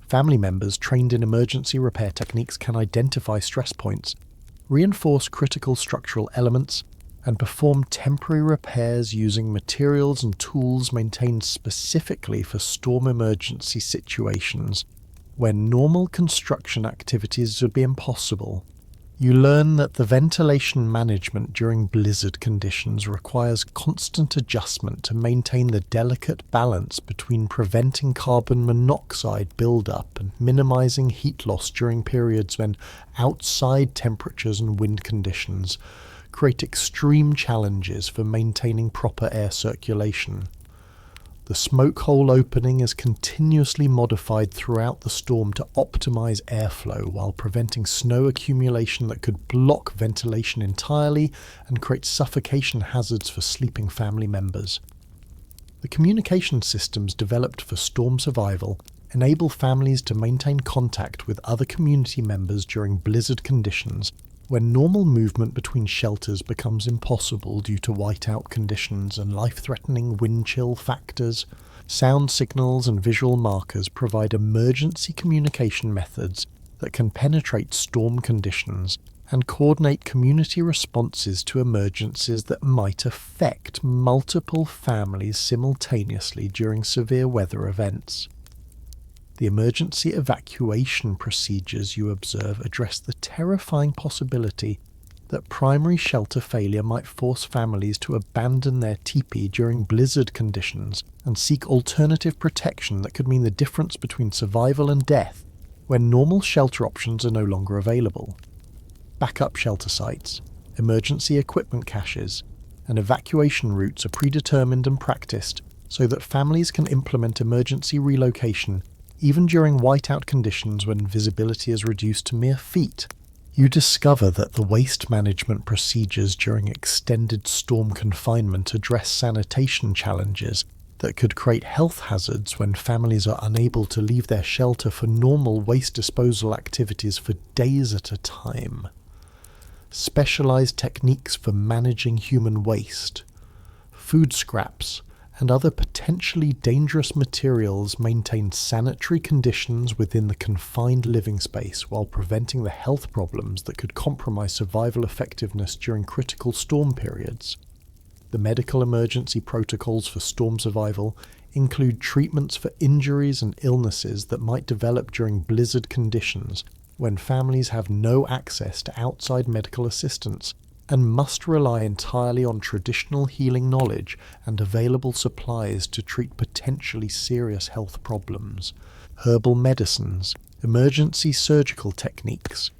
Family members trained in emergency repair techniques can identify stress points, reinforce critical structural elements, and perform temporary repairs using materials and tools maintained specifically for storm emergency situations when normal construction activities would be impossible. You learn that the ventilation management during blizzard conditions requires constant adjustment to maintain the delicate balance between preventing carbon monoxide buildup and minimizing heat loss during periods when outside temperatures and wind conditions create extreme challenges for maintaining proper air circulation. The smoke hole opening is continuously modified throughout the storm to optimize airflow while preventing snow accumulation that could block ventilation entirely and create suffocation hazards for sleeping family members. The communication systems developed for storm survival enable families to maintain contact with other community members during blizzard conditions when normal movement between shelters becomes impossible due to whiteout conditions and life-threatening wind chill factors. Sound signals and visual markers provide emergency communication methods that can penetrate storm conditions and coordinate community responses to emergencies that might affect multiple families simultaneously during severe weather events. The emergency evacuation procedures you observe address the terrifying possibility that primary shelter failure might force families to abandon their teepee during blizzard conditions and seek alternative protection that could mean the difference between survival and death when normal shelter options are no longer available. Backup shelter sites, emergency equipment caches, and evacuation routes are predetermined and practiced so that families can implement emergency relocation even during whiteout conditions when visibility is reduced to mere feet. You discover that the waste management procedures during extended storm confinement address sanitation challenges that could create health hazards when families are unable to leave their shelter for normal waste disposal activities for days at a time. Specialized techniques for managing human waste, food scraps, and other potentially dangerous materials maintain sanitary conditions within the confined living space while preventing the health problems that could compromise survival effectiveness during critical storm periods. The medical emergency protocols for storm survival include treatments for injuries and illnesses that might develop during blizzard conditions when families have no access to outside medical assistance and must rely entirely on traditional healing knowledge and available supplies to treat potentially serious health problems. Herbal medicines, emergency surgical techniques,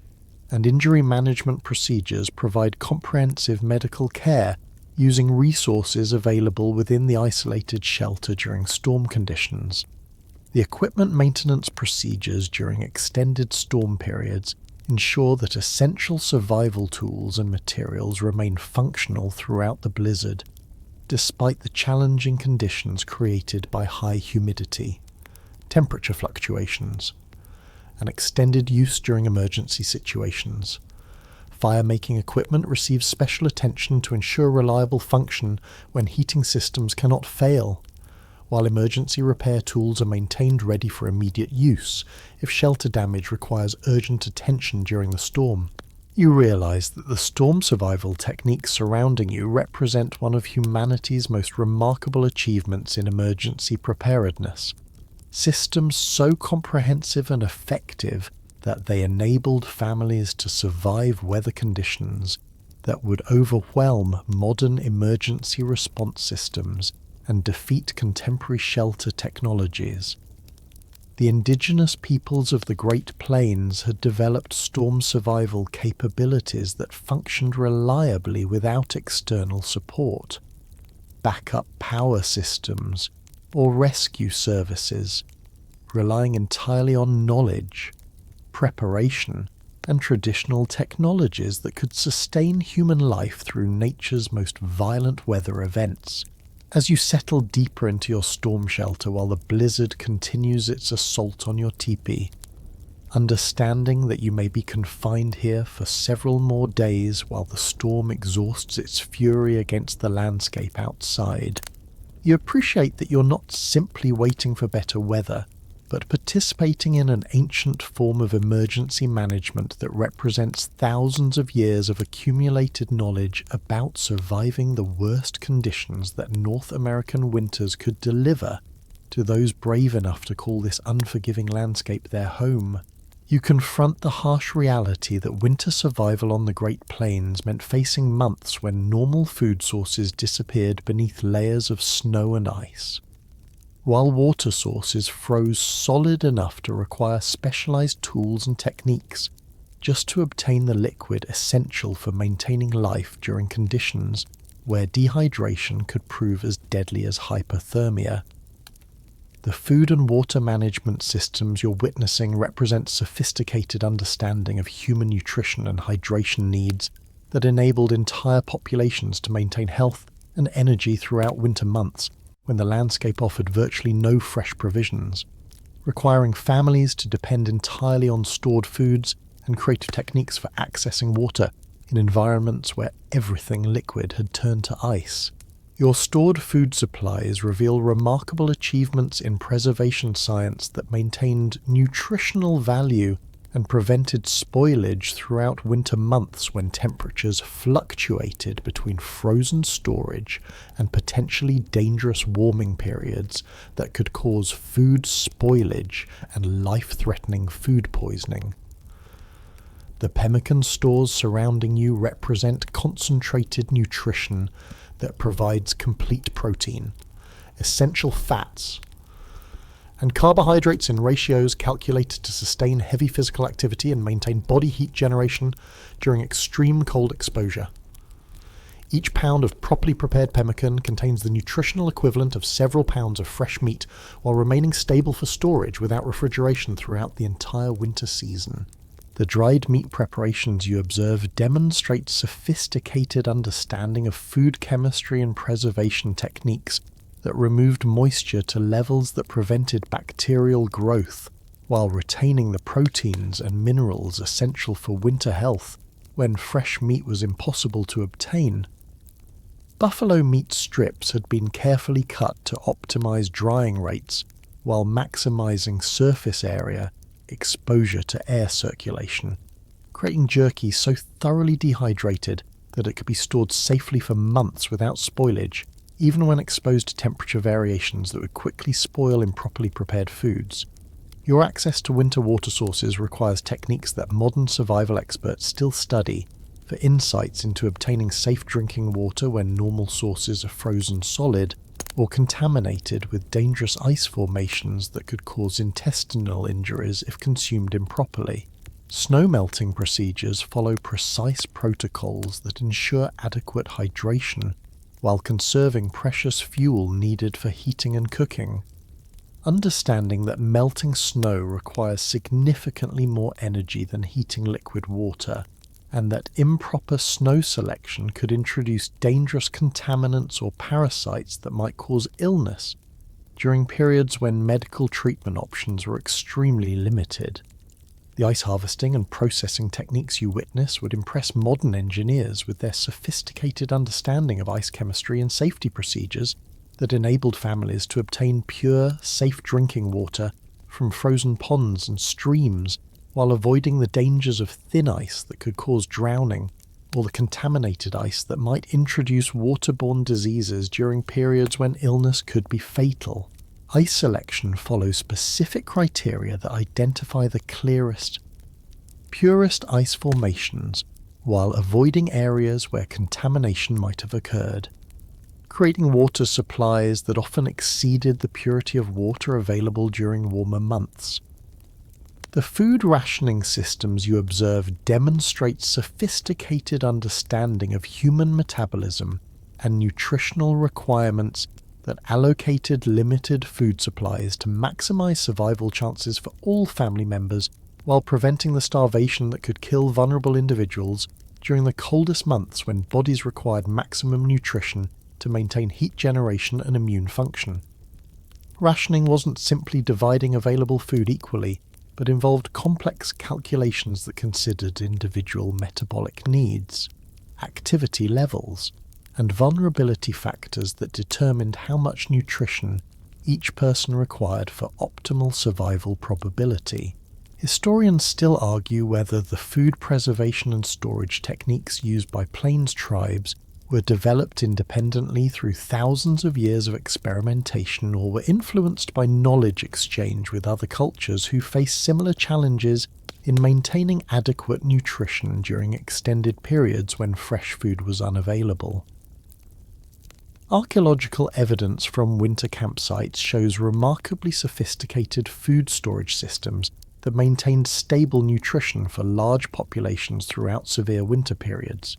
and injury management procedures provide comprehensive medical care using resources available within the isolated shelter during storm conditions. The equipment maintenance procedures during extended storm periods ensure that essential survival tools and materials remain functional throughout the blizzard, despite the challenging conditions created by high humidity, temperature fluctuations, and extended use during emergency situations. Fire-making equipment receives special attention to ensure reliable function when heating systems cannot fail, while emergency repair tools are maintained ready for immediate use if shelter damage requires urgent attention during the storm. You realize that the storm survival techniques surrounding you represent one of humanity's most remarkable achievements in emergency preparedness. Systems so comprehensive and effective that they enabled families to survive weather conditions that would overwhelm modern emergency response systems and defeat contemporary shelter technologies. The indigenous peoples of the Great Plains had developed storm survival capabilities that functioned reliably without external support. Backup power systems or rescue services, relying entirely on knowledge, preparation, and traditional technologies that could sustain human life through nature's most violent weather events. As you settle deeper into your storm shelter while the blizzard continues its assault on your teepee, understanding that you may be confined here for several more days while the storm exhausts its fury against the landscape outside, you appreciate that you're not simply waiting for better weather, but participating in an ancient form of emergency management that represents thousands of years of accumulated knowledge about surviving the worst conditions that North American winters could deliver to those brave enough to call this unforgiving landscape their home. You confront the harsh reality that winter survival on the Great Plains meant facing months when normal food sources disappeared beneath layers of snow and ice, while water sources froze solid enough to require specialized tools and techniques just to obtain the liquid essential for maintaining life during conditions where dehydration could prove as deadly as hypothermia. The food and water management systems you're witnessing represent sophisticated understanding of human nutrition and hydration needs that enabled entire populations to maintain health and energy throughout winter months when the landscape offered virtually no fresh provisions, requiring families to depend entirely on stored foods and creative techniques for accessing water in environments where everything liquid had turned to ice. Your stored food supplies reveal remarkable achievements in preservation science that maintained nutritional value and prevented spoilage throughout winter months when temperatures fluctuated between frozen storage and potentially dangerous warming periods that could cause food spoilage and life-threatening food poisoning. The pemmican stores surrounding you represent concentrated nutrition that provides complete protein, essential fats, and carbohydrates in ratios calculated to sustain heavy physical activity and maintain body heat generation during extreme cold exposure. Each pound of properly prepared pemmican contains the nutritional equivalent of several pounds of fresh meat while remaining stable for storage without refrigeration throughout the entire winter season. The dried meat preparations you observe demonstrate sophisticated understanding of food chemistry and preservation techniques that removed moisture to levels that prevented bacterial growth, while retaining the proteins and minerals essential for winter health when fresh meat was impossible to obtain. Buffalo meat strips had been carefully cut to optimize drying rates while maximizing surface area exposure to air circulation, creating jerky so thoroughly dehydrated that it could be stored safely for months without spoilage, even when exposed to temperature variations that would quickly spoil improperly prepared foods. Your access to winter water sources requires techniques that modern survival experts still study for insights into obtaining safe drinking water when normal sources are frozen solid or contaminated with dangerous ice formations that could cause intestinal injuries if consumed improperly. Snow melting procedures follow precise protocols that ensure adequate hydration while conserving precious fuel needed for heating and cooking. Understanding that melting snow requires significantly more energy than heating liquid water, and that improper snow selection could introduce dangerous contaminants or parasites that might cause illness during periods when medical treatment options were extremely limited. The ice harvesting and processing techniques you witness would impress modern engineers with their sophisticated understanding of ice chemistry and safety procedures that enabled families to obtain pure, safe drinking water from frozen ponds and streams while avoiding the dangers of thin ice that could cause drowning or the contaminated ice that might introduce waterborne diseases during periods when illness could be fatal. Ice selection follows specific criteria that identify the clearest, purest ice formations while avoiding areas where contamination might have occurred, creating water supplies that often exceeded the purity of water available during warmer months. The food rationing systems you observe demonstrate sophisticated understanding of human metabolism and nutritional requirements that allocated limited food supplies to maximize survival chances for all family members while preventing the starvation that could kill vulnerable individuals during the coldest months when bodies required maximum nutrition to maintain heat generation and immune function. Rationing wasn't simply dividing available food equally, but involved complex calculations that considered individual metabolic needs, activity levels, and vulnerability factors that determined how much nutrition each person required for optimal survival probability. Historians still argue whether the food preservation and storage techniques used by Plains tribes were developed independently through thousands of years of experimentation or were influenced by knowledge exchange with other cultures who faced similar challenges in maintaining adequate nutrition during extended periods when fresh food was unavailable. Archaeological evidence from winter campsites shows remarkably sophisticated food storage systems that maintained stable nutrition for large populations throughout severe winter periods,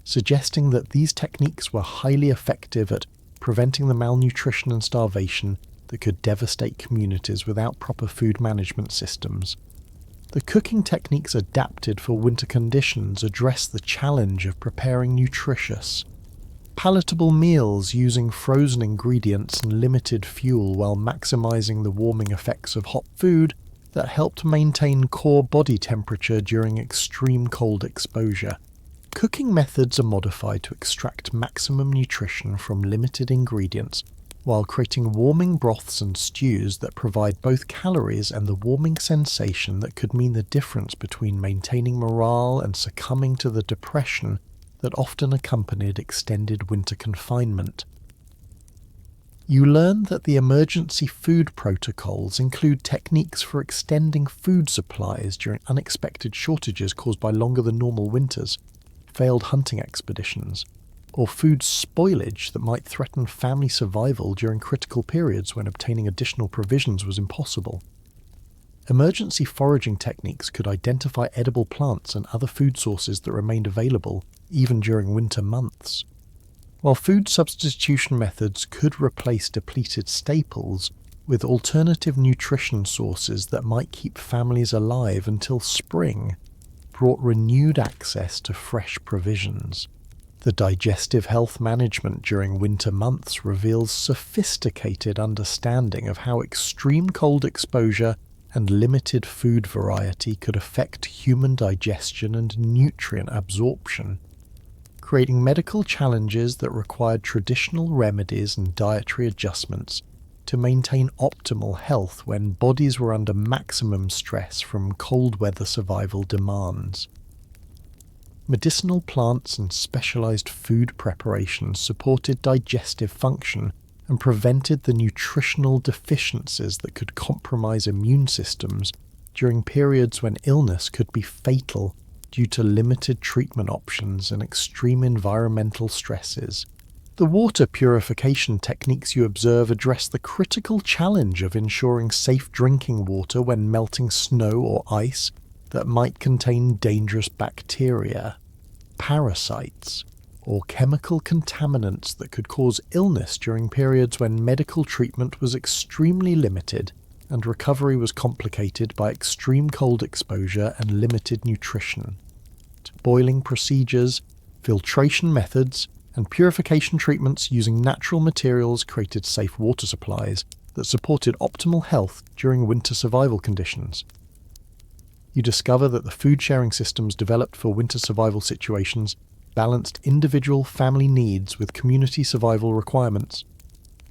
suggesting that these techniques were highly effective at preventing the malnutrition and starvation that could devastate communities without proper food management systems. The cooking techniques adapted for winter conditions address the challenge of preparing nutritious, palatable meals using frozen ingredients and limited fuel while maximizing the warming effects of hot food that helped maintain core body temperature during extreme cold exposure. Cooking methods are modified to extract maximum nutrition from limited ingredients while creating warming broths and stews that provide both calories and the warming sensation that could mean the difference between maintaining morale and succumbing to the depression that often accompanied extended winter confinement. You learn that the emergency food protocols include techniques for extending food supplies during unexpected shortages caused by longer than normal winters, failed hunting expeditions, or food spoilage that might threaten family survival during critical periods when obtaining additional provisions was impossible. Emergency foraging techniques could identify edible plants and other food sources that remained available even during winter months. While food substitution methods could replace depleted staples with alternative nutrition sources that might keep families alive until spring, brought renewed access to fresh provisions. The digestive health management during winter months reveals sophisticated understanding of how extreme cold exposure and limited food variety could affect human digestion and nutrient absorption, creating medical challenges that required traditional remedies and dietary adjustments to maintain optimal health when bodies were under maximum stress from cold weather survival demands. Medicinal plants and specialized food preparations supported digestive function and prevented the nutritional deficiencies that could compromise immune systems during periods when illness could be fatal due to limited treatment options and extreme environmental stresses. The water purification techniques you observe address the critical challenge of ensuring safe drinking water when melting snow or ice that might contain dangerous bacteria, parasites, or chemical contaminants that could cause illness during periods when medical treatment was extremely limited and recovery was complicated by extreme cold exposure and limited nutrition. Boiling procedures, filtration methods, and purification treatments using natural materials created safe water supplies that supported optimal health during winter survival conditions. You discover that the food sharing systems developed for winter survival situations balanced individual family needs with community survival requirements,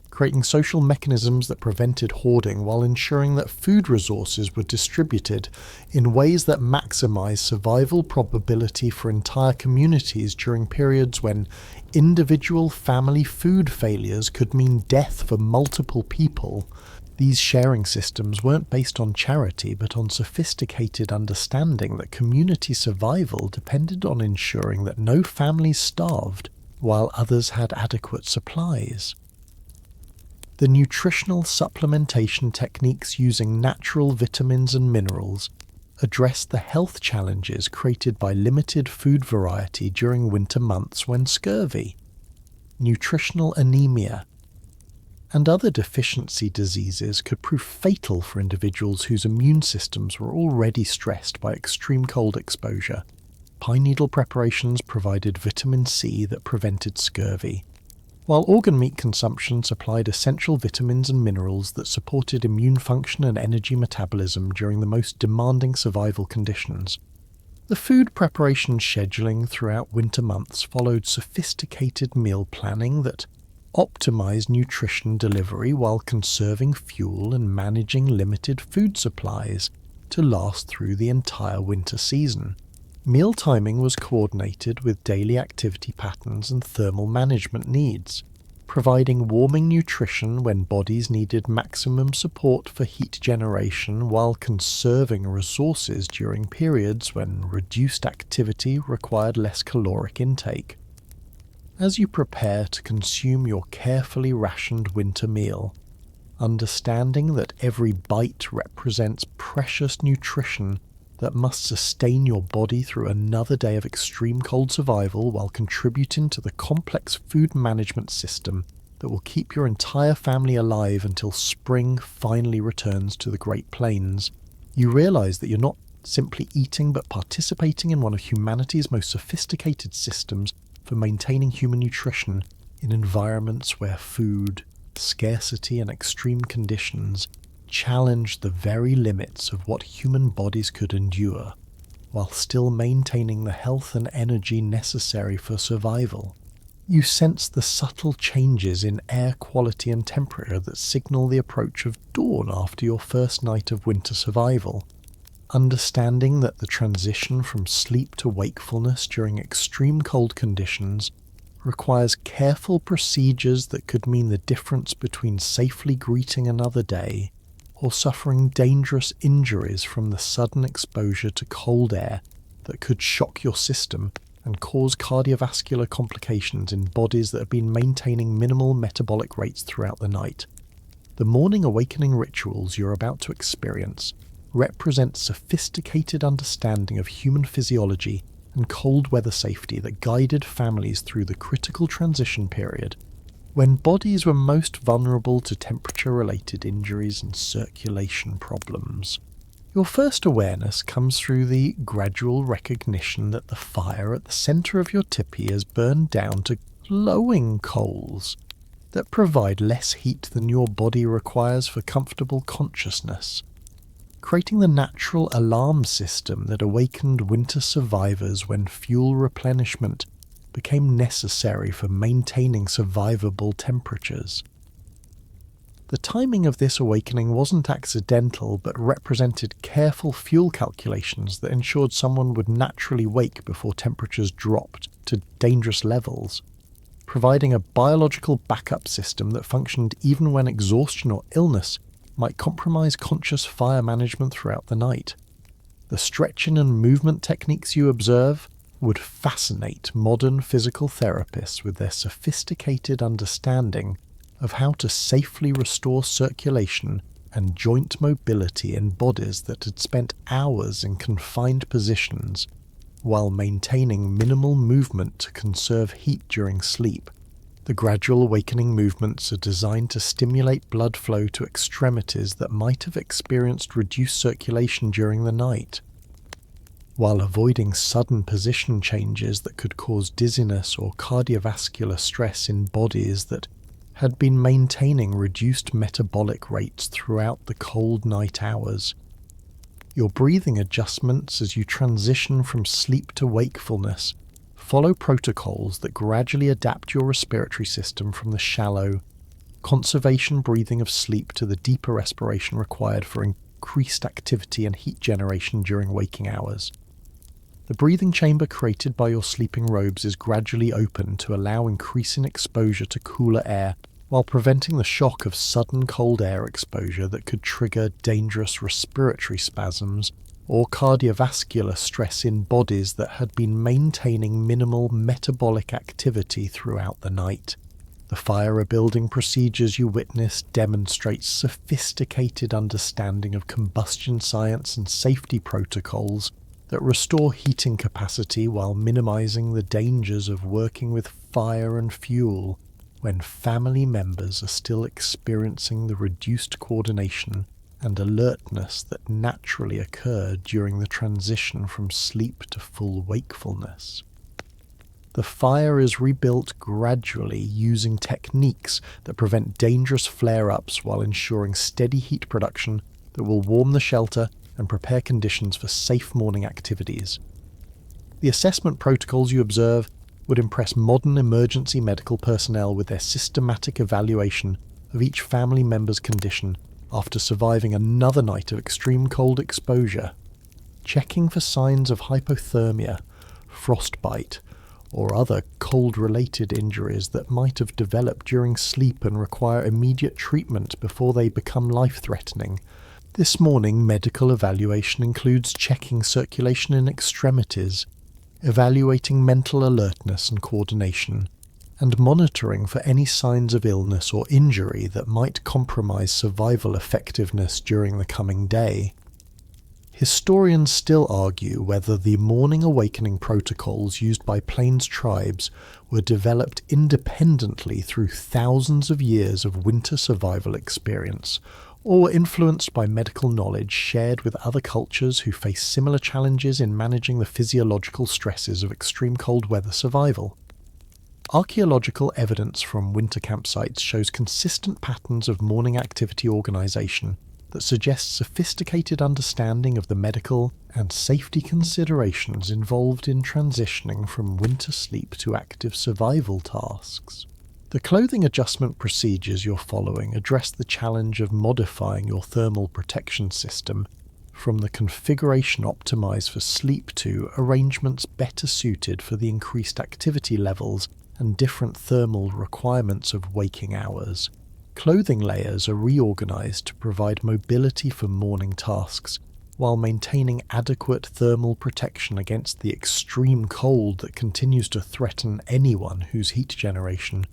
creating social mechanisms that prevented hoarding while ensuring that food resources were distributed in ways that maximize survival probability for entire communities during periods when individual family food failures could mean death for multiple people. These sharing systems weren't based on charity but on sophisticated understanding that community survival depended on ensuring that no families starved while others had adequate supplies. The nutritional supplementation techniques using natural vitamins and minerals address the health challenges created by limited food variety during winter months when scurvy, nutritional anemia, and other deficiency diseases could prove fatal for individuals whose immune systems were already stressed by extreme cold exposure. Pine needle preparations provided vitamin C that prevented scurvy, while organ meat consumption supplied essential vitamins and minerals that supported immune function and energy metabolism during the most demanding survival conditions. The food preparation scheduling throughout winter months followed sophisticated meal planning that optimized nutrition delivery while conserving fuel and managing limited food supplies to last through the entire winter season. Meal timing was coordinated with daily activity patterns and thermal management needs, providing warming nutrition when bodies needed maximum support for heat generation while conserving resources during periods when reduced activity required less caloric intake. As you prepare to consume your carefully rationed winter meal, understanding that every bite represents precious nutrition that must sustain your body through another day of extreme cold survival while contributing to the complex food management system that will keep your entire family alive until spring finally returns to the Great Plains, you realize that you're not simply eating but participating in one of humanity's most sophisticated systems for maintaining human nutrition in environments where food, scarcity, and extreme conditions challenged the very limits of what human bodies could endure, while still maintaining the health and energy necessary for survival. You sense the subtle changes in air quality and temperature that signal the approach of dawn after your first night of winter survival, understanding that the transition from sleep to wakefulness during extreme cold conditions requires careful procedures that could mean the difference between safely greeting another day or suffering dangerous injuries from the sudden exposure to cold air that could shock your system and cause cardiovascular complications in bodies that have been maintaining minimal metabolic rates throughout the night. The morning awakening rituals you're about to experience represent sophisticated understanding of human physiology and cold weather safety that guided families through the critical transition period when bodies were most vulnerable to temperature-related injuries and circulation problems. Your first awareness comes through the gradual recognition that the fire at the center of your tipi has burned down to glowing coals that provide less heat than your body requires for comfortable consciousness, creating the natural alarm system that awakened winter survivors when fuel replenishment became necessary for maintaining survivable temperatures. The timing of this awakening wasn't accidental, but represented careful fuel calculations that ensured someone would naturally wake before temperatures dropped to dangerous levels, providing a biological backup system that functioned even when exhaustion or illness might compromise conscious fire management throughout the night. The stretching and movement techniques you observe would fascinate modern physical therapists with their sophisticated understanding of how to safely restore circulation and joint mobility in bodies that had spent hours in confined positions while maintaining minimal movement to conserve heat during sleep. The gradual awakening movements are designed to stimulate blood flow to extremities that might have experienced reduced circulation during the night, while avoiding sudden position changes that could cause dizziness or cardiovascular stress in bodies that had been maintaining reduced metabolic rates throughout the cold night hours. Your breathing adjustments as you transition from sleep to wakefulness follow protocols that gradually adapt your respiratory system from the shallow, conservation breathing of sleep to the deeper respiration required for increased activity and heat generation during waking hours. The breathing chamber created by your sleeping robes is gradually opened to allow increasing exposure to cooler air while preventing the shock of sudden cold air exposure that could trigger dangerous respiratory spasms or cardiovascular stress in bodies that had been maintaining minimal metabolic activity throughout the night. The fire rebuilding procedures you witness demonstrate sophisticated understanding of combustion science and safety protocols that restore heating capacity while minimizing the dangers of working with fire and fuel when family members are still experiencing the reduced coordination and alertness that naturally occurred during the transition from sleep to full wakefulness. The fire is rebuilt gradually using techniques that prevent dangerous flare-ups while ensuring steady heat production that will warm the shelter and prepare conditions for safe morning activities. The assessment protocols you observe would impress modern emergency medical personnel with their systematic evaluation of each family member's condition after surviving another night of extreme cold exposure, checking for signs of hypothermia, frostbite, or other cold-related injuries that might have developed during sleep and require immediate treatment before they become life-threatening. This morning, medical evaluation includes checking circulation in extremities, evaluating mental alertness and coordination, and monitoring for any signs of illness or injury that might compromise survival effectiveness during the coming day. Historians still argue whether the morning awakening protocols used by Plains tribes were developed independently through thousands of years of winter survival experience, or were influenced by medical knowledge shared with other cultures who face similar challenges in managing the physiological stresses of extreme cold weather survival. Archaeological evidence from winter campsites shows consistent patterns of morning activity organisation that suggests sophisticated understanding of the medical and safety considerations involved in transitioning from winter sleep to active survival tasks. The clothing adjustment procedures you're following address the challenge of modifying your thermal protection system from the configuration optimized for sleep to arrangements better suited for the increased activity levels and different thermal requirements of waking hours. Clothing layers are reorganized to provide mobility for morning tasks, while maintaining adequate thermal protection against the extreme cold that continues to threaten anyone whose heat generation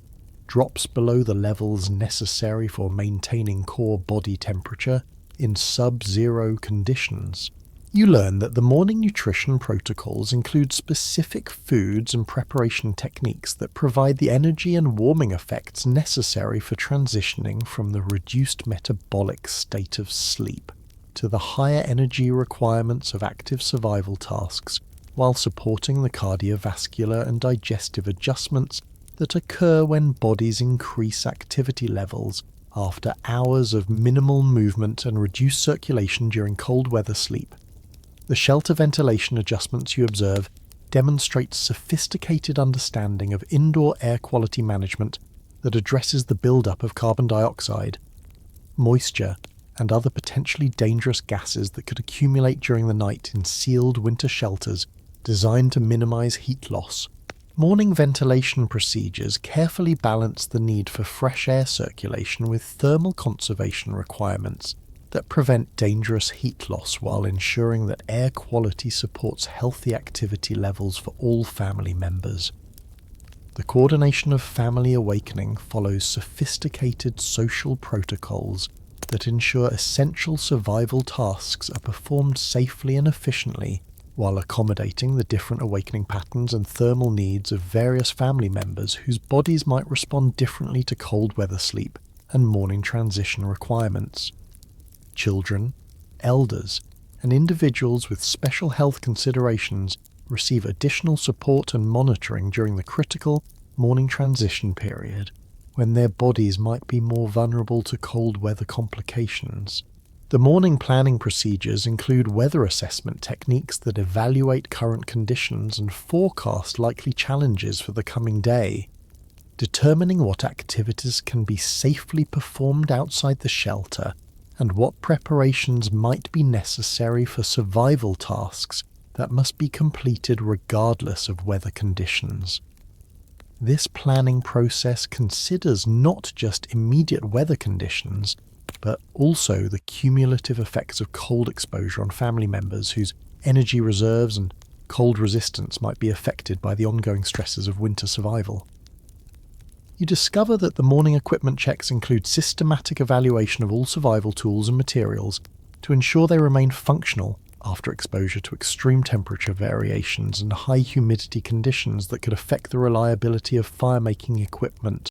drops below the levels necessary for maintaining core body temperature in sub-zero conditions. You learn that the morning nutrition protocols include specific foods and preparation techniques that provide the energy and warming effects necessary for transitioning from the reduced metabolic state of sleep to the higher energy requirements of active survival tasks, while supporting the cardiovascular and digestive adjustments that occur when bodies increase activity levels after hours of minimal movement and reduced circulation during cold weather sleep. The shelter ventilation adjustments you observe demonstrate sophisticated understanding of indoor air quality management that addresses the buildup of carbon dioxide, moisture, and other potentially dangerous gases that could accumulate during the night in sealed winter shelters designed to minimize heat loss. Morning ventilation procedures carefully balance the need for fresh air circulation with thermal conservation requirements that prevent dangerous heat loss while ensuring that air quality supports healthy activity levels for all family members. The coordination of family awakening follows sophisticated social protocols that ensure essential survival tasks are performed safely and efficiently while accommodating the different awakening patterns and thermal needs of various family members whose bodies might respond differently to cold weather sleep and morning transition requirements. Children, elders, and individuals with special health considerations receive additional support and monitoring during the critical morning transition period, when their bodies might be more vulnerable to cold weather complications. The morning planning procedures include weather assessment techniques that evaluate current conditions and forecast likely challenges for the coming day, determining what activities can be safely performed outside the shelter and what preparations might be necessary for survival tasks that must be completed regardless of weather conditions. This planning process considers not just immediate weather conditions, but also the cumulative effects of cold exposure on family members whose energy reserves and cold resistance might be affected by the ongoing stresses of winter survival. You discover that the morning equipment checks include systematic evaluation of all survival tools and materials to ensure they remain functional after exposure to extreme temperature variations and high humidity conditions that could affect the reliability of fire-making equipment.